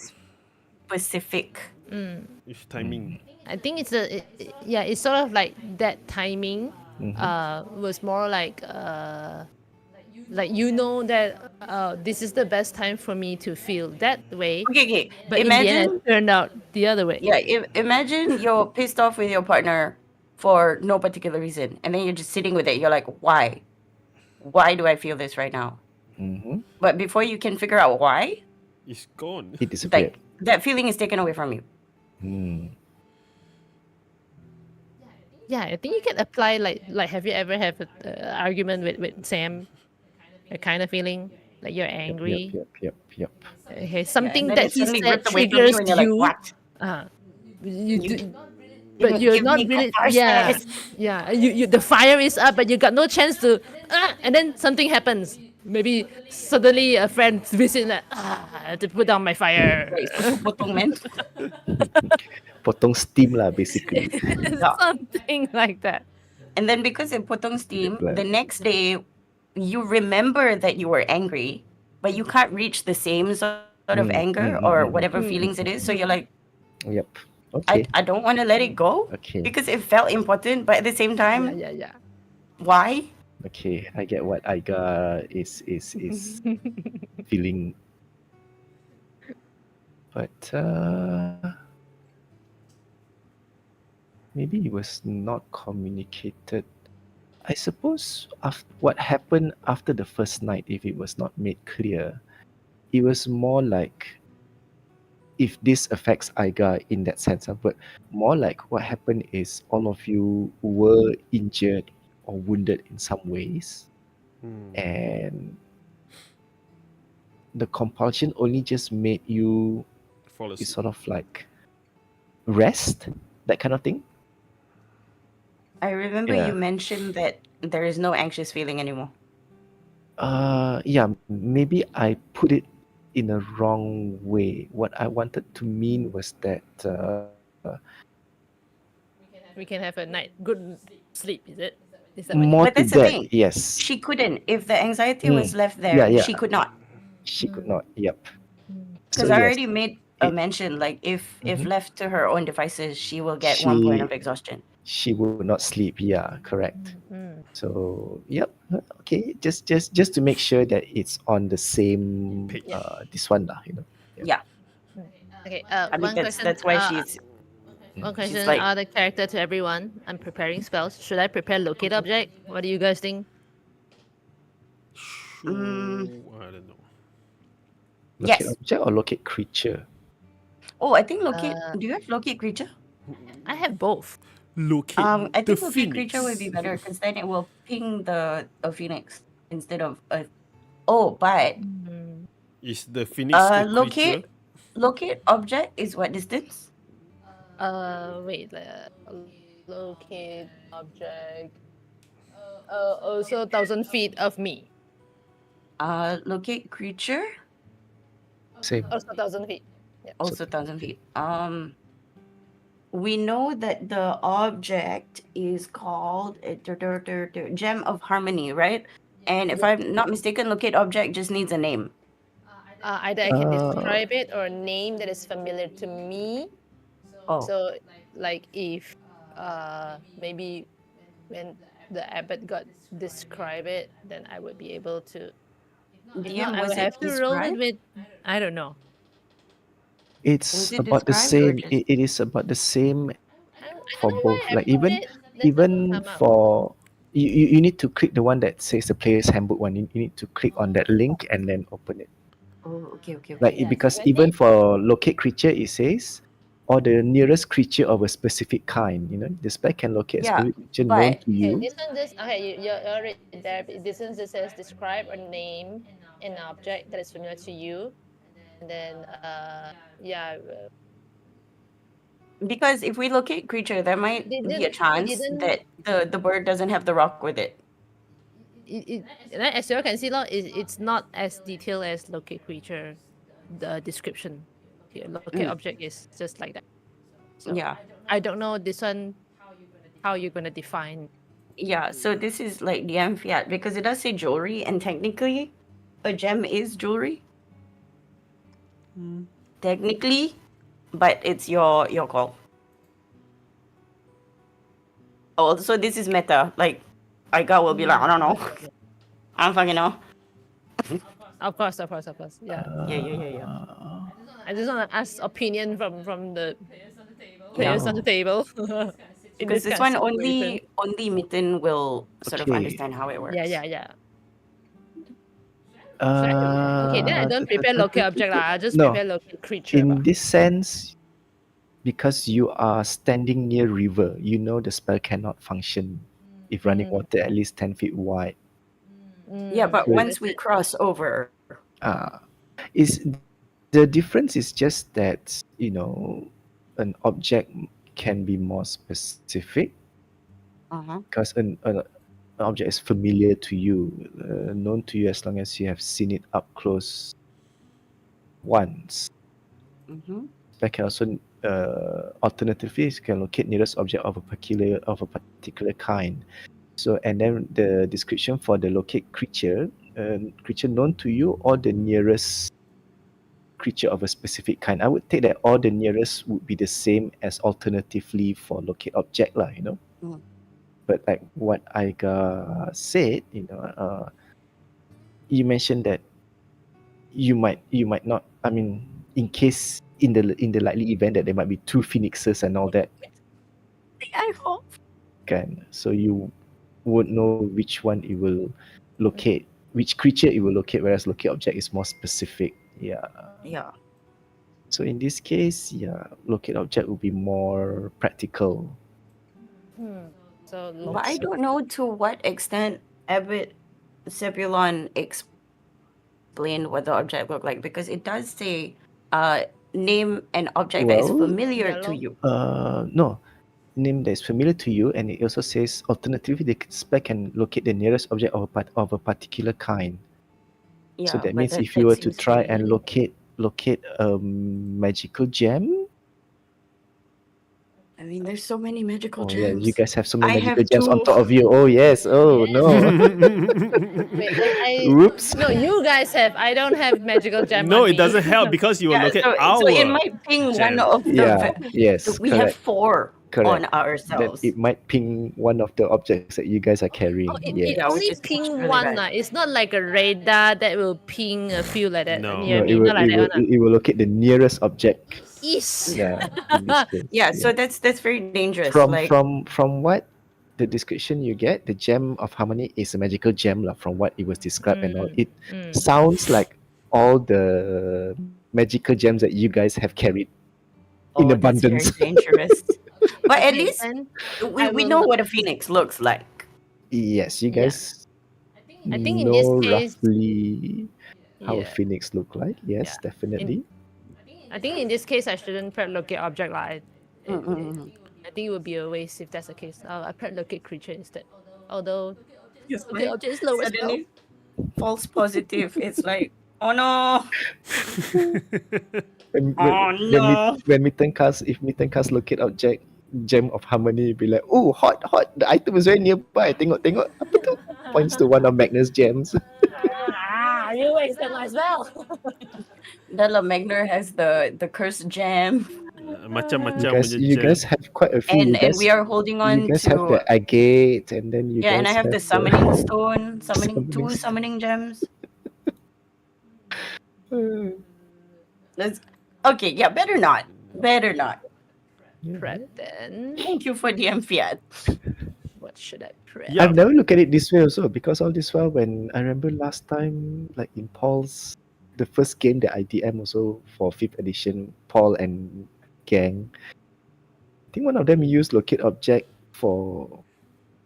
specific. It's timing. I think it's it's sort of like that timing was more like you know that this is the best time for me to feel that way. Okay. But in the end, Imagine, it turned out the other way. yeah, imagine you're pissed off with your partner for no particular reason, and then you're just sitting with it. You're like, why? Why do I feel this right now? Mm-hmm. But before you can figure out why, It's gone. It disappeared. like that feeling is taken away from you. Mm. Yeah, I think you can apply like have you ever have an argument with Sam? A kind of feeling like you're angry. Yep. Okay, something then that it he suddenly said ripped away from you, triggers and you're like, what? You You do, but you're give not me really. catharsis. Yeah. You the fire is up, but you got no chance to. And then something happens. Maybe suddenly a friend visit like to put down my fire. Like, potong, man. Potong steam lah, basically. Yeah. Something like that. And then because it potong steam, Plan. the next day you remember that you were angry, but you can't reach the same sort of anger or whatever feelings it is. So you're like, Yep. Okay. I don't want to let it go Okay. because it felt important, but at the same time, Yeah. why? Okay, I get what Aiga is feeling. But maybe it was not communicated. I suppose what happened after the first night, if it was not made clear, it was more like if this affects Aiga in that sense, but more like what happened is all of you were injured or wounded in some ways, and the compulsion only just made you Fall asleep. sort of like rest, that kind of thing. I remember Yeah. you mentioned that there is no anxious feeling anymore. Yeah, maybe I put it in a wrong way. What I wanted to mean was that We can have a night good sleep. Is it? Is that what you more mean? But to that's the that, thing. yes. She couldn't. If the anxiety was Mm. left Yeah, there, yeah. she could not. She could not. Yep. So Because I yes, already made a it, mention, like if mhm. left to her own devices, she will get 1 point of she exhaustion. she would not sleep. Yeah, correct. Mm. So yep. Okay. Just to make sure that it's on the same Page. this one lah. Yeah. Okay. I mean One question. that's why she's One she's question. like The character to everyone. I'm preparing spells. Should I prepare locate object? What do you guys think? So mm, I don't know. Locate yes. object or locate creature. Oh, I think locate. Uh, Do you have locate creature? I have both. Locate I the think locate creature would be phoenix. better because then it will ping the a phoenix instead of a. Oh, but Mm. Is the phoenix a creature? locate object is what distance? Wait. Locate object. Also 1,000 feet of me. Locate creature Same. Also 1,000 feet. also 1,000 feet. We know that the object is called Gem of Harmony, right? And if I'm not mistaken, locate object just needs a name. Either I can describe it or a name that is familiar to me. Oh, So, like if maybe when the abbot got describe it, then I would be able to. If DM, not, I was would it have to roll it described? with. I don't know. It's Was it about the described or same. just? It is about the same I for don't know both. why I Like wrote it. That doesn't even come up. for you need to click the one that says the player's handbook one. You need to click on that link and then open it. Oh, okay. Like Yeah, because so even maybe for locate creature, it says or the nearest creature of a specific kind. The spell can locate a Yeah, specific creature known but to okay. you. This one just okay. You're already there. But this one just says describe or name an object that is familiar to you, and then yeah. because if we locate creature, there might They be a didn't. It chance didn't. that the bird doesn't have the rock with it. And then as you all can see, it's not as detailed as locate creature, the description. Okay, locate object is just like that. So Yeah. I don't know this one how you're gonna define. Yeah, so this is like DM fiat because it does say jewelry, and technically, a gem is jewelry. Technically, but it's your call. Oh, so this is meta. Like, Iga will be like, I don't know, I don't fucking know. Of course. Yeah. Yeah. I just wanna ask opinion from the Yeah. players on the table. In Because this kind one of situation. only Mitten will sort of Okay. understand how it works. Yeah. Okay, then I don't Uh, prepare locate object lah. I just No. prepare locate creature. In this sense, because you are standing near river, you know the spell cannot function if running water at least 10 feet wide. Yeah, but So- once we cross over, Is the difference is just that an object can be more specific because an object is familiar to you, known to you as long as you have seen it up close once. That can also alternatively you can locate nearest object of a particular kind. So and then the description for the locate creature, creature known to you or the nearest creature of a specific kind. I would take that all the nearest would be the same as alternatively for locate object lah. But like what Aiga said, you mentioned that you might not. I mean, in case in the likely event that there might be two phoenixes and all that, I hope. kan? So you won't know which one it will locate, which creature it will locate, whereas locate object is more specific. Yeah. Yeah. So in this case, yeah, locate object will be more practical. So But I locate. don't know to what extent Abbott Zebulon explained what the object looked like, because it does say name an object that is Well, familiar to Yellow? you. no. Name that is familiar to you, and it also says alternatively the spec can locate the nearest object of a particular kind. So Yeah, that but means that, if you that were to seems try very... and locate a magical gem. I mean, there's so many magical Oh yeah, you gems. guys have so many I magical have gems on two. top of you. Oh yes. Oh Yes. no. Wait, I Whoops. no, you guys have. I don't have magical gem No, on it me. doesn't help because you will Yeah, look at so it our might ping one gem. of Yeah. Yes. we have Correct. 4 on Correct. That ourselves. it might ping one of the objects that you guys are carrying. Oh, it Yeah, Yes. which only is ping really one. bad. It's not like a radar that will ping a few like that No. near No, it me. will Not like it that will one. it will locate the nearest object. Is. Yeah. In this case. Yeah, so that's very dangerous. from Like, from what the description you get, the gem of harmony is a magical gem lah, from what it was described and all. It sounds like all the magical gems that you guys have carried in oh, that's very abundance. dangerous. But at Okay, least then we I will know not- what a phoenix looks like. Yes, you Yeah. guys I think in this know case, roughly how a yeah. phoenix look like. Yes, definitely. I think in this case I shouldn't prep locate object like. Mm-mm. I think it would be a waste if that's the case. I prep locate creature instead. Although It's locate like, object is lower spell. suddenly false positive. It's like, oh no. When, Oh, no. when Mitten cast, if Mitten cast locate object gem of harmony, be like, oh, hot. The item is very nearby. Tengok. Apa tu? Points to one of Magner's gems. You wasted my spell. The Magner has the cursed gem. Macam-macam punya You gem. guys have quite a few. And we are holding you on guys have to the agate, and then you yeah, guys and I have the the summoning stone, Summoning two stone. summoning gems. Uh, Let's okay, yeah, better not. Prep then. Thank you for the Fiat. What should I prep? Yeah. I've never looked at it this way also, because all this while when I remember last time, like in Paul's the first game that I DM also for 5th edition, Paul and gang, I think one of them used locate object for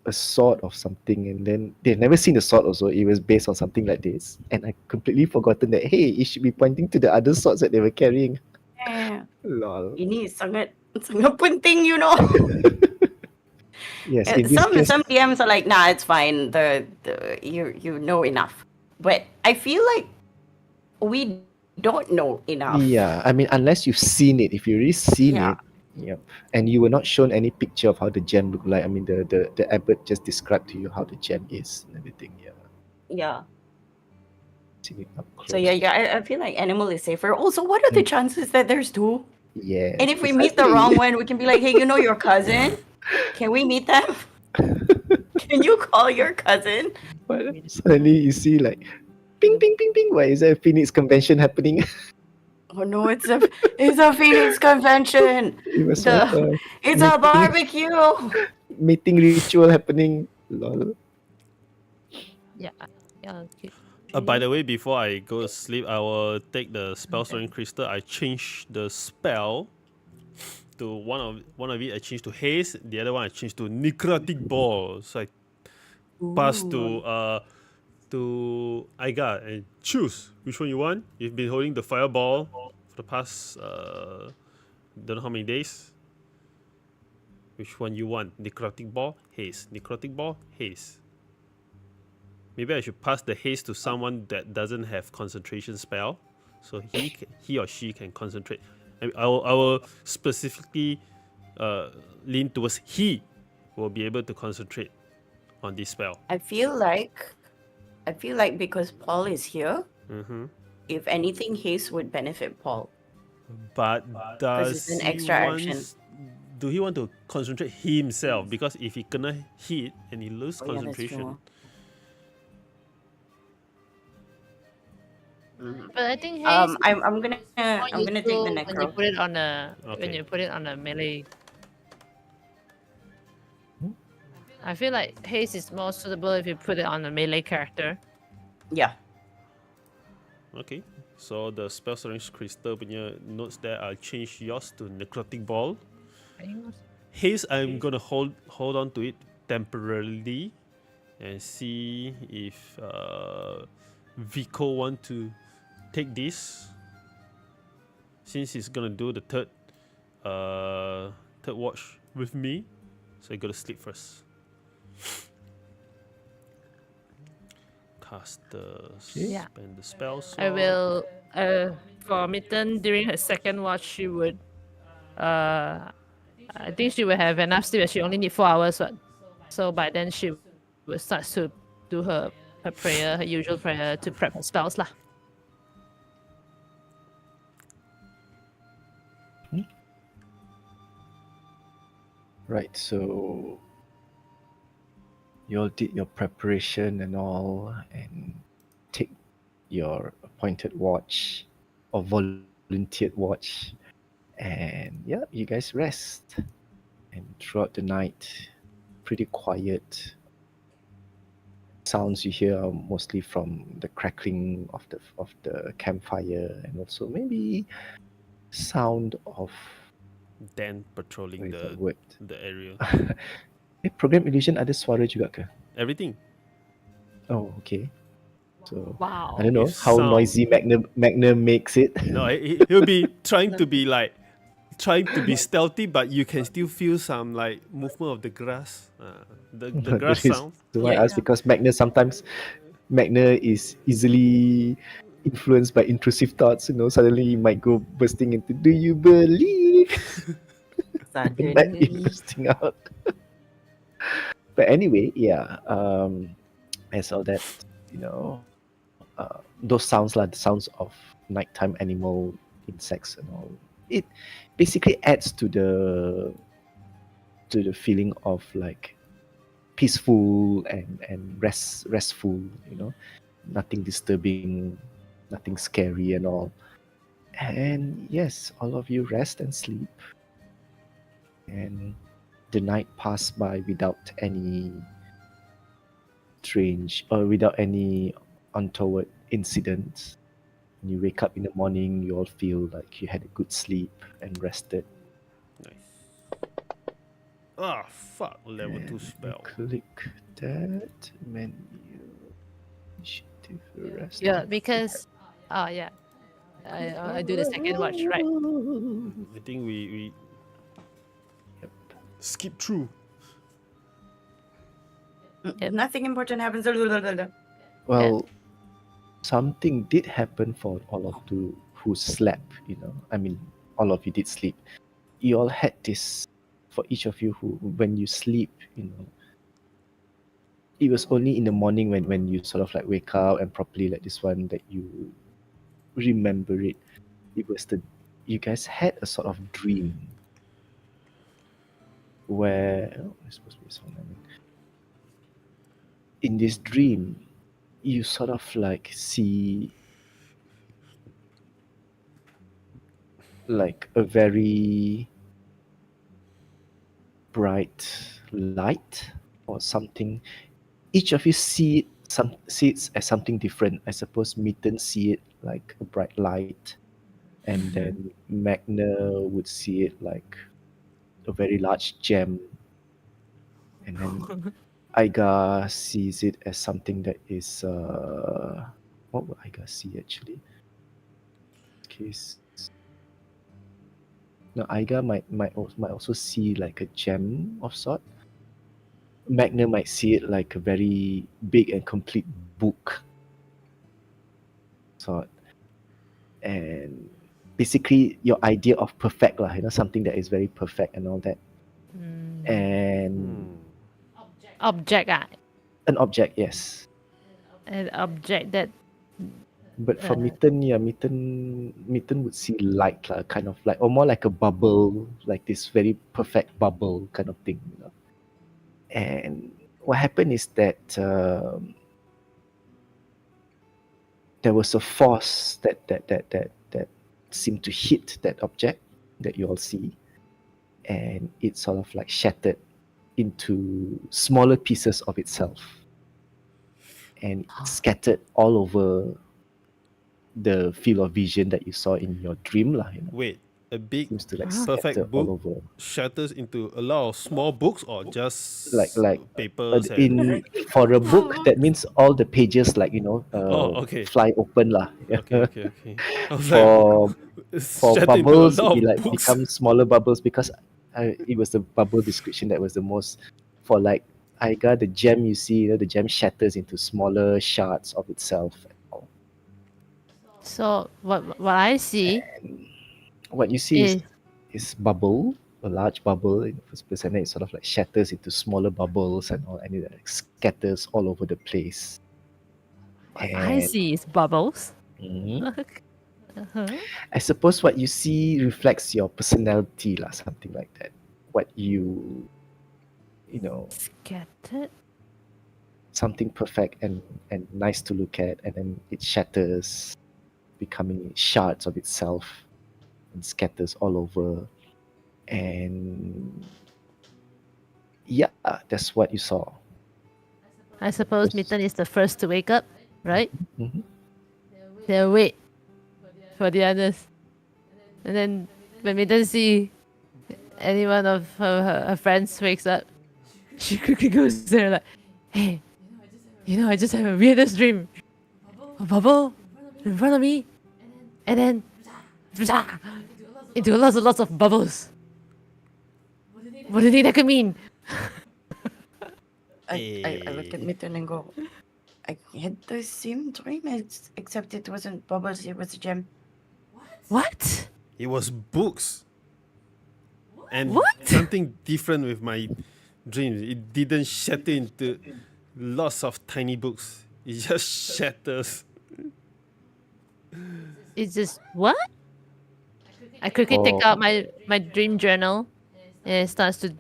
a sword or something, and then they've never seen the sword also. It was based on something like this, and I completely forgotten that hey, it should be pointing to the other swords that they were carrying. Eh, Lol. ini sangat penting, you know. Yes, in this Some case, DMs are like, nah, it's fine. The you know enough. But I feel like we don't know enough. yeah, I mean, unless you've seen it, if you really seen Yeah. it, yeah, and you were not shown any picture of how the gem looked like. I mean, the abbot just described to you how the gem is and everything. Yeah, Yeah. seen it up close. So yeah, I feel like animal is safer. Also, what are the chances that there's 2? Yeah. And if we meet the wrong one, we can be like, hey, you know your cousin? Can we meet them? Can you call your cousin? But suddenly you see like, ping. Why is there a Phoenix convention happening? Oh no, it's a Phoenix convention. It was The- like a It's a barbecue. meeting ritual happening. Lol. Yeah. Okay. By the way, before I go to sleep, I will take the spell storing crystal. I change the spell to one of it. I change to haste. The other one I change to necrotic ball. So I pass to Aiga and choose which one you want. You've been holding the fireball for the past don't know how many days. Which one you want? Necrotic ball, haste. Necrotic ball, haste. Maybe I should pass the haste to someone that doesn't have concentration spell, so he or she can concentrate. I will specifically lean towards he will be able to concentrate on this spell. I feel like because Paul is here, if anything, haste would benefit Paul. But does it's an he extra action. do he want to concentrate himself? Because if he gonna hit and he lose Oh, yeah, that's concentration, true. But I think haste I'm gonna more take the useful when you necro. put it on a Okay. melee. I feel like haste is more suitable if you put it on a melee character. Yeah. Okay. So the spell syringe crystal punya notes there, I'll change yours to necrotic ball. Haze, I'm gonna hold on to it temporarily and see if Vico want to take this, since he's gonna do the third watch with me. So I gotta sleep first. Cast the Yeah. spend the spell slot. I will. For Mitten during her second watch, she would. I think she will have enough sleep. She only need 4 hours, so by then she will start to do her prayer, her usual prayer to prep her spells lah. Right, so you all did your preparation and all, and take your appointed watch or volunteered watch, and yeah, you guys rest. And throughout the night, pretty quiet. Sounds you hear are mostly from the crackling of the campfire, and also maybe sound of Dan patrolling what is that the word? the area. Program illusion ada suara juga ke? Everything. Oh, okay. So Wow. I don't know With how sound. noisy Magner makes it. No, he'll be trying to be stealthy, but you can still feel some like movement of the grass. The grass The sound. reason why I asked Yeah. because Magner is easily influenced by intrusive thoughts. You know, suddenly he might go bursting into, "Do you believe?" And might be Suddenly. bursting out. But anyway, yeah. As all that, you know, those sounds like the sounds of nighttime animal, insects, and all. It basically adds to the feeling of like peaceful and restful. You know, nothing disturbing, nothing scary, and all. And yes, all of you rest and sleep, and the night passed by without any strange or without any untoward incidents. When you wake up in the morning, you all feel like you had a good sleep and rested. Nice. Ah, fuck! Level 2 And spell. click that menu. Initiative rest. Yeah, because. Yeah. I do the second watch, right? I think we skip through. Yep. Nothing important happens. Well, something did happen for all of you who slept, you know. I mean, all of you did sleep. You all had this, for each of you who, when you sleep, you know, it was only in the morning when you sort of like wake up and properly like this one that you remember it. It was you guys had a sort of dream where, oh, it's supposed to be this one, I mean. In this dream, you sort of like see like a very bright light or something. Each of you see it as something different. I suppose Mitten see it like a bright light, and then Magna would see it like a very large gem, and then Aiga sees it as something that is what would Aiga see actually? Case no, Aiga might also see like a gem of sort. Magna might see it like a very big and complete book sort, and basically your idea of perfect lah, you know, something that is very perfect and all that, and Object, an object, yes. an object that. But for Mitten, yeah, Mitten would see light lah, kind of like, or more like a bubble, like this very perfect bubble kind of thing, you know. And what happened is that there was a force that seemed to hit that object that you all see, and it sort of like shattered into smaller pieces of itself, and it scattered all over the field of vision that you saw in your dream lah. Wait, a big Seems to like perfect scatter all book over. shatters into a lot of small books or just Like papers and. in for a book, that means all the pages Oh, okay. fly open lah. Okay. I was like, for it's shattered into a bubbles, lot it of like books. becomes smaller bubbles because it was the bubble description that was the most. For like I got the gem, you see, the gem shatters into smaller shards of itself. So what I see What you see is is bubble, a large bubble in the first place, and then it sort of like shatters into smaller bubbles and all, and it like scatters all over the place. I see is bubbles. Mhm. Uh-huh. I suppose what you see reflects your personality, lah, something like that. What you know, Scattered. something perfect and nice to look at, and then it shatters, becoming shards of itself, and scatters all over. And yeah, that's what you saw. I suppose Mitten is the first to wake up, right? Mhm. They'll wait for the others. And then when Mitten see any one of her friends wakes up, she quickly goes there like, hey, I just had a weirdest dream. A bubble in front of me, and then into lots of bubbles. What do you think that could mean? I looked at Mitten and go, I had the same dream, except it wasn't bubbles, it was a gem. What? It was books. And What? something different with my dreams. It didn't shatter into lots of tiny books. It just shatters. It's just what? I quickly take out my dream journal and it starts to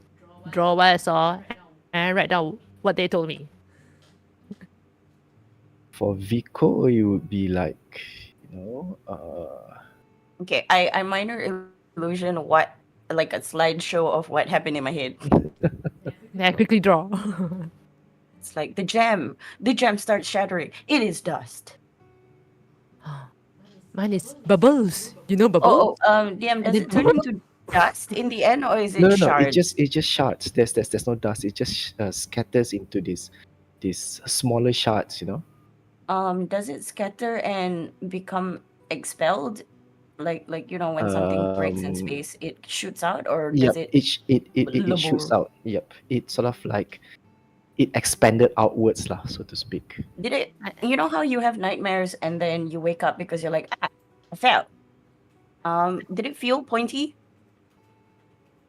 draw what I saw and I write down what they told me. For Vico, you would be like, Okay, I minor illusion what, like a slideshow of what happened in my head. Then I quickly draw. It's like the gem starts shattering. It is dust. Mine is bubbles. You know bubbles? DM, does it turn into dust in the end, or is it no, shards? it just shards. There's no dust. It just scatters into these smaller shards. Does it scatter and become expelled? Like when something breaks in space, it shoots out, or does Yep, it? it shoots out. Yep, it sort of like it expanded outwards, lah, so to speak. Did it? You know how you have nightmares and then you wake up because you're like, I fell. Did it feel pointy?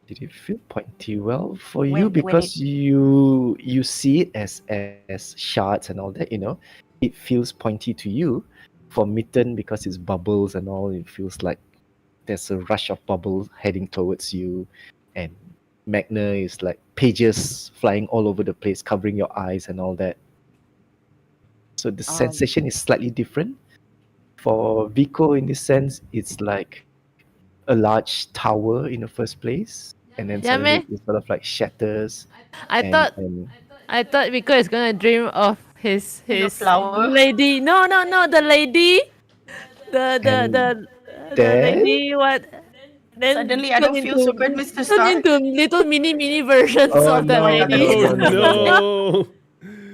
Did it feel pointy? Well, for When- you, when because you see it as shards and all that, it feels pointy to you. For Mitten, because it's bubbles and all, it feels like there's a rush of bubbles heading towards you, and Magner is like pages flying all over the place, covering your eyes and all that. So the sensation is slightly different. For Vico, in this sense, it's like a large tower in the first place, and then Yeah, suddenly man. it sort of like shatters. I and, thought and I thought Rico is gonna dream of his flower? lady. No, the lady. The then lady what? Then Suddenly, I don't feel so good, Mr. turn Star. into little mini versions Oh, of the no, lady. Oh no!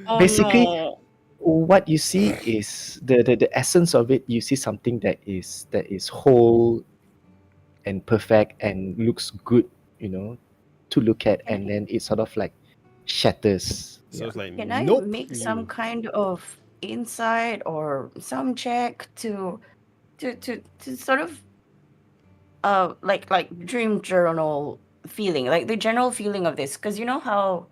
Oh, Basically, no. what you see is the essence of it. You see something that is whole and perfect and looks good, to look at, and then it sort of like shatters. So it's like, Can I nope. make some kind of insight or some check to sort of like dream journal feeling, like the general feeling of this? Because you know how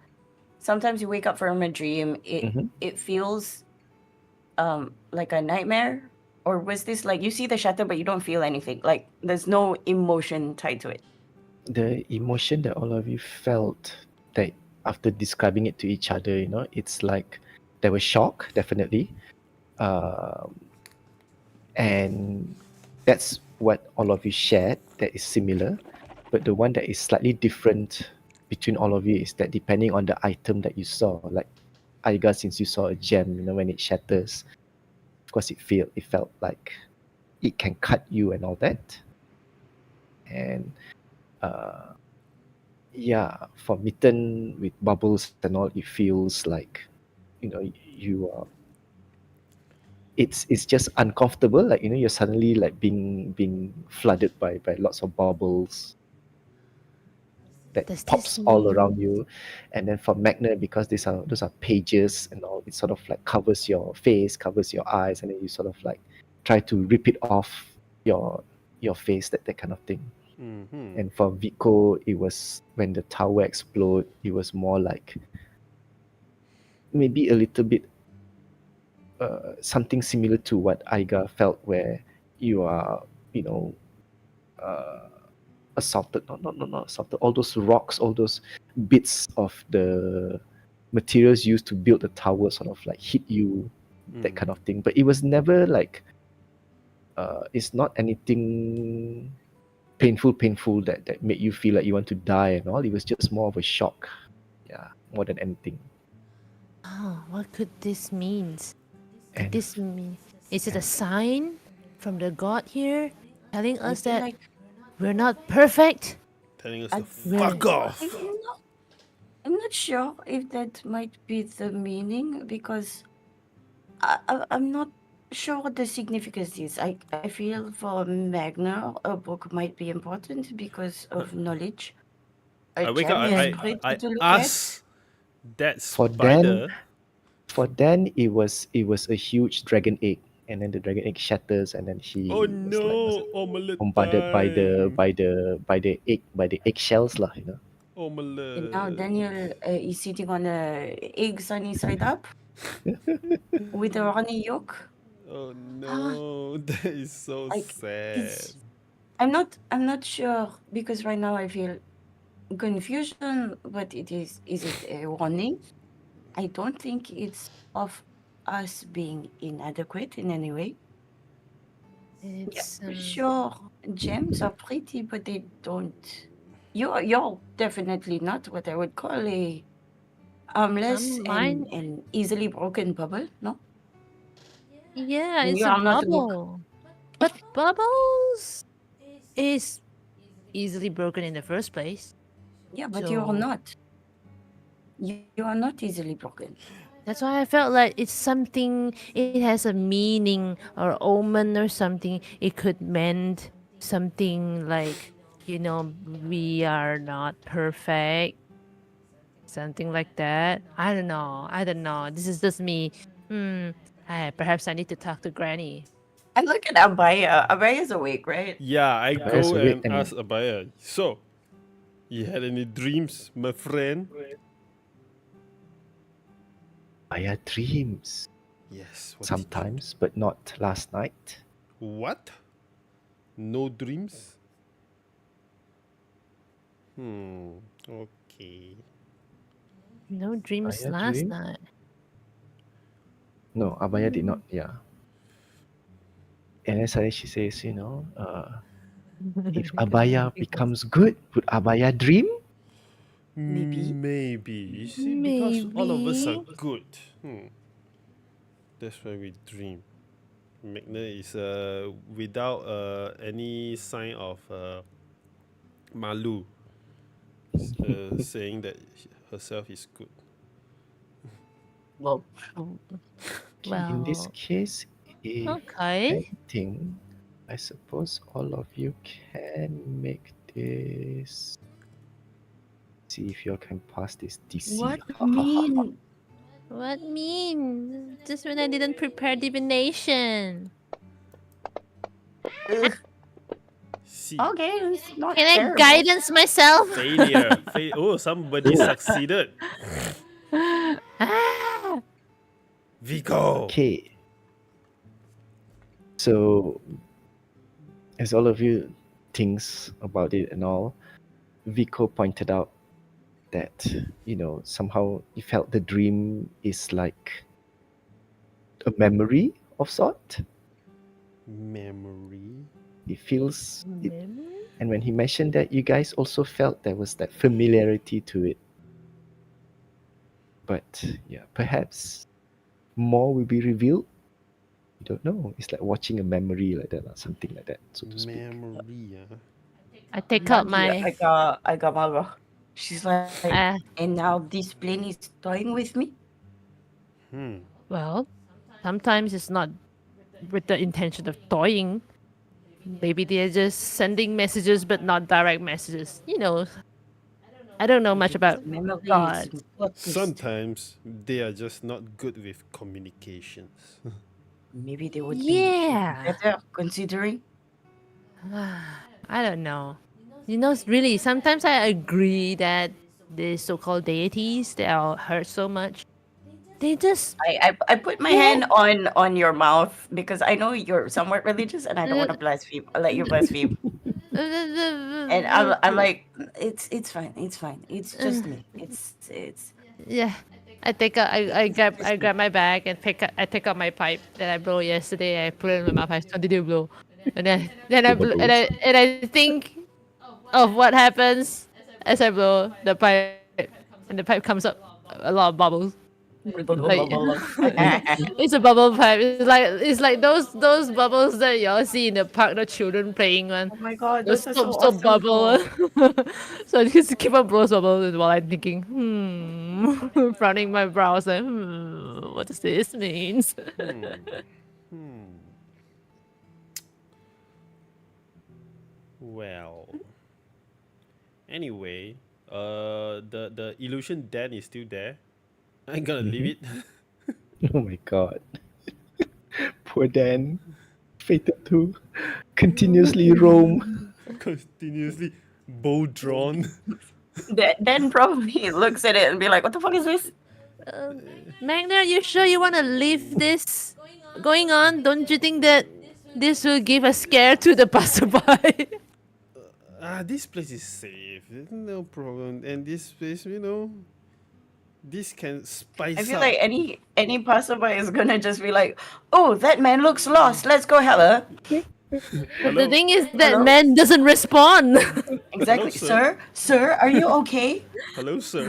sometimes you wake up from a dream, Mhm. it feels like a nightmare, or was this like you see the shatter but you don't feel anything, like there's no emotion tied to it? The emotion that all of you felt, that after describing it to each other, it's like there was shock, definitely, and that's what all of you shared. That is similar, but the one that is slightly different between all of you is that depending on the item that you saw, like Aiga, since you saw a gem, when it shatters, of course it felt like it can cut you and all that. And yeah, for Mitten with bubbles and all, it feels like you are. It's just uncomfortable, like you're suddenly like being flooded by lots of bubbles that Does this pops all mean? around you. And then for Magner, because those are pages and all, it sort of like covers your face, covers your eyes, and then you sort of like try to rip it off your face, that kind of thing. Mm-hmm. And for Vico, it was when the tower exploded, it was more like maybe a little bit something similar to what Aiga felt, where you are, you know, uh, assaulted, not assaulted, all those rocks, all those bits of the materials used to build the tower sort of like hit you, that kind of thing. But it was never like, it's not anything painful that made you feel like you want to die and all. It was just more of a shock. Yeah, more than anything. Oh, what could this mean? Could And this mean? Is it a sign from the god here telling I us feel that like we're not perfect? Telling us I, to We're fuck off. I'm not, I'm not sure if that might be the meaning because I'm not sure what the significance is. I feel for Magna, a book might be important because of knowledge. A I wake up. gem yeah. is pretty I to look at. ask that for Dan, spider. it was a huge dragon egg, and then the dragon egg shatters, and then Oh he was like no! Omelette bombarded by the time. by the by the eggshells lah. And now Omelette. Daniel is sitting on a egg sunny side up with a runny yolk. Oh Ah, no! That is so Like sad. it's I'm not sure because right now I feel confusion, but is it a warning? I don't think it's of us being inadequate in any way. Yeah, it's sure, gems are pretty, but they don't. You're definitely not what I would call a harmless mine. and easily broken bubble. No, Yeah, and it's you a are not a book. bubble. But bubbles is easily broken in the first place. Yeah, but you are So not. You are not easily broken. that's why I felt like it's something, it has a meaning or omen or something. It could meant something like, we are not perfect, something like that. I don't know. I don't know. This is just me. Hmm. Perhaps I need to talk to Granny. And look at Abaya. Abaya's awake, right? Yeah, I Whereas go awake and and ask Abaya. So, you had any dreams, my friend? Maya dreams Yes. What is it? sometimes, but not last night. What? No dreams? Okay. No dreams Maya last dream? night. No, Abaya did not. Yeah. And then suddenly she says, if Abaya becomes good, would Abaya dream? Maybe. Maybe. You see, because all of us are Maybe. good. That's why we dream. Magner is without any sign of malu, saying that herself is good. Well, Okay, in this Well, case, if okay. anything, I suppose all of you can make this. See if you all can pass this DC. what mean? What mean? Just when I didn't prepare divination. Ugh, See, okay, it's not Can I terrible. guidance myself? failure. Oh, somebody Oh. succeeded. Ah! Vico. Okay. So, as all of you thinks about it and all, Vico pointed out that somehow he felt the dream is like a memory of sort. Memory. It feels it, Memory? And when he mentioned that, you guys also felt there was that familiarity to it. But yeah, perhaps more will be revealed. You don't know. It's like watching a memory like that, or something like that, so to speak. Memory, I take out Lucky my I got Marva. She's like, uh, and now this plane is toying with me. Hmm. well, sometimes it's not with the intention of toying. Maybe they're just sending messages but not direct messages. I don't know much Maybe this about memory is God. in plot twist. Sometimes they are just not good with communications. Maybe they should be Yeah. better considering. I don't know. Really, sometimes I agree that the so-called deities that are hurt so much, they just I put my yeah. hand on your mouth because I know you're somewhat religious and I don't want to blaspheme. Let you blaspheme. And I'm like, it's fine, it's fine. It's just me. It's Yeah. I grab my bag and I take out my pipe that I blew yesterday. I put it in my mouth. I continue to blow, and then I The blow, bubbles. and I think of what happens as I blow the pipe, and the pipe comes up a lot of bubbles. Like it's a bubble pipe. It's like those bubbles that y'all see in the park, the children playing one. Oh my god, Those those are so stop awesome bubble. though. So I just keep on blowing bubbles while I'm thinking, frowning my brows, like, what does this means? Well, anyway, the illusion den is still there. I'm gonna leave it. Oh my god. Poor Dan. Fated to continuously roam. Continuously bow drawn. Then probably looks at it and be like, what the fuck is this? Magner, you sure you want to leave this going on? Don't you think that this will give a scare to the passerby? This place is safe. There's no problem. And this place, this can I spice feel up. like any passerby is gonna just be like, oh, that man looks lost. Let's go help her. But the Hello, thing is that Hello? man doesn't respond. Exactly. sir. Sir, are you okay? Hello, sir.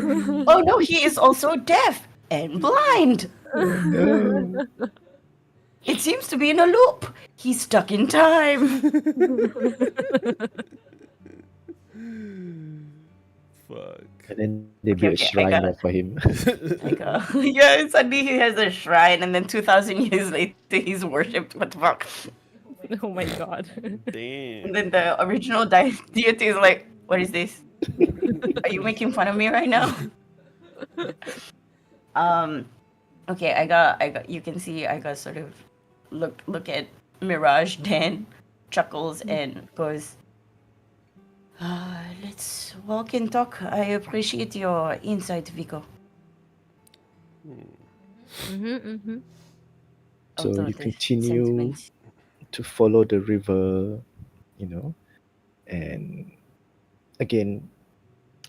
Oh no, he is also deaf and blind. Oh no. It seems to be in a loop. He's stuck in time. Fuck. And then they build a Okay, I shrine got there for him. like yeah, suddenly he has a shrine and then 2000 years later he's worshipped. What the fuck? Oh my god. Damn. And then the original deity is like, what is this? Are you making fun of me right now? Okay, I got you can see I got sort of look at Mirage Dan chuckles and goes, let's walk and talk. I appreciate your insight, Vico. So Although you the continue sentiments. to follow the river, and again,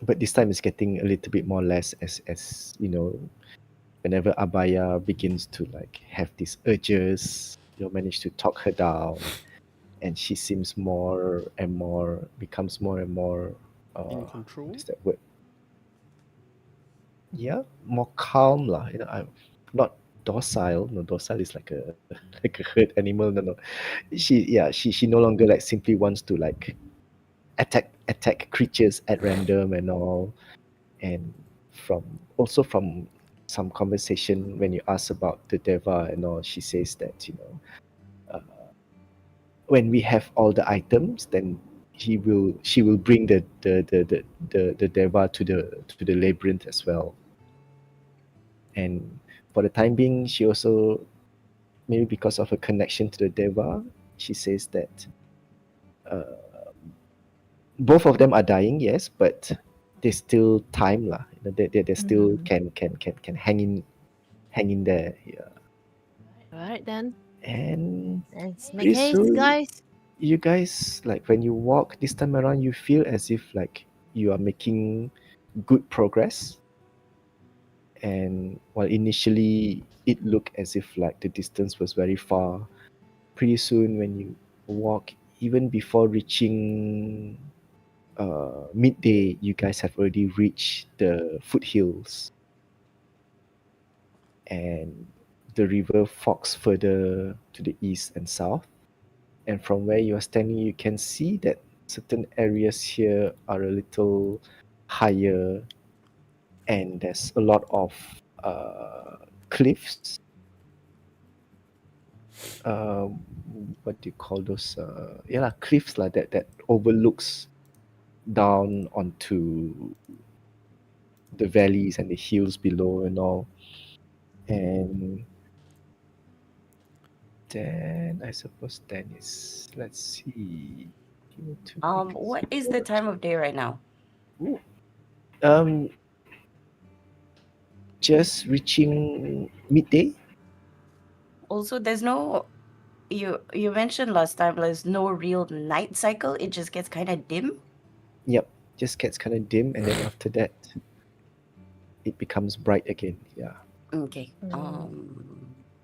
but this time it's getting a little bit more less as whenever Abaya begins to like have these urges, you'll manage to talk her down, and she seems more and more becomes more and more In what control? is that word? Yeah, more calm lah. I'm not docile. No, docile is like a like a herd animal. No, no. She no longer like simply wants to like attack creatures at random and all. And from some conversation when you ask about the deva and all, she says that when we have all the items, then she will bring the deva to the labyrinth as well. And for the time being, she also, maybe because of her connection to the deva, she says that both of them are dying, yes, but there's still time lah. They still can hang in there. Yeah. Alright then. And Let's make pretty haste, soon, guys. you guys, like when you walk this time around, you feel as if like you are making good progress. And while initially it looked as if like the distance was very far, pretty soon when you walk, even before reaching midday, you guys have already reached the foothills, and the river forks further to the east and south. And from where you are standing, you can see that certain areas here are a little higher, and there's a lot of cliffs. Um, what do you call those? Yeah, lah, cliffs like that overlooks down onto the valleys and the hills below and all. And then I suppose then is, let's see. What is the time of day right now? Ooh. Um, just reaching midday. Also, there's no you mentioned last time there's no real night cycle. It just gets kind of dim. Yep, just gets kind of dim, and then after that, it becomes bright again. Yeah. Okay. Mm.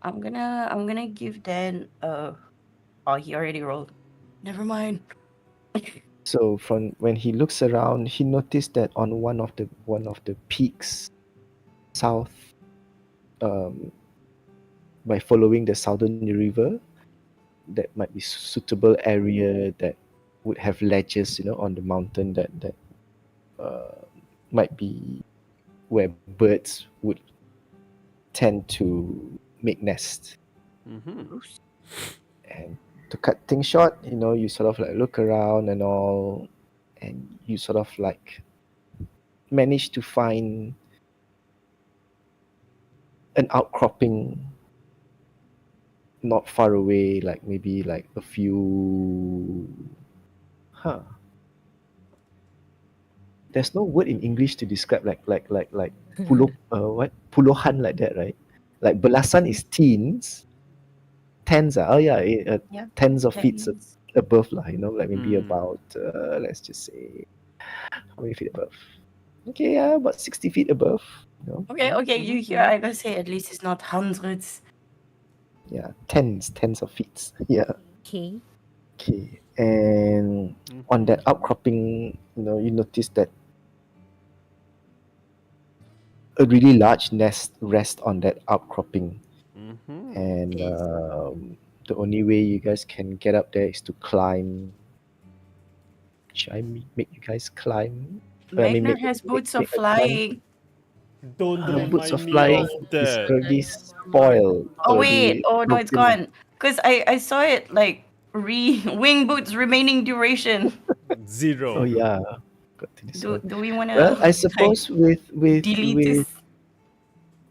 I'm gonna give Dan oh, he already rolled. Never mind. So from when he looks around, he noticed that on one of the peaks south, um, by following the southern river, that might be suitable area that would have ledges, on the mountain that uh, might be where birds would tend to make nests. Mm-hmm. And to cut things short, you sort of like look around and all, and you sort of like manage to find an outcropping not far away, like maybe like a few. Huh. There's no word in English to describe like puluhan like that, right? Like belasan is teens, tens oh yeah, Yeah. tens of feet Tens. above lah, like maybe Mm. about let's just say how many feet above? Okay, yeah, about 60 feet above. Okay, you hear I gotta say at least it's not hundreds. Yeah, tens of feet. Yeah. Okay. Okay, and on that outcropping, you notice that a really large nest rests on that outcropping, Mm-hmm. and Jeez. the only way you guys can get up there is to climb. Should I make you guys climb? I mean, Magner has boots of make a climb. flying. Don't Boots of remind me flying of is that. already spoiled, Oh wait, already oh no, it's broken. gone. Cause I saw it like wing boots remaining duration. Oh Zero. yeah, got to this Do one. do we wanna Well, I like suppose with with delete with this?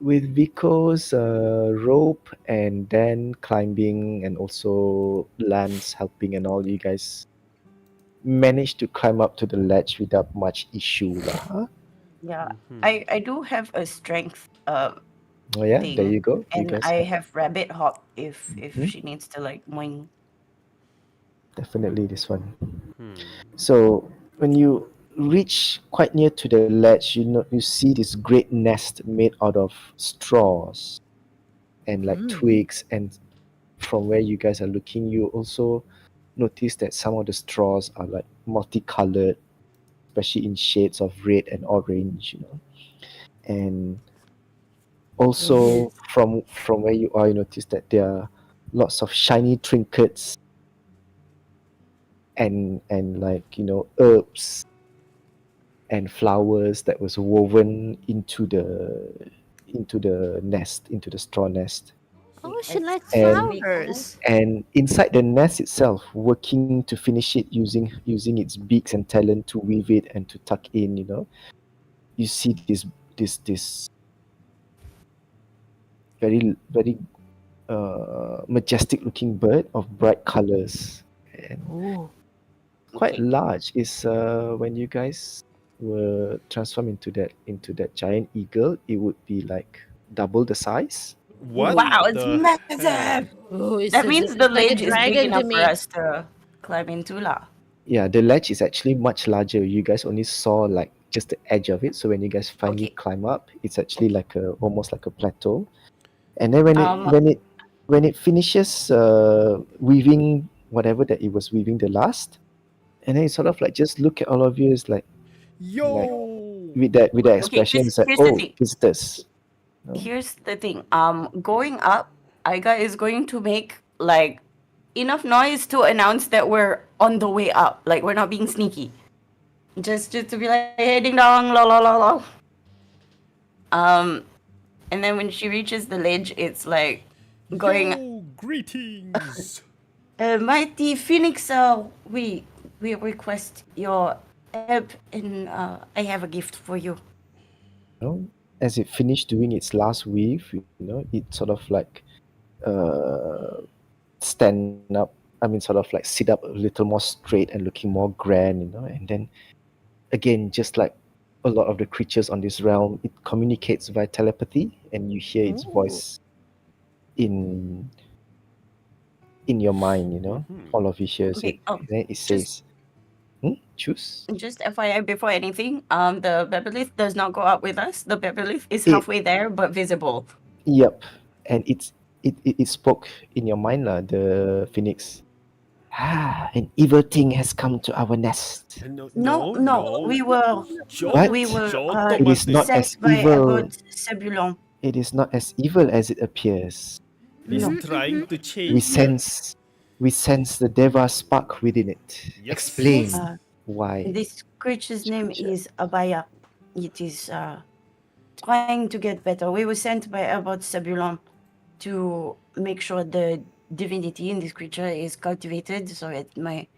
with Vico's rope and then climbing and also Lance helping and all, you guys managed to climb up to the ledge without much issue lah. Huh? Yeah. Mm-hmm. I do have a strength Oh yeah, there thing, you go. You and guys I have have rabbit hop if Mhm. she needs to like moing. Definitely this one. Hmm. So when you reach quite near to the ledge, you see this great nest made out of straws and like Mm. twigs, and from where you guys are looking, you also notice that some of the straws are like multicolored, especially in shades of red and orange. And Yes. also from where you are, you notice that there are lots of shiny trinkets and like herbs and flowers that was woven into the nest, into the straw nest. Oh, she That's likes and really cool. flowers. and inside the nest itself, working to finish it using its beaks and talent to weave it and to tuck in, you see this very majestic looking bird of bright colors, and Oh. quite Okay. large. Is when you guys were transformed into that giant eagle, it would be like double the size. What Oh. Wow, it's the heck? massive. Oh, That means the it's like a ledge is big dragon to enough for me. us to climb into lah. Yeah, the ledge is actually much larger. You guys only saw like just the edge of it. So when you guys finally Okay. climb up, it's actually Okay. like almost like a plateau. And then when it Um when it when it finishes weaving whatever that it was weaving the last, and then it sort of like just look at all of you is like Yo. with that Okay, expression, it's like, here's the oh, thing. visitors. No? Here's the thing. Going up, Aiga is going to make like enough noise to announce that we're on the way up. Like we're not being sneaky. Just to be like, hey, ding dong, la la la la. Um, and then when she reaches the ledge, it's like going, Yo, greetings. mighty Phoenix. We request your help, and I have a gift for you. know, as it finished doing its last weave, it sort of like uh, stand up. I mean, sort of like sit up a little more straight and looking more grand, and then again, just like a lot of the creatures on this realm, it communicates via telepathy, and you hear its Ooh. voice in in your mind. All of you hear it, Okay. Oh, and then it says, "Choose." just FYI, before anything, the Bebelith does not go up with us. The Bebelith is It halfway there but visible. Yep, and it spoke in your mind lah, the phoenix. An evil thing has come to our nest. No, No, no, no, no. we were Joke, What? joke, It is not Tomate. as sent by evil. Abbot Sebulon. It is not as evil as it appears. It is No. trying to We change. sense, we sense the Deva spark within it. Yes. Explain Yes. why. This creature's name Creature. is Abaya. It is trying to get better. We were sent by Abbot Sebulon to make sure the divinity in this creature is cultivated so it may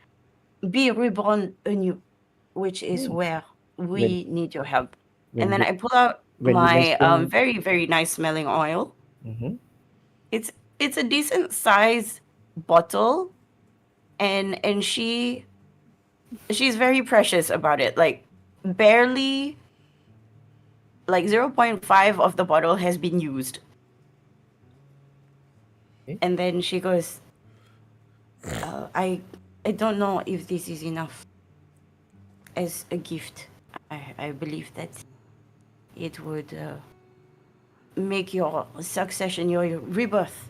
be reborn anew, which is where we need your help. When And then you, I pull out when you my mention, very, very nice smelling oil. Mhm. It's a decent size bottle, and she's very precious about it. Like barely like 0.5 of the bottle has been used. Okay. And then she goes, I don't know if this is enough as a gift. I believe that it would make your succession, your rebirth,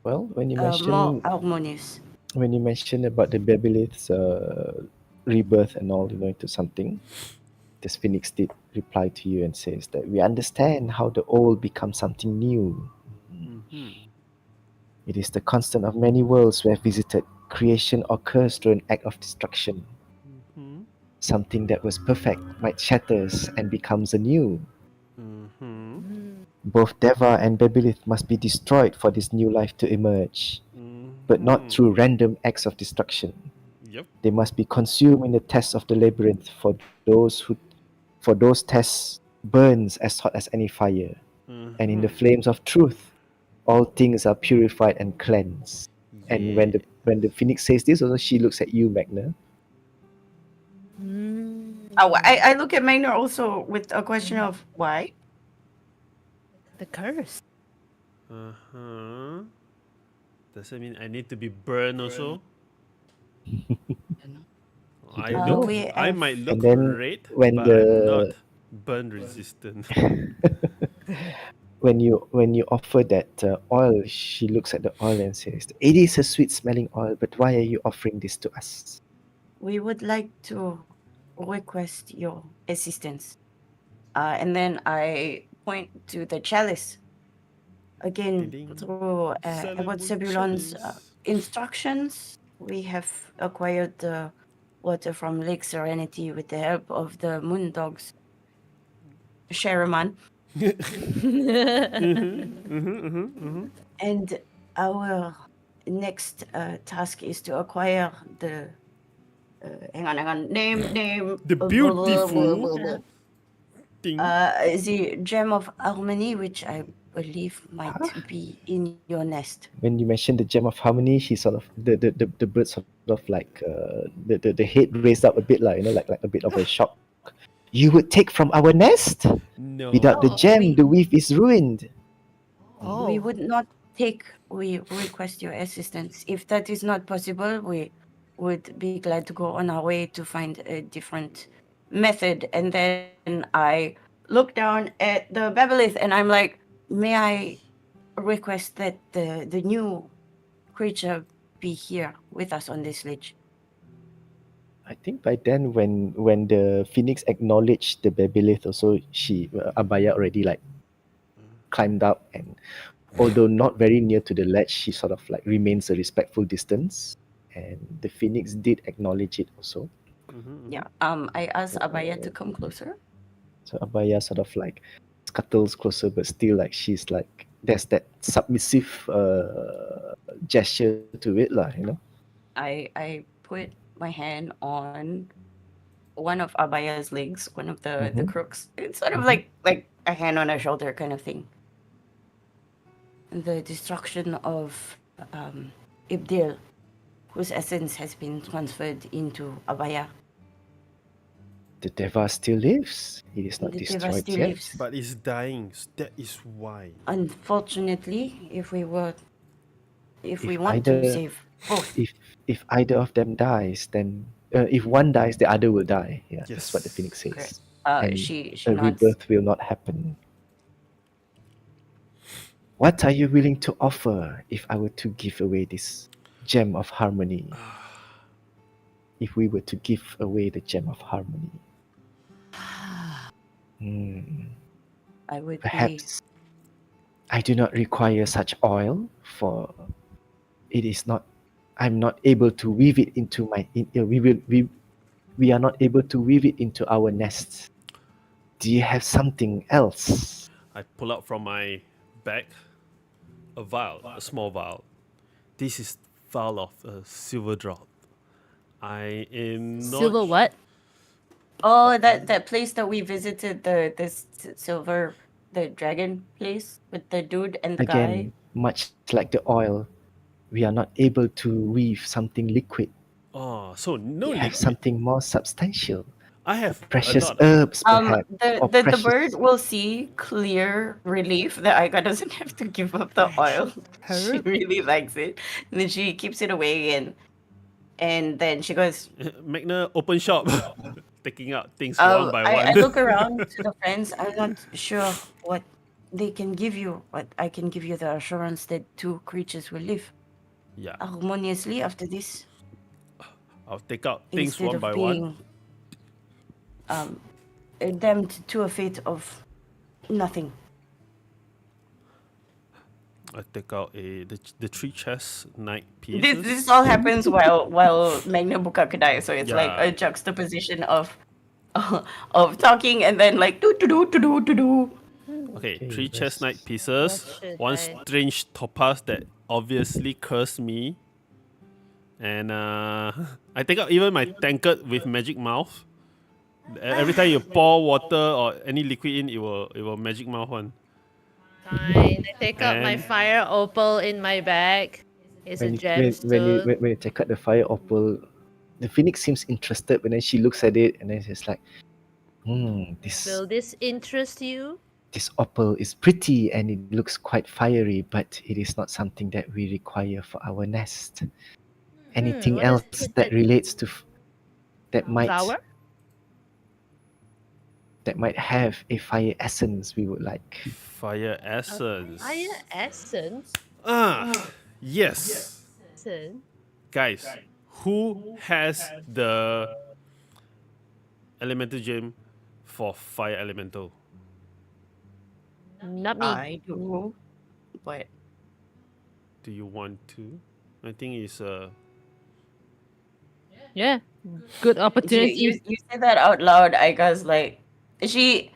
Well, more harmonious. when you mention about the Babylith's rebirth and all, into something, this phoenix did reply to you and says that we understand how the old becomes something new. Mhm. It is the constant of many worlds we have visited. Creation occurs through an act of destruction. Mhm. Something that was perfect might shatters and becomes anew. Mhm. Both Deva and Babylith must be destroyed for this new life to emerge, but not through random acts of destruction. Yep. They must be consumed in the test of the labyrinth. For those tests burns as hot as any fire, and in the flames of truth, all things are purified and cleansed. And when Yeah. the phoenix says this, also she looks at you, Magner. Oh, I look at Magner also with a question of why. The curse. Uh-huh. Does that mean I need to be burned also? I don't look know. We I have might look And then red, when but I'm the not burn resistant. when you offer that oil, she looks at the oil and says, "It is a sweet smelling oil, but why are you offering this to us?" we would like to request your assistance. And then I point to the chalice again Ding-ding. through Abbot Salamun Sebulon's chalice. instructions. We have acquired the water from Lake Serenity with the help of the moon dogs, Sheraman. And our next task is to acquire the hang on, name The beautiful thing. the gem of harmony, which I believe might be in your nest. When you mention the gem of harmony, she sort of the bird sort of like the head raised up a bit, like like a bit of a shock. You would take from our nest? Without the No. gem, We the weave is ruined. we Oh. would not take. We request your assistance. If that is not possible, we would be glad to go on our way to find a different method. And then I look down at the Babylith and I'm like, may I request that the new creature be here with us on this ledge? I think by then, when the phoenix acknowledged the babylith, also Abaya already like climbed up, and although not very near to the ledge, she sort of like remains a respectful distance, and the phoenix did acknowledge it also. Yeah. I asked Abaya to come closer. So Abaya sort of like scuttles closer, but still like she's like there's that submissive gesture to it, lah. I put my hand on one of Abaya's legs, one of the Mhm. crooks. It's sort of Mhm. like a hand on a shoulder kind of thing. The destruction of Ibdil, whose essence has been transferred into Abaya. The Deva still lives. It is not The Deva destroyed still yet. lives. But it's dying. That is why. Unfortunately, if we want to either save both, if either of them dies, then if one dies, the other will die. Yeah, that's what the Yes. phoenix correct. says. And She a nods. rebirth will not happen. What are you willing to offer if I were to give away this gem of harmony? If we were to give away the gem of harmony, hmm, I would be. perhaps I do not require such oil, for it is not. I'm not able to weave it into my. We are not able to weave it into our nests. Do you have something else? I pull out from my bag a vial, a small vial. This is vial of silver drop. I am not. Silver what? Oh, that place that we visited, silver, the dragon place with the dude and the guy. Again, much like the oil, we are not able to weave something liquid. Oh, so no We have liquid. something more substantial. I have a Precious lot. herbs, perhaps. or The precious... bird will see clear relief that Aika doesn't have to give up the oil. She Herb? really likes it, and then she keeps it away, and then she goes. Magner open shop, taking out things one by I one. look around to the friends. I'm not sure what they can give you, but I can give you the assurance that two creatures will live Yeah, harmoniously after this, I'll take out things instead one of by being one. damned to a fate of nothing. I take out the three chess knight This pieces. this all happens while Magna buka kedai, so it's like Yeah. a juxtaposition of of talking and then like do. Okay, Okay, three let's- chess knight pieces. What should One I- strange topaz that obviously cursed me. And I take out even my tankard with magic mouth. Every time you pour water or any liquid in, it will magic mouth one. Fine. I take out my And- fire opal in my bag. It's a when you gemstone. when you take out the fire opal, the phoenix seems interested, but then she looks at it and then she's like, Will this interest you? this opal is pretty and it looks quite fiery, but it is not something that we require for our nest. Anything what is else it that that- relates to that might Flower? have a fire essence we would like. Fire essence. Fire essence? Yes. Essence? Guys, who has the elemental gem for fire elemental? Not me. I do, but Do you want to? I think it's Yeah. Good opportunity. you say that out loud. Aika's like, she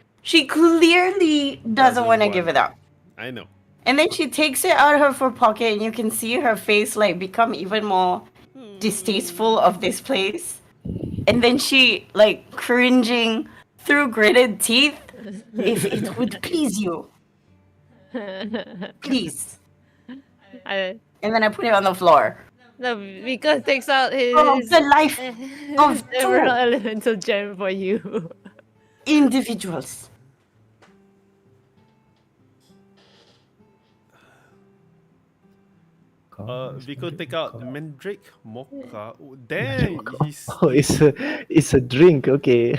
clearly doesn't want to give it up. I know. And then she takes it out of her pocket, and you can see her face like become even more distasteful of this place. And then she like cringing through gritted teeth. If it would please you, please. I, And then I put it on the floor. no, because takes out his Oh, the life of emerald two elemental gem for you. individuals. Vico take out the mandrake mocha. Oh, damn, he's Oh, it's a drink. Okay.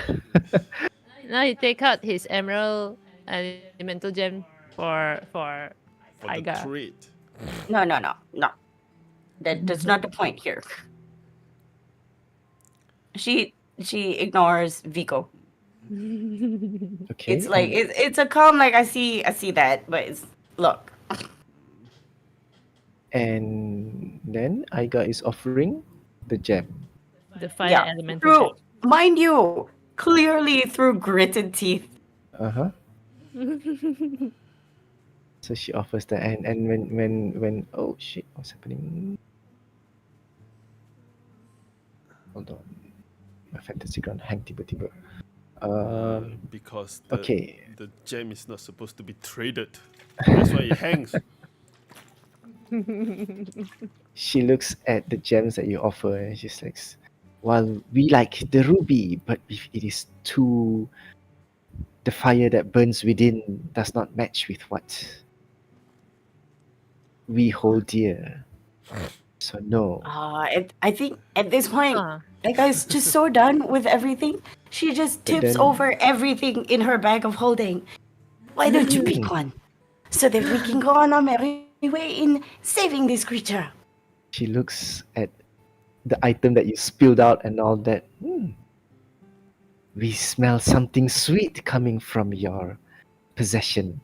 Now you take out his emerald elemental gem for for the Aiga. trade. No. That's not the point here. She ignores Vico. Okay, It's like it's a calm like I see that, but it's look. and then Aiga is offering the gem. The fire Yeah. elemental gem. Through mind you, clearly through gritted teeth. Uh-huh. So she offers that, and when oh shit, what's happening? Hold on, my fantasy ground hang tiba-tiba. Because Okay. the gem is not supposed to be traded. That's why it hangs. She looks at the gems that you offer, and she's like, "Well, we like the ruby, but if it is too, the fire that burns within does not match with what we hold dear. So no." I think at this point, Ah. that guy's just so done with everything. She just But tips then, over everything in her bag of holding. Why don't you pick one? So that we can go on our merry way in saving this creature. she looks at the item that you spilled out and all that. We smell something sweet coming from your possession.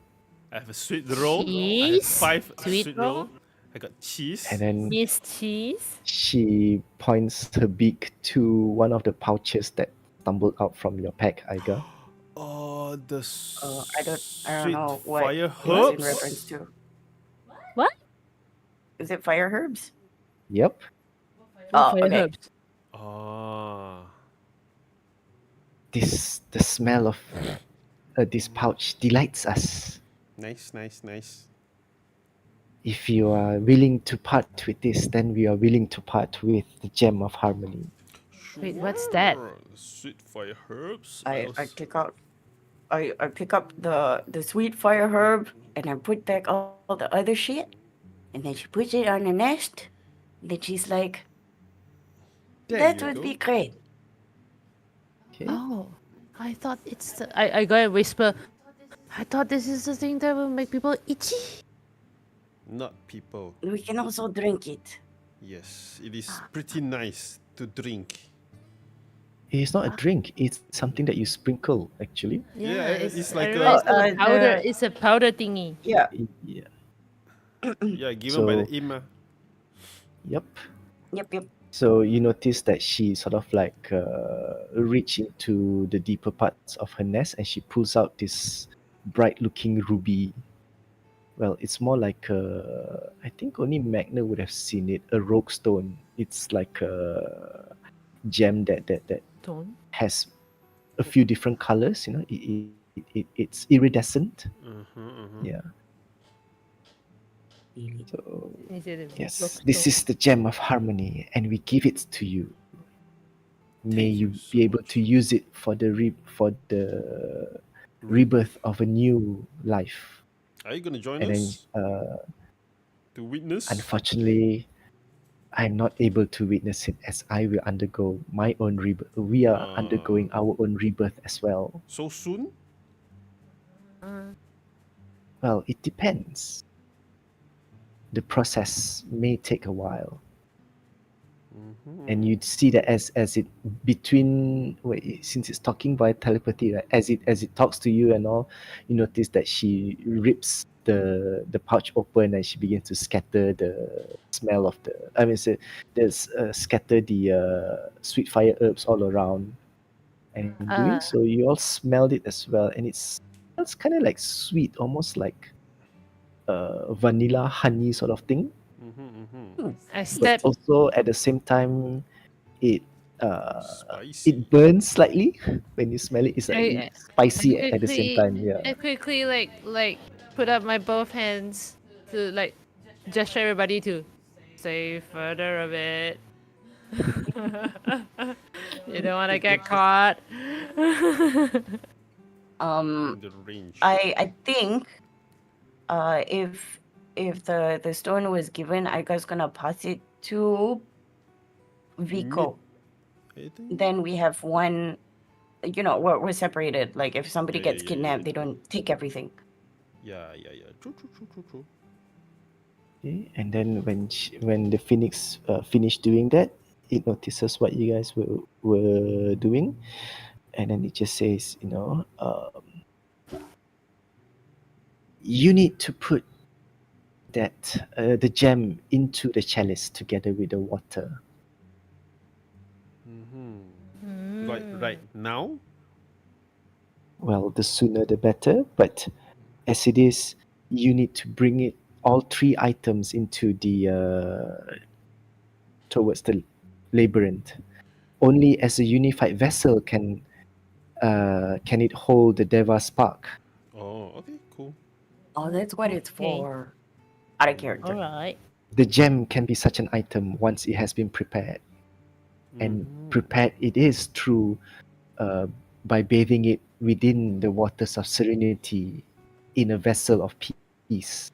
I have a sweet roll. I have Cheese? 5 Sweet sweet roll? roll. I got cheese. And then Miss Cheese. she points her beak to one of the pouches that stumbled out from your pack, Aiga. Oh, the I don't sweet know what fire it's in herbs. reference to. What? Is it fire herbs? Yep. Oh, Fire okay. herbs. Ah, The smell of this pouch delights us. nice, nice, nice. If you are willing to part with this, then we are willing to part with the gem of harmony. Wait, what's that? Sure. Sweet fire herbs. I I'll pick out I pick up the sweet fire herb and I put back all the other shit. And then she puts it on the nest. And then she's like, There that you would go. be great. Okay. Oh, I thought it's the. I go and whisper. I thought this is the thing that will make people itchy. Not people. We can also drink it. Yes, it is pretty nice to drink. It is not a drink. It's something that you sprinkle, actually. Yeah, it's I like realized a the powder. the- It's a powder thingy. Yeah. Yeah. yeah given by the So- Ima. Yep. Yep. So you notice that she sort of like reach into the deeper parts of her nest and she pulls out this bright-looking ruby. Well, it's more like I think only Magner would have seen it. A rogue stone. It's like a gem that Don't. has a few different colors. You know, it's iridescent. Yeah. So Is it a yes, rock this stone? is the gem of harmony, and we give it to you. May Thank you you so be able much. to use it for the rebirth of a new life. Are you gonna join And then, us to witness? unfortunately, I'm not able to witness it as I will undergo my own rebirth. We are undergoing our own rebirth as well. So soon? Well, it depends. The process may take a while. And you'd see that as it between since it's talking by telepathy, right? As it talks to you and all, you notice that she rips the pouch open and she begins to scatter the smell of the. I mean, scatter the sweet fire herbs all around. And in doing so, you all smelled it as well, and it's kind of like sweet, almost like vanilla honey sort of thing. I But step. also at the same time, it Spicy. it burns slightly when you smell it. It's like spicy I at the same quickly- time. Yeah. I quickly like put up my both hands to like gesture everybody to stay further a bit. You don't want to get caught. Um, In the range. I think, if the stone was given, I was gonna pass it to Vico. I think. Then we have one. You know, we're separated. Like if somebody Yeah, gets yeah, kidnapped, yeah. they don't take everything. Yeah. True. Okay, and then when the phoenix finished doing that, it notices what you guys were doing, and then it just says, you need to put that the gem into the chalice together with the water. Right now. Well, the sooner the better, but as it is, you need to bring it all three items into the towards the labyrinth. Only as a unified vessel can it hold the Deva spark. Oh, okay, cool. Oh, that's what it's Okay. for. Out of character. Alright. The gem can be such an item once it has been prepared, and prepared it is through uh, by bathing it within the waters of serenity in a vessel of peace.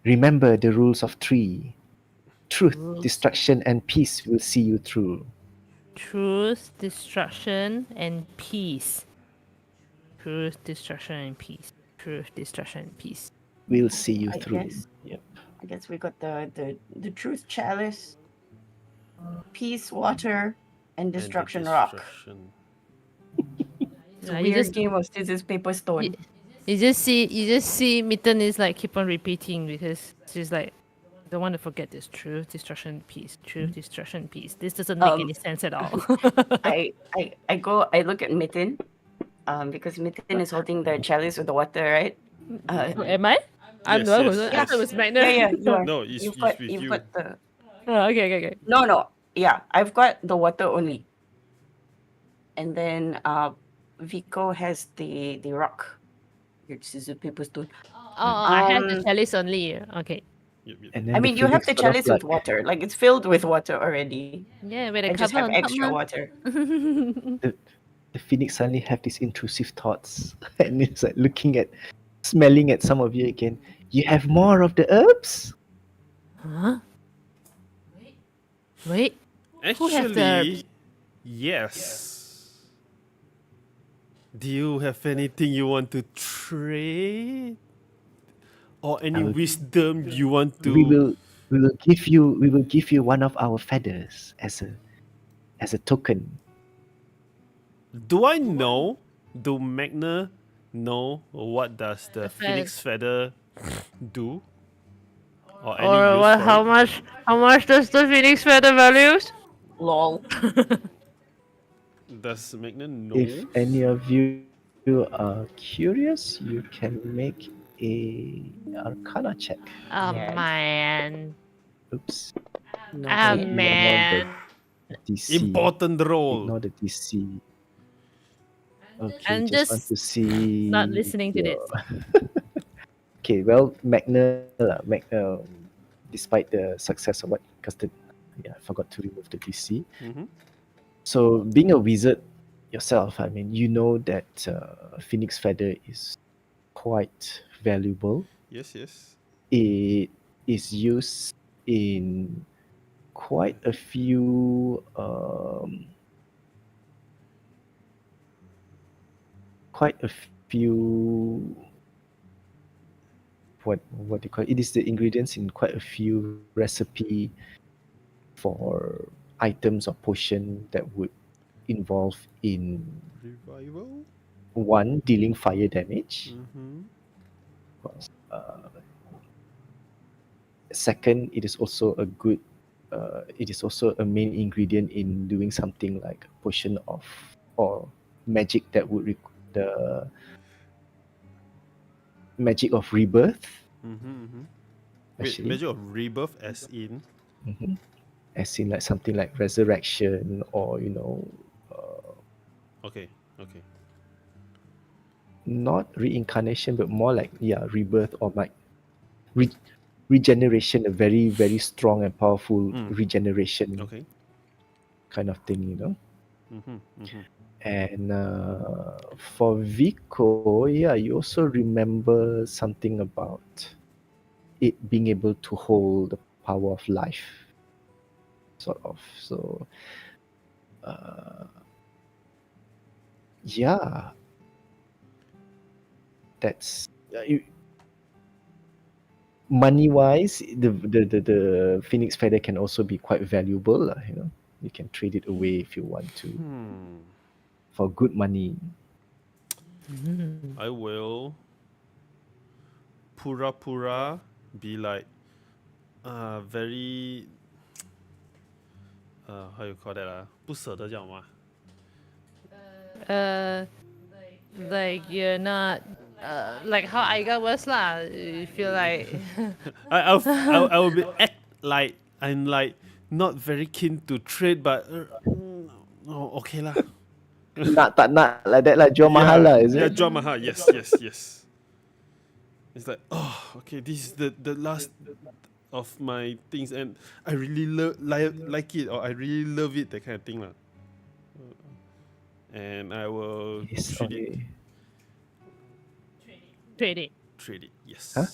Remember the rules of three: truth, Rules. destruction, and peace will see you through. Truth, destruction, and peace. Truth, destruction, and peace. Truth, destruction, and peace. Will see you I through. guess. Yep. I guess we got the truth chalice, peace water, and And the destruction rock. destruction. It's a Yeah, weird game of scissors, paper, stone. you just see Mitten is like keep on repeating because she's like, don't want to forget this truth, destruction, peace, truth, destruction, peace. This doesn't make any sense at all. I look at Mitten, because Mitten is holding the chalice with the water, right? Am I? I'm Yes, the one yes, who's. I yes. thought it was Magner. Yeah, you are. No, it's You've with got you. the Oh, okay. no. Yeah, I've got the water only, and then Vico has the rock. Here, scissors, paper, stone. Oh, I have the chalice only. Okay. Yep, yep. And I then mean, the you have phoenix the sort of chalice like, with water. Like it's filled with water already. Yeah, with a I just cover have on top. extra man. water. the phoenix suddenly have these intrusive thoughts, and it's like smelling at some of you again. You have more of the herbs? Huh? Wait. Who has the herbs? Actually, yes. Do you have anything you want to trade? Or any will- wisdom you want We to? will give you one of our feathers as a token. Do I know? Do Magner know what does the phoenix feather do? Or any Or use what? for it? How much does the phoenix feather values? Lol. Does Magner know? If any of you are curious, you can make a Arcana check. Oh Yes. man. Oops. No Oh way. man. DC. Important role. Ignore the DC. Okay, I'm just want just to see. not listening to this. Okay, well, despite the success of what casted, yeah, I forgot to remove the DC. Mm-hmm. So, being a wizard yourself, I mean, you know that Phoenix Feather is quite valuable. Yes, yes. It is used in quite a few what do you call it? It is the ingredients in quite a few recipe for items or potion that would involve in Revival? one, dealing fire damage. Mm-hmm. Second, it is also a main ingredient in doing something like a potion of or magic that would the magic of rebirth. Mm-hmm. Mm-hmm. Wait, Actually, measure of rebirth as in? Mhm. As in like something like resurrection or Okay, okay. not reincarnation but more like rebirth or like re- regeneration, a very very strong and powerful regeneration Okay. kind of thing, Mm-hmm. Mm-hmm. And for Vico, yeah, you also remember something about it being able to hold the power of life, sort of. So, yeah, that's money wise, the phoenix feather can also be quite valuable, you know. You can trade it away if you want to for good money. I will pura be like very how you call that 不舍得叫吗 Uh, like you're not like how Aiga was lah. You feel like I will be act like I'm like not very keen to trade, but oh, okay lah. Nak tak nak like that lah, jual mahal lah, is yeah, it? drama ha. Yes, yes, yes. It's like okay, this is the last of my things, and I really like it, or I really love it, that kind of thing lah. And I will Yes, trade it, okay. trading. trade it. Yes. Huh?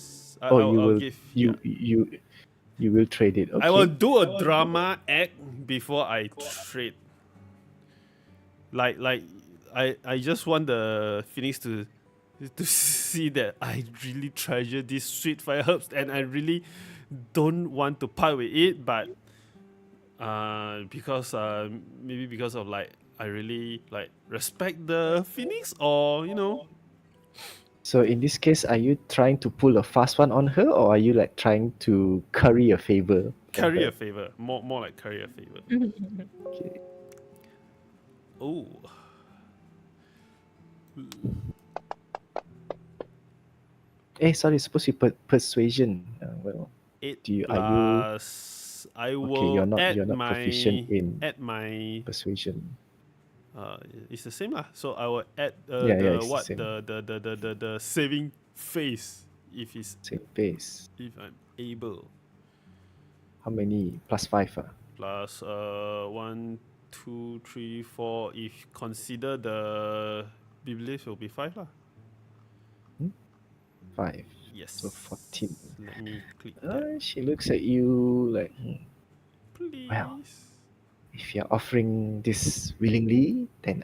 Oh, I'll give. you will trade it. Okay. I will do a drama act before I trade. Like I just want the Phoenix to see that I really treasure these sweet fire herbs, and I really don't want to part with it, but because maybe because of like I really like respect the Phoenix, or you know. So in this case, are you trying to pull a fast one on her, or are you like trying to curry a favor? Curry a favor, more like curry a favor. Okay. Oh, Sorry, supposed to be persuasion. Well, 8 do you plus. I will you're not add proficient in my persuasion. it's the same lah. So I will add Yeah, the it's the what same. the saving phase if it's Same base. if I'm able. How many? +5. Plus 1, 2, 3, 4. If consider the biblis will be 5 lah. 5. Yes. So 14. Let me click that. She looks at you like, Please. well, if you're offering this willingly, then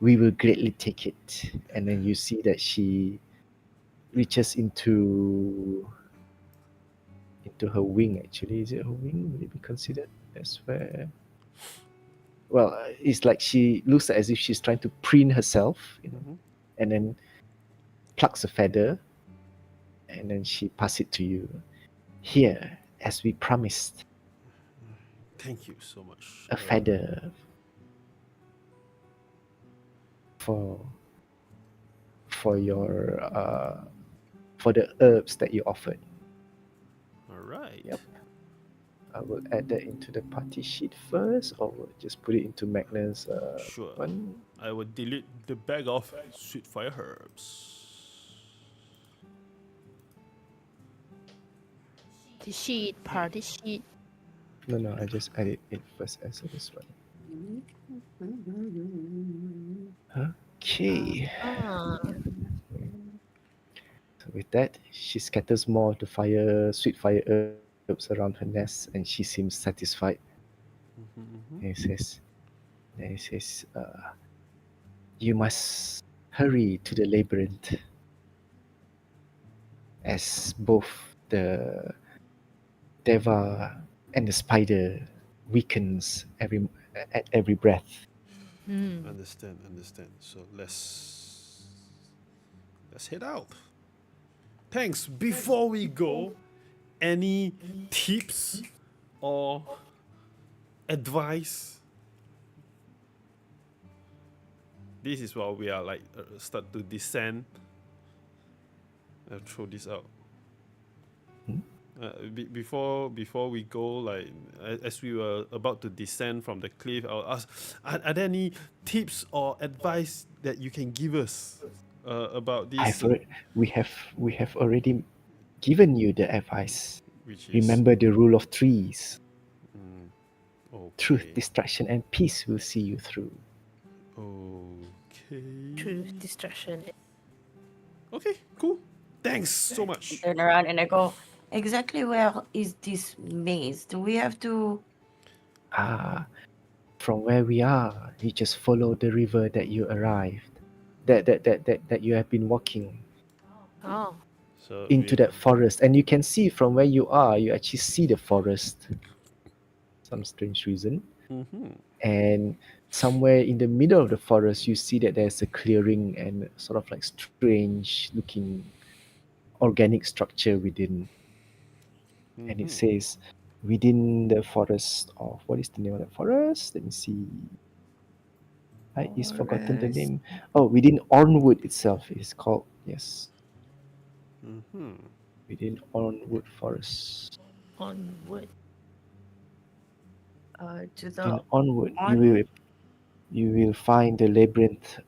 we will greatly take it. And then you see that she reaches into her wing. Actually, is it her wing? Will it be considered as where? Well, it's like she looks as if she's trying to preen herself, you know, and then plucks a feather, and then she passes it to you. Here, as we promised, Thank you so much. a feather for your for the herbs that you offered. All right. Yep. I will add that into the party sheet first, or we'll just put it into Magner's Sure. one. I will delete the bag of sweet fire herbs. The sheet, party sheet. No, I just added it first as this one. Okay. So with that, she scatters more of the sweet fire herbs around her nest, and she seems satisfied. And he says, you must hurry to the labyrinth, as both the Deva and the spider weakens at every breath. Understand. So let's head out. Thanks. Before we go, any tips or advice? This is while we are like start to descend. I'll throw this out. Before we go, like as we were about to descend from the cliff, I'll ask: Are there any tips or advice that you can give us about this? We have already given you the advice. Which is Remember the rule of threes. okay. Truth, distraction, and peace will see you through. Okay. Truth, distraction. Okay. Cool. Thanks so much. Turn around and I go, exactly where is this maze? Do we have to... From where we are, you just follow the river that you arrived, that you have been walking. Oh. So into that forest, and you can see from where you are. You actually see the forest. Some strange reason, Mm-hmm. and somewhere in the middle of the forest, you see that there's a clearing and sort of like strange-looking organic structure within, and it Mm-hmm. says within the forest of, what is the name of that forest? Let me see. I is forgotten the Forest. name. Oh, within Ornwood itself, it is called. Yes, Mm-hmm. within Ornwood Forest. On wood. To In the Ornwood, on. you will find the labyrinth.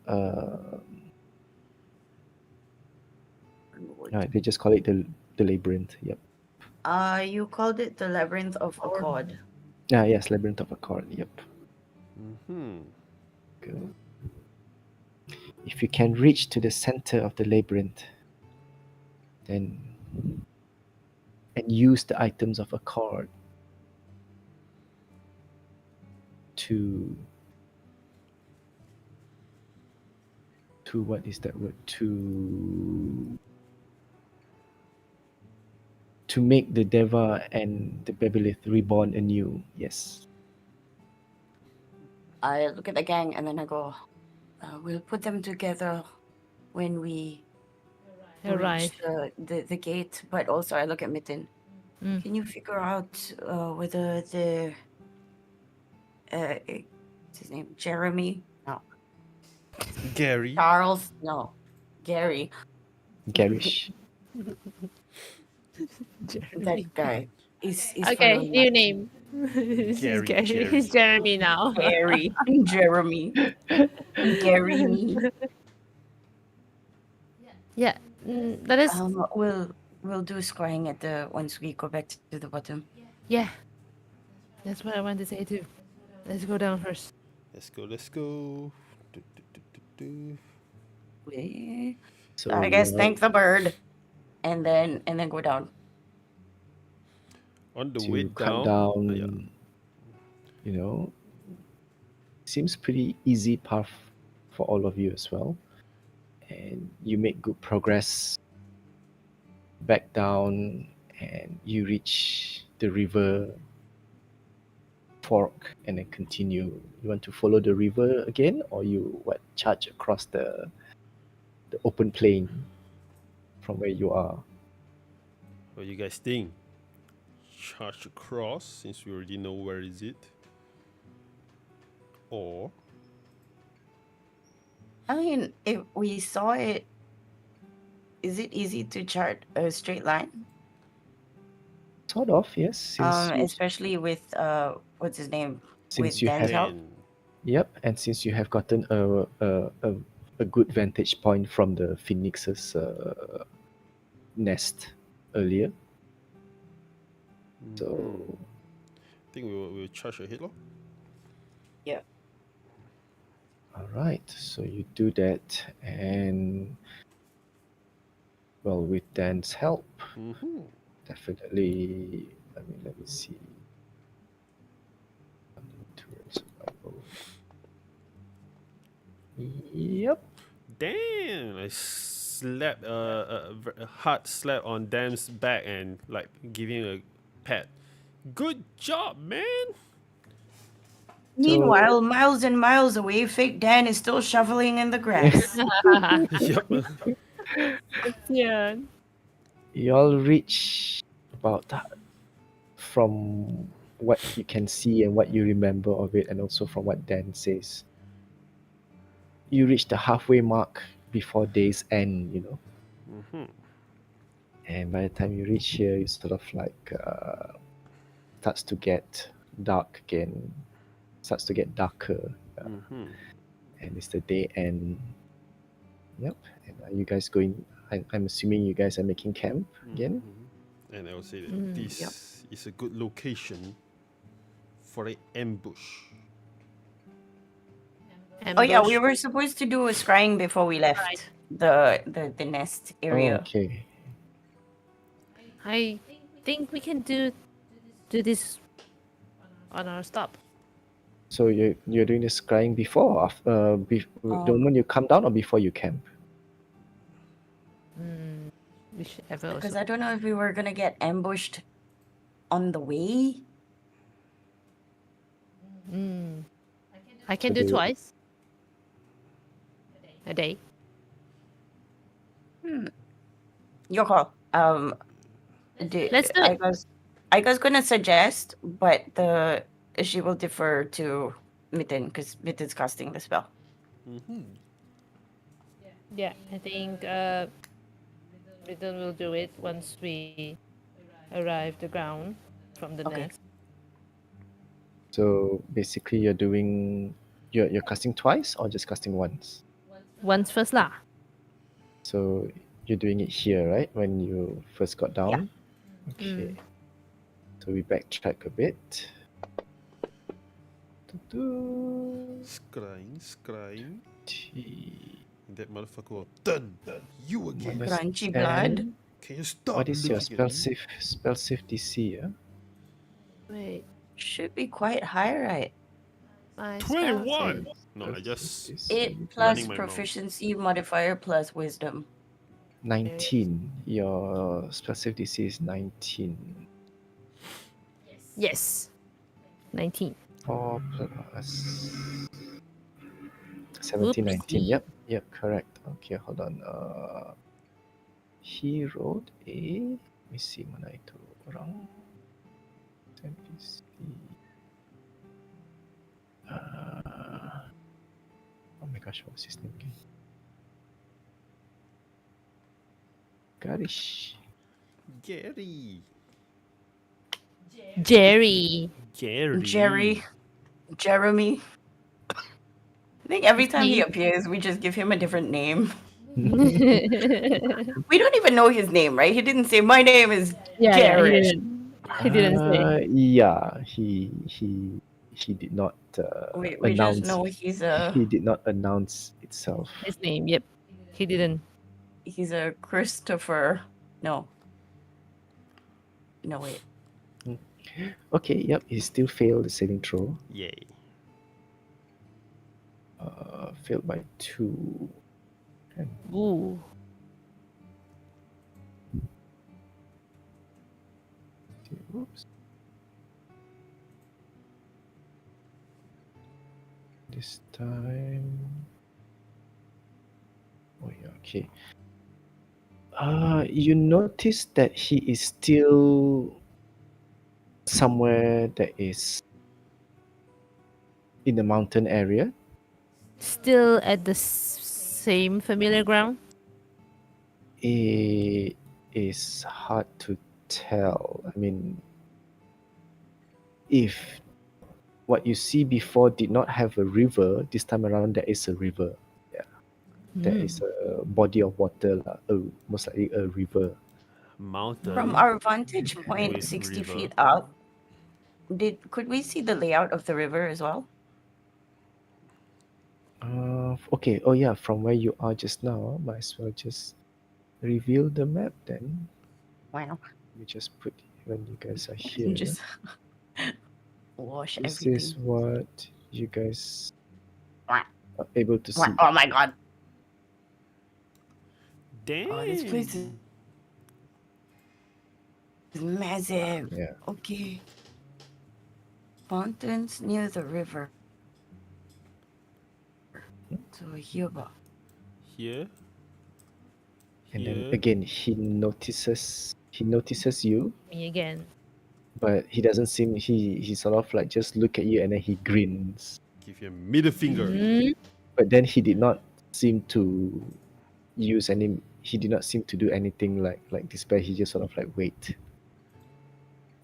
They just call it the labyrinth. Yep. You called it the labyrinth of Accord. Yes, labyrinth of Accord. Yep. Mm-hmm. Go. If you can reach to the center of the labyrinth, then and use the items of Accord to what is that word, to make the Deva and the Bebelith reborn anew. Yes. I look at the gang and then I go, we'll put them together when we reach Arrive. the gate. But also I look at Mitten. Mm. Can you figure out whether the what's his name? Jeremy? No. Gary. Charles? No. Gary. Garish. Jeremy. That guy is Okay, following new us. name. This is Gary, Gary. Jerry. It's Jeremy now. Gary. Jeremy. Gary me. Yeah, that is. We'll do scrying at the once we go back to the bottom. Yeah, that's what I want to say too. Let's go down first. Let's go. Let's go. Do, do, do, do, do. We- So I you guess all, thank the bird, and then go down. On the way to cut down. Yeah. down, you know, seems pretty easy path for all of you as well, and you make good progress back down, and you reach the river fork and then continue. You want to follow the river again, or you charge across the open plain from where you are? What do you guys think? Charge across since we already know where is it, or I mean, if we saw it, is it easy to chart a straight line? Sort of, yes. Especially with what's his name? Since With you Dan's have help. then Yep, and since you have gotten a good vantage point from the phoenix's nest earlier, so I think we'll charge ahead, lor. Yeah. all right, so you do that, and well, with Dan's help, Mm-hmm. definitely. Let me see. Survival. Yep. Damn! I slapped a hard slap on Dam's back and like giving a pat. Good job, man. Meanwhile, miles and miles away, fake Dan is still shoveling in the grass. Yep. Yeah. You all reach about from what you can see and what you remember of it, and also from what Dan says. You reach the halfway mark before day's end, Mm-hmm. and by the time you reach here, it's sort of like starts to get dark again, starts to get darker, Mm-hmm. and it's the day end. Yep. And are you guys going? I'm assuming you guys are making camp again. And I will say that Mm, this is a good location for an ambush. Oh yeah, we ambush. were supposed to do a scrying before we left the nest Oh, area. okay. I think we can do this on our stop. So you're doing this scrying before, or the Um, moment you come down, or before you camp? Mm, Whichever Because also. I don't know if we were gonna get ambushed on the way. I can So do they- twice a day. Your call. Let's do it. I was gonna suggest, but she will defer to Mitten because Mitten's casting the spell. Yeah, I think Riddle will do it once we arrive the ground from the Okay. nest. So basically, you're casting twice or just casting once. Once first lah. So you're doing it here, right? When you first got down. Okay. So we backtrack a bit. Scrying. T- That motherfucker will turn you again. minus Crunchy 10. blood. Can you stop What is your looking spell at me? save DC? Yeah? Wait, Should be quite high, right? my 21. spell No, I just 8 plus running my mouth. proficiency modifier plus wisdom. 19. Your spell save DC is 19. Yes. 19. 4 plus 17, 19. Whoopsie. Yep, correct. Okay, hold on. He rolled a. Let me see mana itu orang. NPC. Oh my gosh, what was his name again? Garish. Gary. Jerry. Jeremy. I think every time he Steve. appears, we just give him a different name. Yeah, We don't even know his name, right? He didn't say, my name is Jared. he didn't say. Yeah, he did not We announce. just know he's a He did not announce itself. His name, yep. He didn't. Christopher. No, wait. Okay, yep, he still failed the saving throw. Yay. Failed by 2. Ooh. Oops. This time. Oh yeah, okay. You notice that he is still somewhere that is in the mountain area. Still at the same familiar ground? It is hard to tell. I mean, if what you see before did not have a river, this time around there is a river. Yeah, there is a body of water, most likely a river. Mountain. From our vantage point, With 60 river. feet up, could we see the layout of the river as well? Okay. Oh yeah, from where you are just now, might as well just reveal the map then. Wow. We just put when you guys are here. Just wash This everything. is what you guys Wah. are able to see. Oh my god. Damn. Oh, this place is massive. Yeah. Okay. Fountains near the river. So here, Here. And then Here. again, he notices you, Me again. but he doesn't seem he sort of like just look at you and then he grins. Give you a middle finger. But then he did not seem to use any. He did not seem to do anything like despair. He just sort of like wait.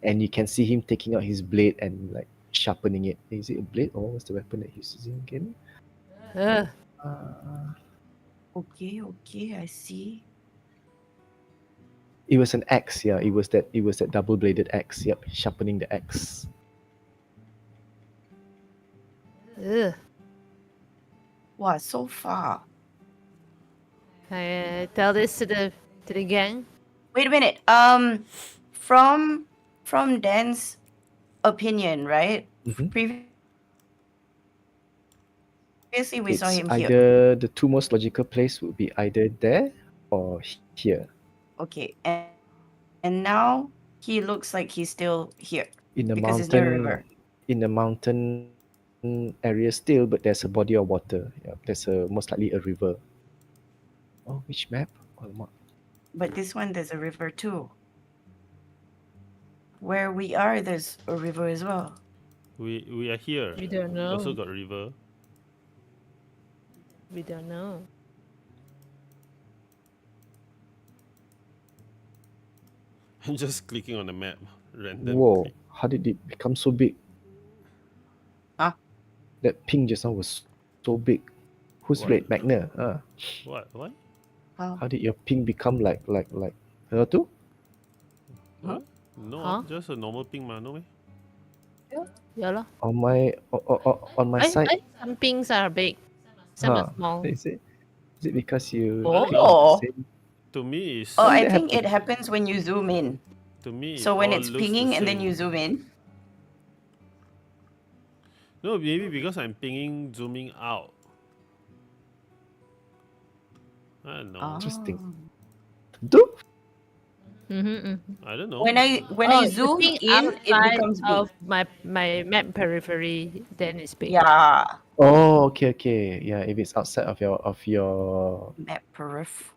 And you can see him taking out his blade and like sharpening it. Is it a blade or what's the weapon that he's using again? Okay, I see. It was an axe. Yeah, it was that double-bladed axe. Yep, sharpening the axe. Ugh. Wow, so far. I tell this to the gang. Wait a minute. From Dan's opinion, right? Mhm. Previously, we saw It's him here. either the two most logical place would be either there or here. Okay, and now he looks like he's still here In the because it's near a river. mountain area still, but there's a body of water. Yeah, there's a most likely a river. Oh, which map? Alamak. But this one, there's a river too. Where we are, there's a river as well. We are here. We don't We also know. got river. We don't know. I'm just clicking on the map. Random Whoa, click. how did it become so big? Huh? That ping just now was so big. Who's red? What? Magner. What? How? How did your ping become like her too? Huh? What? No, Huh? just a normal ping mah, no meh? Yeah lah. On my on my side, Some pings are big, some are huh? small. Is it because you I click on think the Oh, same? to me is oh, When I did that think it happen? happens when you zoom in. to me it So when all it's looks the pinging and then you same. zoom in. No, maybe because I'm pinging zooming out. I don't know. Interesting. Oh. Do I don't know. When I Oh, you zoom think in, it outside becomes big. of my map periphery, then it's big. Yeah, Oh, okay. Yeah, if it's outside of map periph.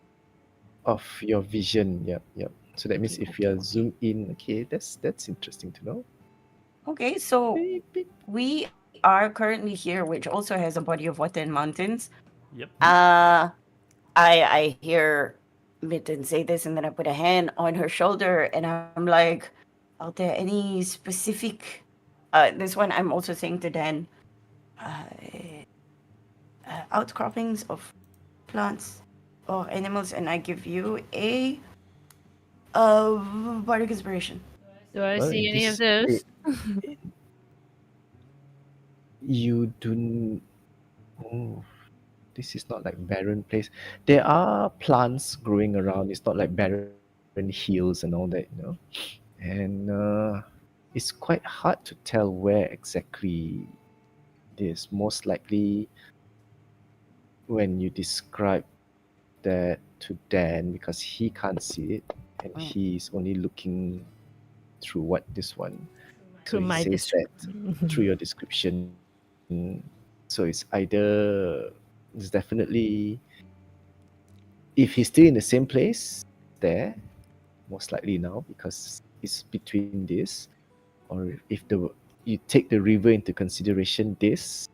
your vision. Yep. So that means Okay, if okay, you're okay. zoom in, okay, that's interesting to know. Okay, so Beep, beep. we are currently here, which also has a body of water and mountains. Yep. I hear Mitten say this, and then I put a hand on her shoulder, and I'm like, "Are there any specific?" This one I'm also saying to Dan. Uh, Outcroppings of plants or animals, and I give you a bardic inspiration. Do I Well, see any of this those? you do. Oh, this is not like barren place. There are plants growing around. It's not like barren hills and all that, And it's quite hard to tell where exactly it is. Most likely, when you describe that to Dan, because he can't see it and Mm. he's only looking through what this one. So Through he my says that through your description. So it's either it's definitely if he's still in the same place there, most likely now because it's between this, or if the you take the river into consideration this,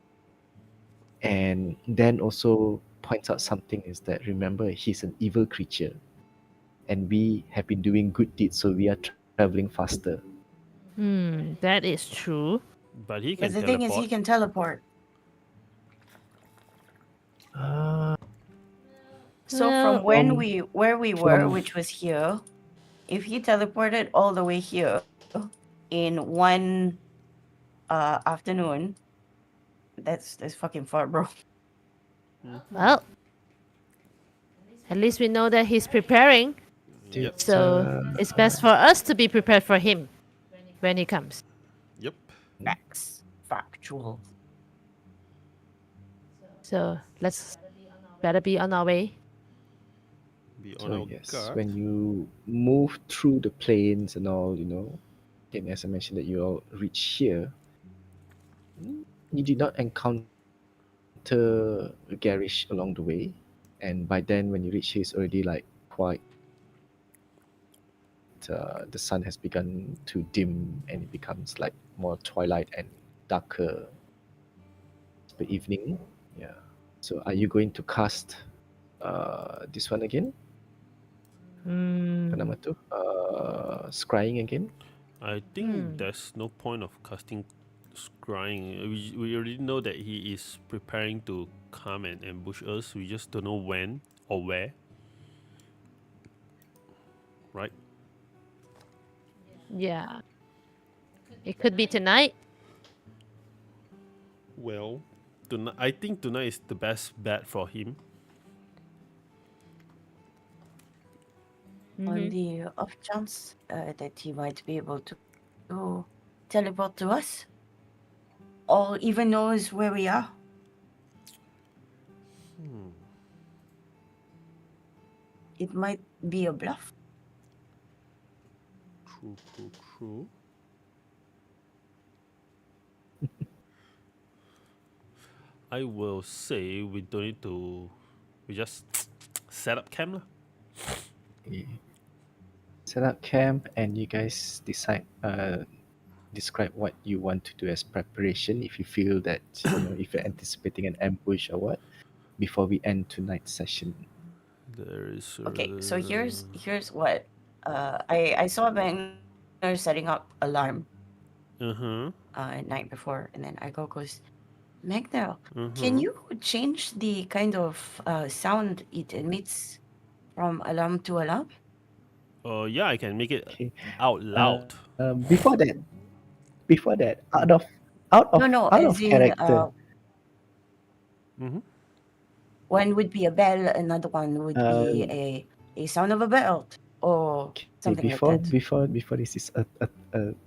and then also points out something is that remember he's an evil creature and we have been doing good deeds, so we are traveling faster. That is true. But he But can the thing is, teleport. he can teleport. Uh, So from from where we were, from which was here, if he teleported all the way here in one afternoon, that's fucking far, bro. Well, at least we know that he's preparing. Yep. it's So it's best for us to be prepared for him when he comes. Yep. Facts, factual. So let's better be on our way. Be on so our yes, guard. when you move through the plains and all, and as I mentioned that you all reach here, you did not encounter Garish along the way, and by then when you reach here, it's already like quite. The sun has begun to dim, and it becomes like more twilight and darker by evening. Yeah. So, are you going to cast this one again? Apa nama tu? Scrying again? I think there's no point of casting scrying. We already know that he is preparing to come and ambush us. We just don't know when or where. Right? Yeah. It could be tonight. Well, tonight I think tonight is the best bet for him. On the off chance that he might be able to teleport to us, or even knows where we are. It might be a bluff. True. I will say we don't need to. We just set up camp lah. Yeah. Set up camp, and you guys decide. Describe what you want to do as preparation. If you feel that if you're anticipating an ambush or what, before we end tonight's session. There is. Okay, so here's what. I saw Magner setting up alarm at night before, and then I goes, Magner, can you change the kind of sound it emits from alarm to alarm? Yeah, I can make it Okay. out loud. Before that, out No, of as in character. one would be a bell, another one would be Um, a sound of a belt or okay, something like that. before this is a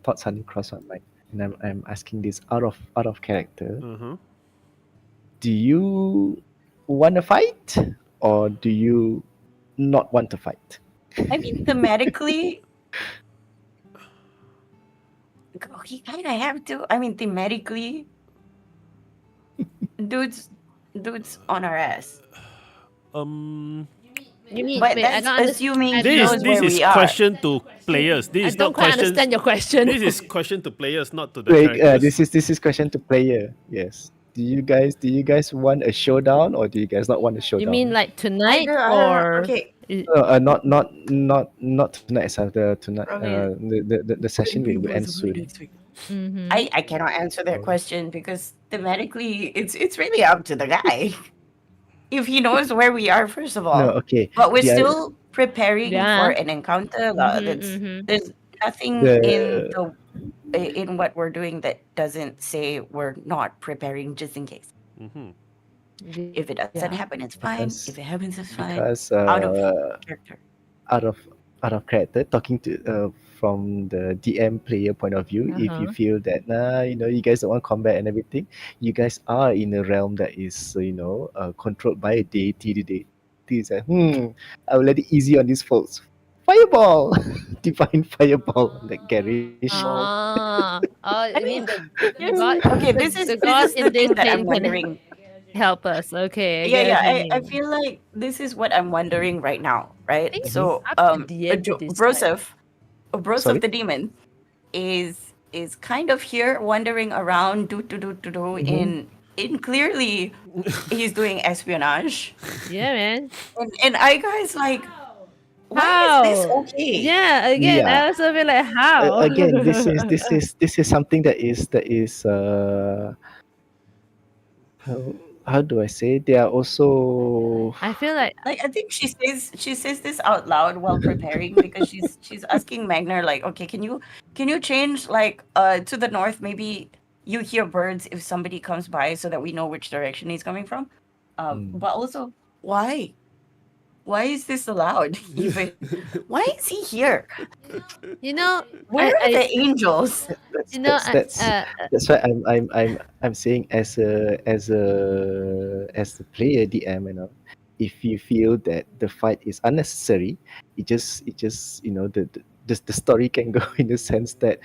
thought running across my mind, and I'm asking this out of character. Do you want to fight, or do you not want to fight? I mean, thematically, he kind of have to. I mean, thematically, dudes on our ass. You mean? But wait, I that's don't assuming understand. he This knows this where is we are. question to players. This I is don't not quite question. understand your question. This is question to players, not to the Wait, characters. this is question to player. Yes. Do you guys want a showdown, or do you guys not want a showdown? You mean like tonight I don't know. or? Okay, Not tonight. So the tonight Robin. the session will end soon. I cannot answer that question because thematically, it's really up to the guy. If he knows where we are, first of all. No, okay. But we're The oth- still preparing Yeah. for an encounter. There's nothing The- in what we're doing that doesn't say we're not preparing just in case. If it doesn't happen, it's fine. Because- If it happens, it's fine. because Out of character. out of character, talking to from the DM player point of view, if you feel that you guys don't want combat and everything, you guys are in a realm that is controlled by a deity. The deity is like, I will let it easy on these folks. Fireball, divine fireball, like garish. I mean the god. Okay, this is the god the in this thing that I'm thing can wondering. help us. Okay. I feel like this is what I'm wondering right now, right? think So it's up to DM to decide. Broseph Sorry? the demon is kind of here wandering around in clearly he's doing espionage. Yeah, man. And I guys like why How? is this okay? Yeah. Again, Yeah. I also feel like how. Again, this is something that is how do I say? They are also I feel like Like I think she says this out loud while preparing because she's asking Magner like, okay, can you change like to the north? Maybe you hear birds if somebody comes by so that we know which direction he's coming from. But also, why? Why is this allowed? Even why is he here? Where are the angels? that's why I'm saying as a player DM, if you feel that the fight is unnecessary, it just the story can go in the sense that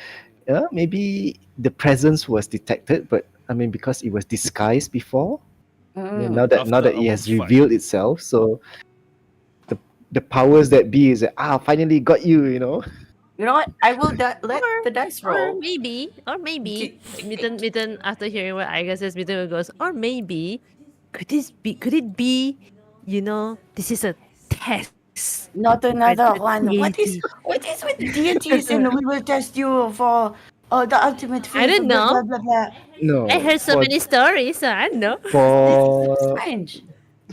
maybe the presence was detected, but I mean because it was disguised before. Now that After it has our fight. revealed itself, so the powers that be is finally got you. You know what? I will let the dice or roll. maybe D- Mitten after hearing what Iga says, Mitten goes, or maybe could it be, this is a test. Not another one. What deity. is with deities and we will test you for the ultimate fate. I don't blah, know. blah, blah, blah. No, I heard so many stories, so I don't know. for Strange.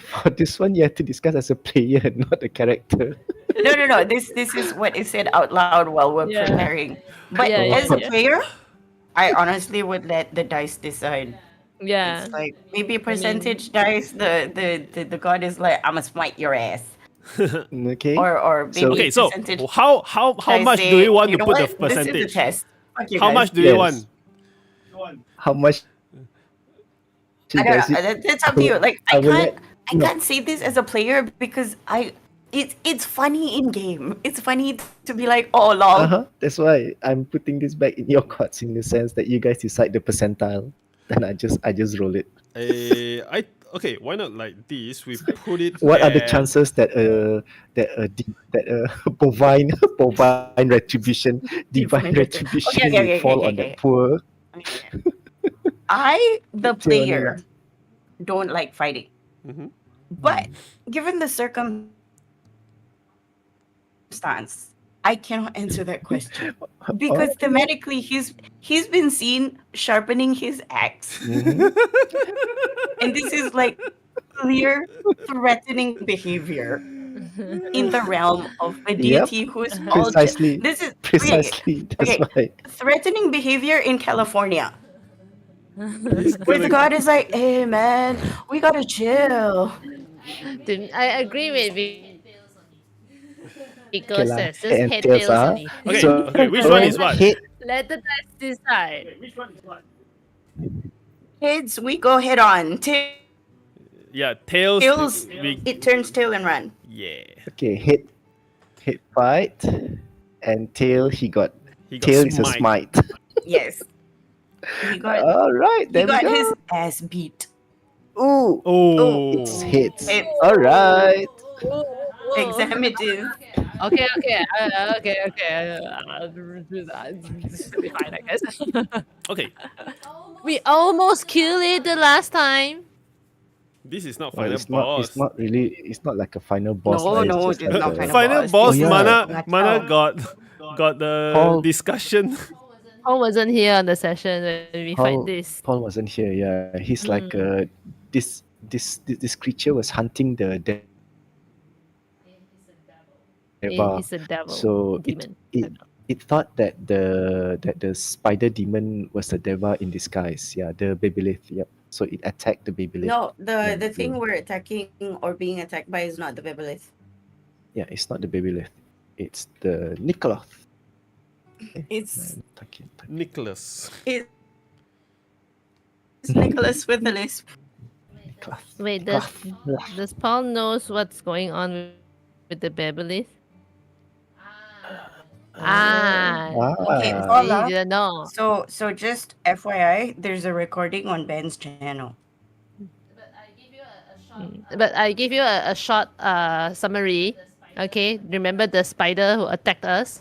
for this one you have to discuss as a player, not a character. No. This is what is said out loud while we're Yeah. preparing. But Yeah, as a yeah. player, I honestly would let the dice decide. Yeah. It's like maybe percentage dice. The god is like, I'ma smite your ass. Okay. Or maybe Okay, so percentage how dice much say, do you want you to know put what? the This is percentage? a test. Fuck you How guys. much do you Yes. want? How much? I don't know. That's up to you. Like I I will can't let- no. say this as a player because I It's funny in game. It's funny to be like, oh lol. That's why I'm putting this back in your cards in the sense that you guys decide the percentile. Then I just roll it. Okay. Why not like this? We put it What are the at chances that bovine retribution divine Different return. retribution Okay, okay, will okay, fall okay, on okay. that poor Okay. I, the Tell me player, don't like fighting. Mhm. But given the circumstance, I cannot answer that question. Because Oh, thematically he's been seen sharpening his axe. mhm. And this is like clear threatening behavior in the realm of a Yep, deity who's all precisely, this is okay. precisely. That's Okay. why. Threatening behavior in California. He's Where the gonna. god is like, hey man, we gotta chill. I agree with Vico Okay lah, says. Just head and head tails. tails only. Okay. So Okay. Which one is what? head. Let the dice decide. Kids, we go head on. Yeah. Tails. Tails, We. it turns tail and run. Yeah. Okay, head fight, and tail. He got Tail is a smite. smite. Yes. He got All right, he there we got go. his ass beat. Ooh, Oh. it's hits. It's All right. examinative. Okay, this will be fine, I guess. Okay. We almost killed it the last time. This is not Well, final it's not. boss. It's not really. It's not like a final boss. No, lah. no, It's it's just like not a, final Final boss. boss. Oh, yeah. Mana Ngacau. got the Paul- discussion. Paul wasn't here on the session when we fight this. Paul wasn't here. Yeah, he's like this creature was hunting the deva. He's a devil. So demon. it thought that the spider demon was the deva in disguise. Yeah, the Babylith. Yep. So it attacked the Babylith. No, the Yeah, thing so- we're attacking or being attacked by is not the Bibelith. Yeah, it's not the Babylith. It's the Nikoloth. It's Nicholas. it's Nicholas with the lisp. Nikoloth. Wait, does Paul knows what's going on with the Babylith? Okay, Ah. Paula. He didn't know. So just FYI, there's a recording on Ben's channel. But I give you a short summary. Okay, remember the spider who attacked us?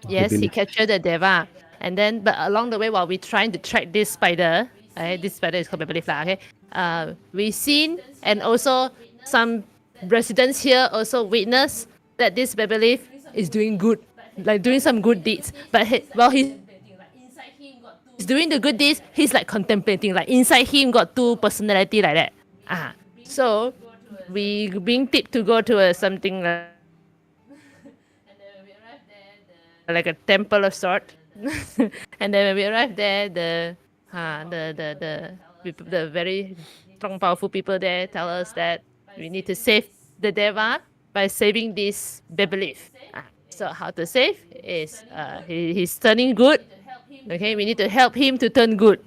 Yes, he Babylith. captured the deva, and then but along the way while we're trying to track this spider, this spider is called Babylith lah. Okay, we seen and also some residents here also witness that this Babylith is doing good, like doing some good deeds. But while he's doing the good deeds, he's like contemplating, like inside him got two personality like that. So we being tipped to go to something like a temple of sort. And then when we arrived there, the very strong, powerful people there tell us that we need to save the Deva by saving this Babylith. So how to save is he's turning good. Okay, we need to help him to turn good.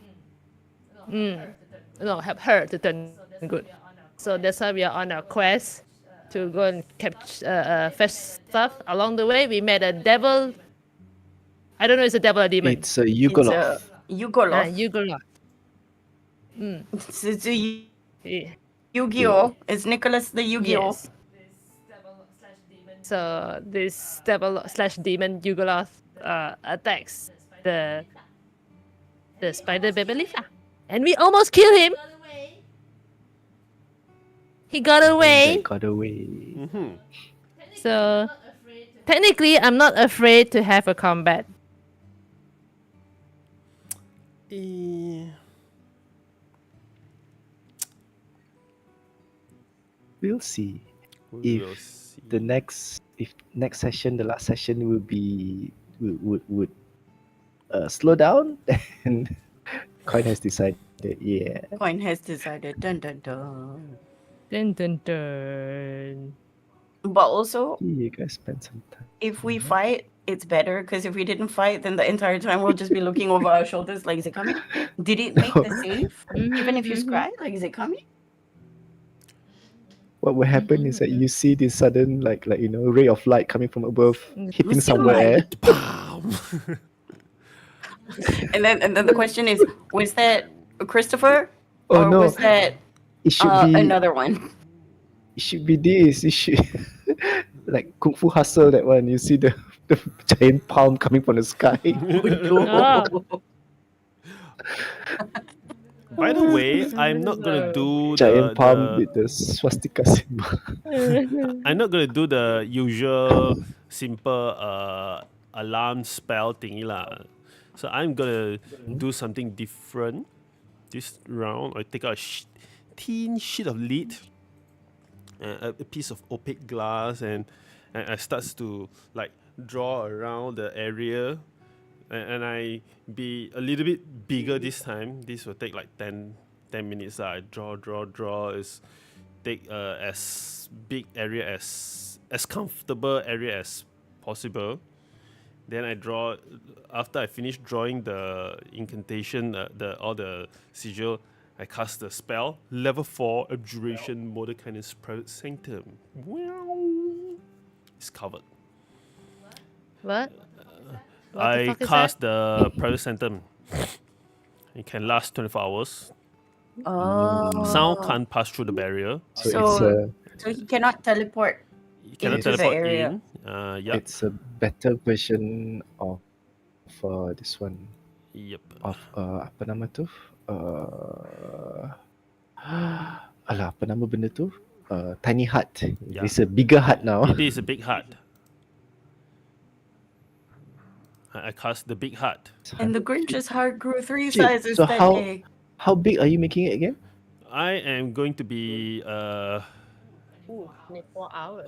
No, help her to turn good. So that's why we are on our quest to go and fetch stuff. Along the way, we met a devil. I don't know, it's a devil or demon. It's a Yugoloth. Yugoloth. Yugoloth. It's a Yeah. Yu-Gi-Oh! It's Nicholas the Yu-Gi-Oh! Yes. So this devil/demon Yugoloth attacks the spider Babylith, and we almost killed him. He got away. They got away. Mm-hmm. So technically, I'm not afraid to have a combat. We'll see. We If will see. the next session, the last session will be would slow down, and Coin has decided. Yeah. Coin has decided. Dun dun dun. Dun dun dun. But also, You guys spend some time. if we fight, it's better because if we didn't fight, then the entire time we'll just be looking over our shoulders like, is it coming? Did it make the save? Even if you scry, like, is it coming? what will happen is that you see this sudden ray of light coming from above, hitting Mesti somewhere. light. Bam! And then the question is, was that Christopher Oh or was no, that it should be another one? it should be this. It should like Kung Fu Hustle, that one. You see the giant palm coming from the sky. Ah. By the way, I'm not gonna do Giant palm the with the swastika symbol. I'm not gonna do the usual simple alarm spell thingy lah. So I'm gonna do something different this round. I take out a thin sheet of lead, a piece of opaque glass, and I starts to like draw around the area, and I be a little bit bigger this time. This will take like 10 minutes. I draw is take as big area as comfortable area as possible. Then I draw after I finish drawing the incantation, the all the sigil. I cast the spell level 4 abjuration Mordecai's private sanctum. Wow, it's covered. What? What the I fuck is cast that? the private sanctum. It can last 24 hours. Sound Oh, can't pass through the barrier. So it's so a so he cannot teleport You cannot into the teleport area. in. Yep. it's a better version of this one, Yep. of apa nama tu? Alah, apa nama benda tu? Tiny hut. Yeah. It's a bigger hut now. It is a big hut. I cast the big hut. And the Grinch's heart grew 3 Shit, sizes so that how- day. How big are you making it again? I am going to be Ooh, need 4 hours.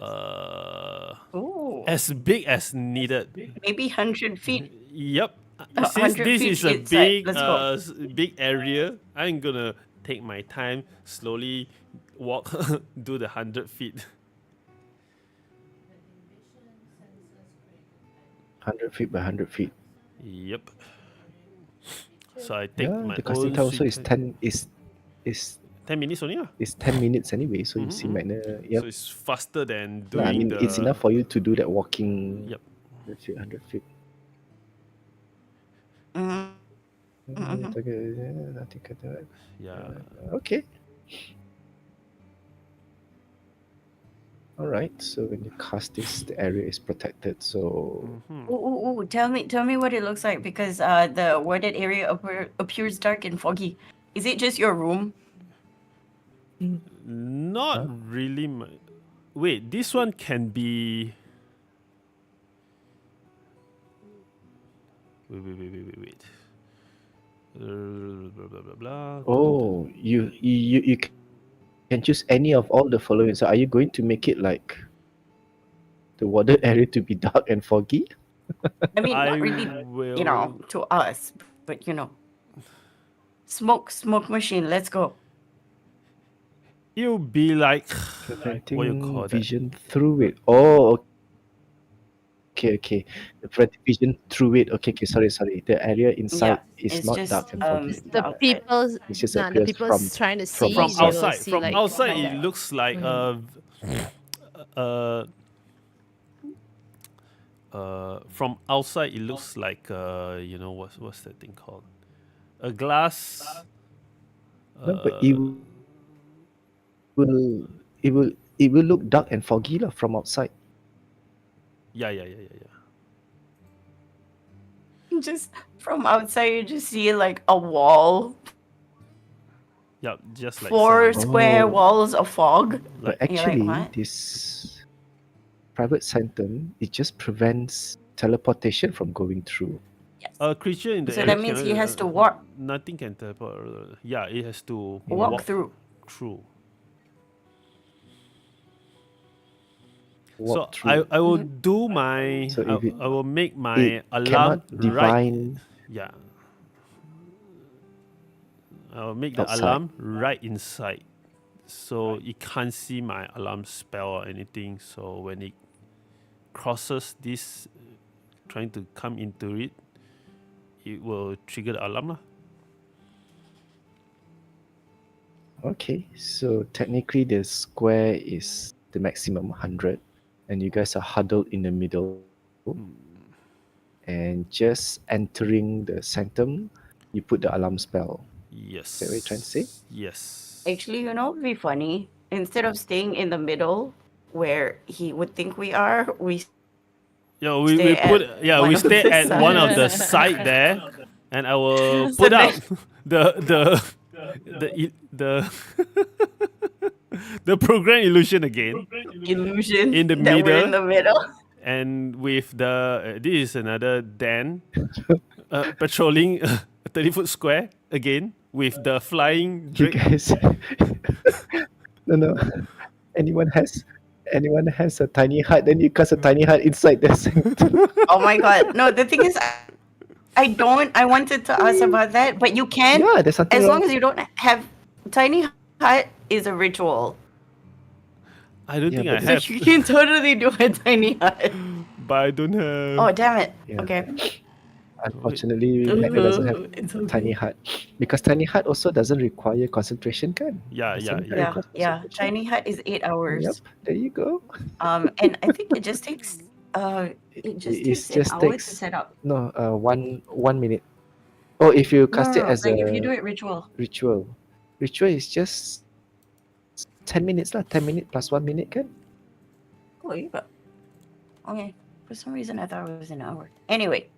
Ooh, as big as needed. maybe 100 feet. Yep. A Since 100 this feet is a inside. big Let's go. big area, I'm gonna take my time, slowly walk, do the 100 feet. 100 feet by 100 feet. Yep. So I take Yeah, my the casting own time also sweet is time. 10 10 minutes only lah. 10 minutes anyway. So you see, Mhm, Magner. So Yep. it's faster than Nah, I doing mean, it's enough for you to do that walking. Yep. 100 feet. Mhm. Nanti kata. Yeah. Okay. All right. So when you cast this, the area is protected. So Mhm. Ooh, tell me what it looks like, because the worded area appears dark and foggy. Is it just your room? Not Huh? really. Wait, this one can be. Wait. Blah, blah, blah, blah. oh, you can choose any of all the following. So are you going to make it like the warded area to be dark and foggy? I mean, I not really, will. to us, but smoke machine. Let's go. It'll be like. Preventing What you call that? vision through it. Oh, okay. Preventing vision through it. Okay. Sorry. The area inside is it's not just dark and foggy. the The outside. people's It just nah, the appears people's trying to see. From they will outside. see From like outside, like it looks like from outside it looks like what's that thing called? A glass. No, but it will look dark and foggy lah from outside. Yeah. Just from outside, you just see like a wall, Yeah, just like 4 some, square Oh. walls of fog. But And you're like, actually, what? this private sanctum, it just prevents teleportation from going through. Yes. a creature in the So area that means he cannot- has to walk Nothing can teleport. Yeah, it has to walk through. through. Walk So I through. I will do my So if it- I will make my it alarm cannot divine Yeah. I'll make the outside. alarm right inside, so it can't see my alarm spell or anything. So when it crosses this, trying to come into it, it will trigger the alarm lah. Okay, so technically the square is the maximum 100, and you guys are huddled in the middle, and just entering the sanctum, you put the alarm spell. Is that what you're trying to say? Yes. Yes. Actually, you know, it'd be funny. Instead of staying in the middle where he would think we are, we stay at We one of put the we stay sides. at one of the side there, and I will So put then, out the the program illusion again illusion in the that we're in middle, the middle. and with the this is another Dan patrolling a 30-foot square again with the flying You drake. guys, no, no. Anyone has a tiny hut, then you cast a tiny hut inside the sanctum. Oh my god. No, the thing is, I wanted to ask about that, but you can, Yeah, there's something as long wrong. as you don't have. Tiny hut is a ritual. I don't Yeah, think but I So have, you can totally do a tiny hut. but I don't have. Oh, damn it. Yeah. Okay. Unfortunately, Magner doesn't have It's tiny okay. hut because tiny hut also doesn't require concentration, kan? Yeah, yeah, Doesn't it yeah. Yeah, require yeah. concentration? Tiny hut is 8 Yep, hours. there you go. And I think it just takes it just It takes an just hour to takes set up. no 1 minute. Oh, if you No, no, cast it no. as Like if you do a it ritual. ritual is just 10 minutes lah. 10 minutes plus 1 minute, kan? Oh, you got. Okay. For some reason, I thought it was an hour. Anyway,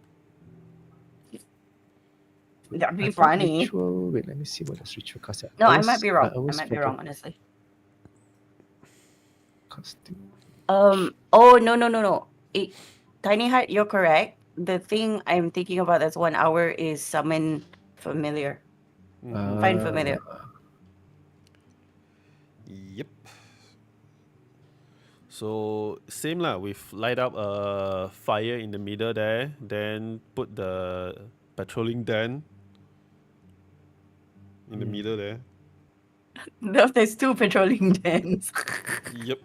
that'd I be thought funny. ritual. Wait, let me see what does ritual cast. No, I might be I wrong. I always might be forget wrong, honestly. casting. Oh, no, no, no, no. Tiny hut, you're correct. The thing I'm thinking about that's 1 hour is summon familiar. Find familiar. Yep. So same lah. We've light up a fire in the middle there, then put the patrolling Dan in the middle there. No, there's 2 patrolling dens. Yep.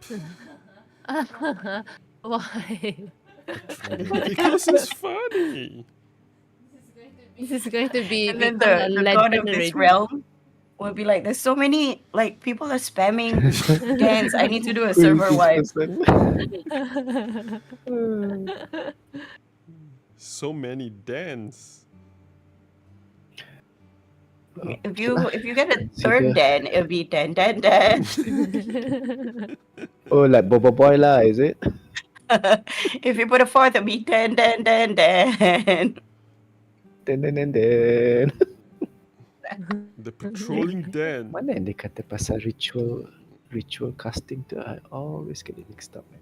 Why? Because it's funny. This is going to be And then become a the god of legend this already. realm will be like, there's so many, like, people are spamming dens. I need to do a server wipe. So many Dans. If you get a Consider- third den, it'll be den. Oh, like Bobo Boy lah, is it? If you put a fourth, it'll be den. Then. The patrolling Dan. Mana yang dia kata pasal ritual casting tu? I always get it mixed up, man.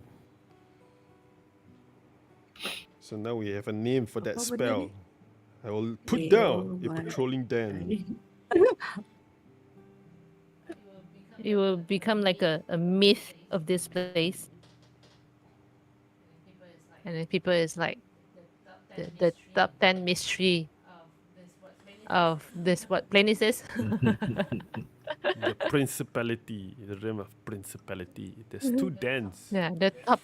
So now we have a name for that What would spell. that I will put Leo down a Mar- patrolling Dan. It will become like a myth of this place. And then people is like the top 10 mystery of this, what plane is this? The principality, the realm of principality. There's 2 Dans. Yeah, the top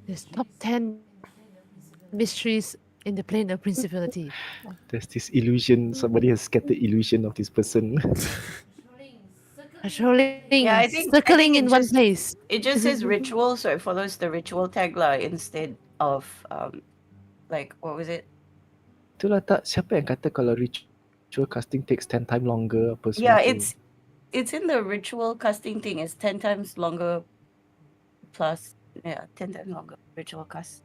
there's top 10 mysteries in the plane of principality. There's this illusion. Somebody has scattered illusion of this person. Patrolling, Yeah, I think circling in it one just- place. It just says ritual, so it follows the ritual tag lah instead of like what was it? Itulah tak, siapa yang kata kalau ritual casting takes 10 times longer apa semua Yeah, tu? it's in the ritual casting thing. It's 10 times longer plus 10 times longer ritual cast.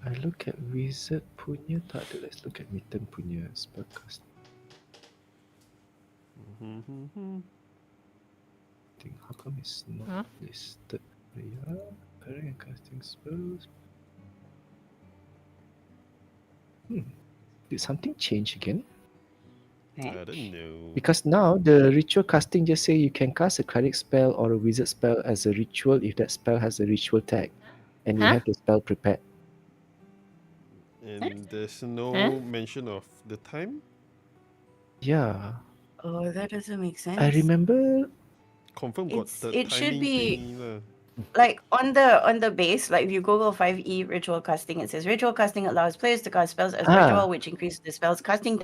I look at wizard punya tak ada. Let's look at Mitten punya spell cast. How come it's not Huh? listed? Yeah, pairing and casting spells. Did something change again? I don't know. Because now the ritual casting just say you can cast a cleric spell or a wizard spell as a ritual if that spell has a ritual tag, and you Huh? have the spell prepared. And there's no Huh? mention of the time. Yeah, Oh, that doesn't make sense. I remember. Confirm got It's- the it should timing be- thingy lah. Like on the base, like if you Google 5e ritual casting, it says ritual casting allows players to cast spells as Ah. ritual, which increases the spell's casting.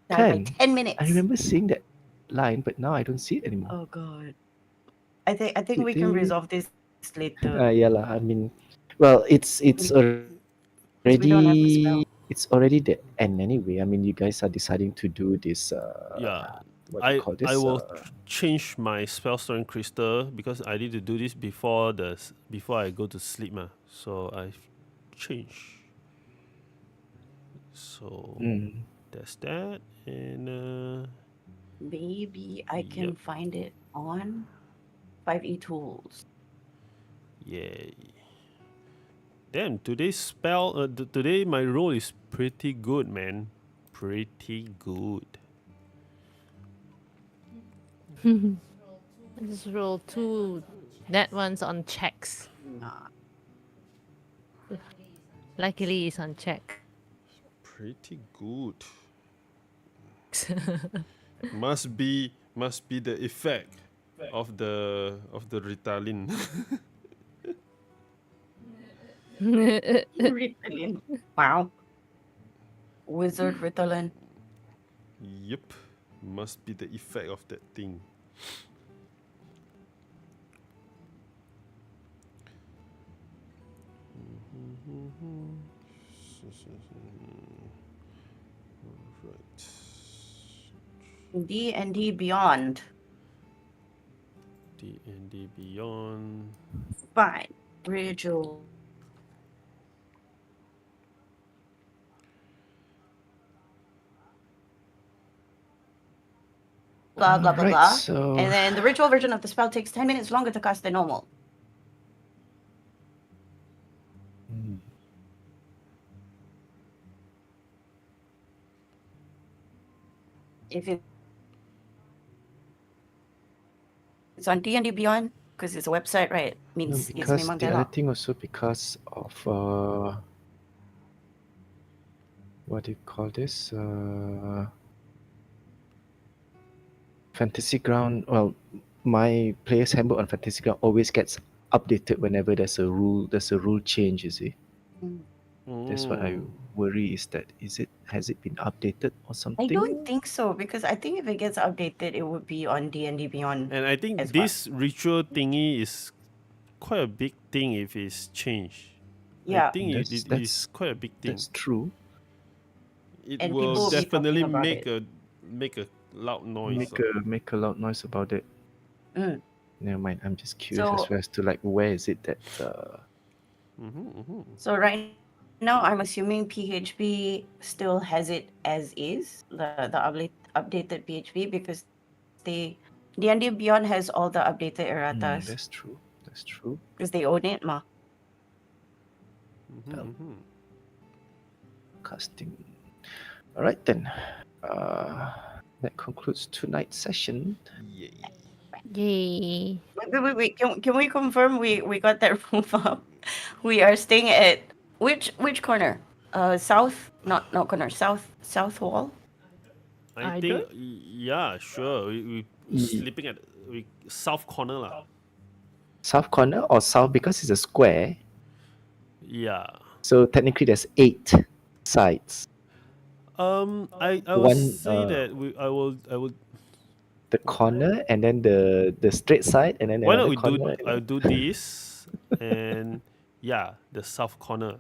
By Kan, 10 minutes. I remember seeing that line, but now I don't see it anymore. Oh god. I think Did we can they? resolve this later. Yeah lah. I mean, well, it's Because we don't have a spell. already the end anyway. I mean, you guys are deciding to do this. Yeah, What do you call I this? will change my spell storing crystal because I need to do this before before I go to sleep, So I change. So Mm. that's that, and Maybe I can yep, find it on 5e tools. yay. Damn, today's today my roll is pretty good, man. Pretty good. Just roll 2. That one's on checks. Nah. Luckily, it's on check. Pretty good. Must be the effect of the Ritalin. Ritalin. Wow. Wizard Ritalin. Yep, must be the effect of that thing. Right. D&D Beyond. D&D Beyond. Fine. Ritual. Blah, blah, blah, Alright, blah. so And then the ritual version of the spell takes 10 minutes longer to cast than normal. Mm. If it's on D&D Beyond, because it's a website, right? No, Means it's because memang the other galak. thing also because of what do you call this? Fantasy Ground. Well, my player's handbook on Fantasy Ground always gets updated whenever there's a rule change. You see, that's what I worry. Is that has it been updated or something? I don't think so, because I think if it gets updated, it would be on D&D Beyond. And I think as well. this ritual thingy is quite a big thing if it's changed. Yeah. I think it That's is quite a big thing. That's true. It And will people will be definitely talking about make a loud noise. Make a loud noise about it. Mm. Never mind. I'm just curious So- as well as to like where is it that So right now, I'm assuming PHP still has it as is, the updated PHP, because D&D Beyond has all the updated erratas, that's true. That's true. because they own it, ma. Casting. All right then. That concludes tonight's session. Yay. Yay. Wait. Can we confirm we got that roof up? We are staying at which corner? South, not corner. South wall. I Either? think yeah, sure. We sleeping at south corner lah. South corner or south because it's a square. Yeah. So technically there's 8 sides. I will say that I will The corner and then the straight side and then why not another we do corner. I'll do this and yeah, the south corner.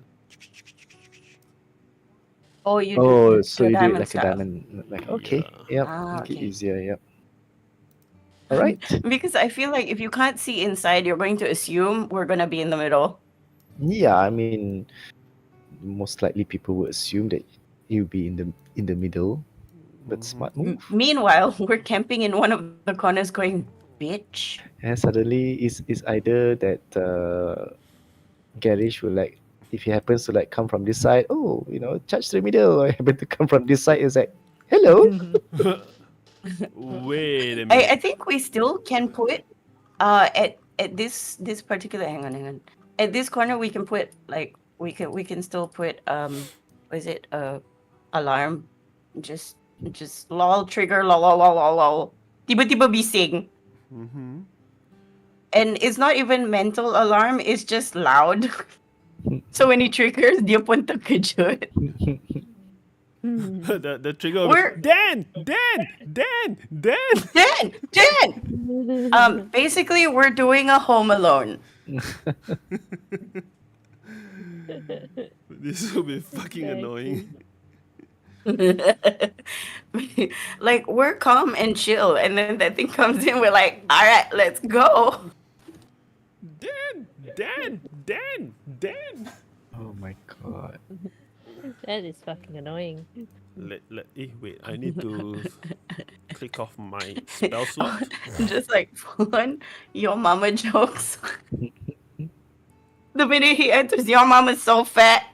Oh, you Oh, do so the you do it diamond like stuff. a diamond. Like okay, yep, Ah, make it okay. easier. Yep. All right. Because I feel like if you can't see inside, you're going to assume we're gonna be in the middle. Yeah, I mean, most likely people would assume that you'll be in the middle, but smart move. Meanwhile, we're camping in one of the corners, going, bitch. And suddenly it's either that Garish will like, if he happens to like come from this side, oh, charge to the middle, or happen to come from this side, it's like, hello. Wait a minute. I think we still can put at this particular hang on. At this corner we can put like we can still put what is it alarm. Just lol trigger lol lol lol lol lol. Tiba-tiba bising. And it's not even mental alarm, it's just loud. So when he triggers, dia pun terkejut. The trigger will We're be Dan. Dan. Basically, we're doing a Home Alone. This will be fucking annoying. Like we're calm and chill, and then that thing comes in. We're like, all right, let's go. Dan. Oh my god. That is fucking annoying. Wait, I need to click off my spell slot. Just like fun, your mama jokes. The minute he enters, your mama's so fat.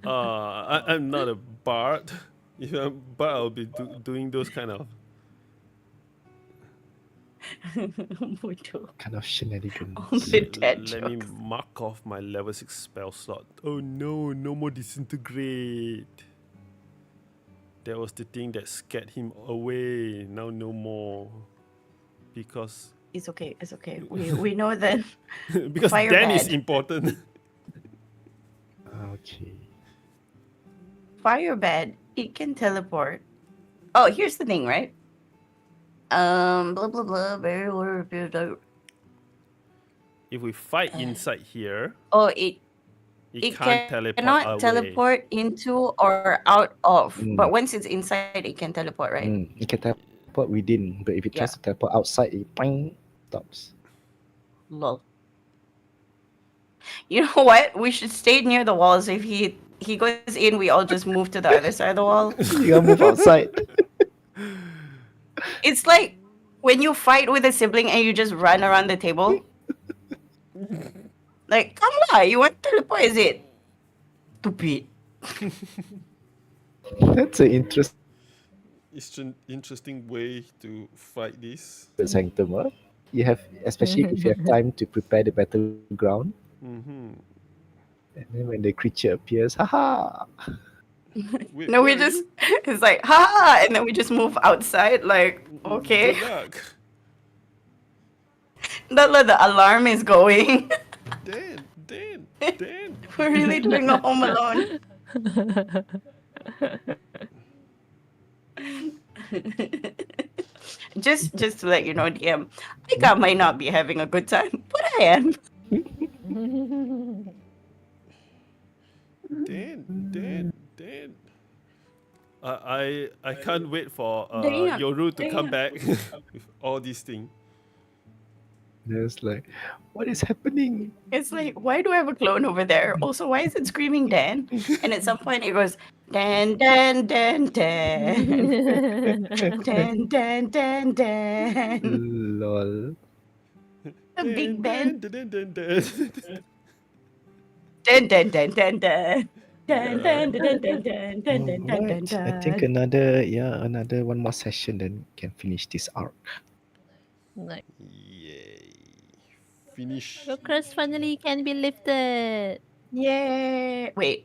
I'm not a bard. If I'm a bard, I'll be doing those kind of. Bodoh. Kind of shenanigans. All the dad Let me jokes. mark off my level 6 spell slot. Oh no, no more disintegrate. That was the thing that scared him away. Now no more. Because It's okay. It's okay. We know that. because Fire Dan is bad. important. Okay. Fire bad. It can teleport. Oh, here's the thing, right? Blah blah blah. Very low. If we fight inside here, Oh, it it can't teleport cannot away. teleport into or out of. Mm. But once it's inside, it can teleport, right? It can teleport within, but if it tries to teleport outside, it bang, stops. Lol. You know what? We should stay near the walls. If he goes in, we all just move to the other side of the wall. You gotta move outside. It's like when you fight with a sibling and you just run around the table. Like, come on, you want to teleport, is it? Stupid. That's an Interesting way to fight this. sanctum, huh? You have, especially if you have time to prepare the battleground, Mm-hmm. and then when the creature appears, haha! Wait, No, we where are just, you? it's like, ha, and then we just move outside, like, okay. Good luck. The alarm is going. Dan. We're really doing a Home Alone. just to let you know, DM, I think I might not be having a good time, but I am. Dan. I can't wait for Damn, Yoru to come damn. back with all these things. There's like, what is happening? It's like, why do I have a clone over there? Also, why is it screaming Dan? And at some point it goes, Dan, Dan, Dan, Dan. Dan, Dan, Dan, Dan. Lol. The big Dan. Dan. Dan, Dan, Dan, Dan, Dan. Dan, Dan, Dan, Dan, Dan, Dan, Dan, Dan, Dan, Alright, I think Dan. another one more session, then can finish this arc. Like, Yay. Finish. your curse finally can be lifted. Yay. Wait.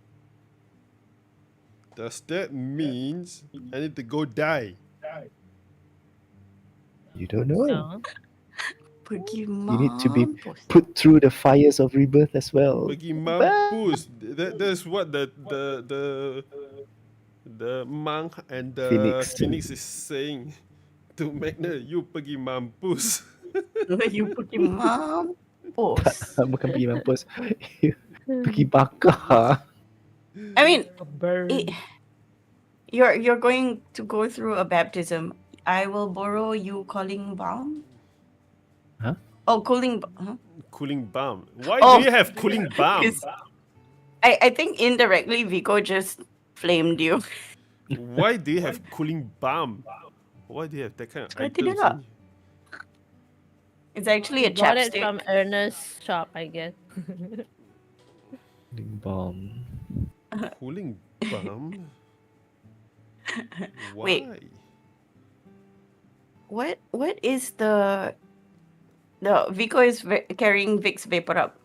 Does that means I need to go die? You don't know. No. Pergi You need to be mampus. put through the fires of rebirth as well. Pergi mampus. That's what the monk and the phoenix is saying to Magner. You pergi mampus. You pergi mampus. Bukan pergi mampus. Pergi bakar. I mean, Burn. you're going to go through a baptism. I will borrow you calling balm. Huh? Oh, cooling. Huh? Cooling balm. Why Oh. do you have cooling balm? It's- I think indirectly Vico just flamed you. Why do you have cooling balm? Why do you have that kind of I items? did not. It's actually a Got it chapstick. from Ernest's shop, I guess. Bomb. Cooling balm? Why? Wait. What is the Vico is carrying Vic's Vapor Up.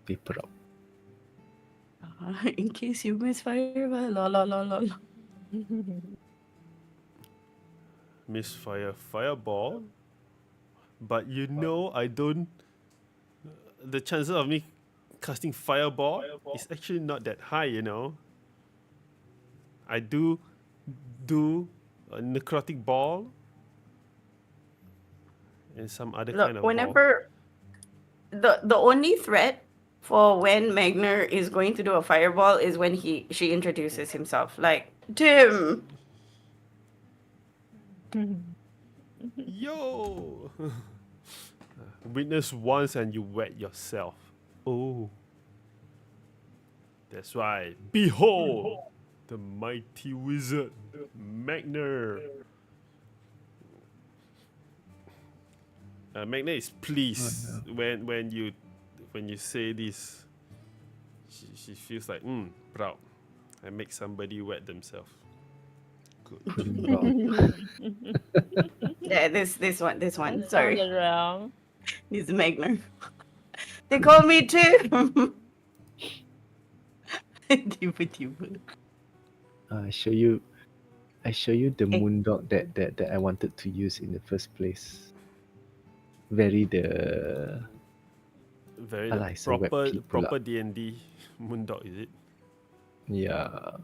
Paper up. In case you misfire, la la la la. Misfire fireball? but I don't. The chances of me casting fireball is actually not that high. I do a necrotic ball and some other Look, kind of ball. whenever the only threat for when Magner is going to do a fireball is when she introduces himself. Like, Tim. Yo! Witness once and you wet yourself. Oh. That's right. Behold the mighty wizard, Magner. Magner is pleased when you say this. She feels like proud. I make somebody wet themselves. Good. Pretty well. Yeah, this one. That Sorry, sounded wrong. it's Magner. They call me Tim. Tiba-tiba. I show you the Eh. moon dog that I wanted to use in the first place. Very the Very Alah, it's a web peep pula. proper DnD Moondog, is it? yeah.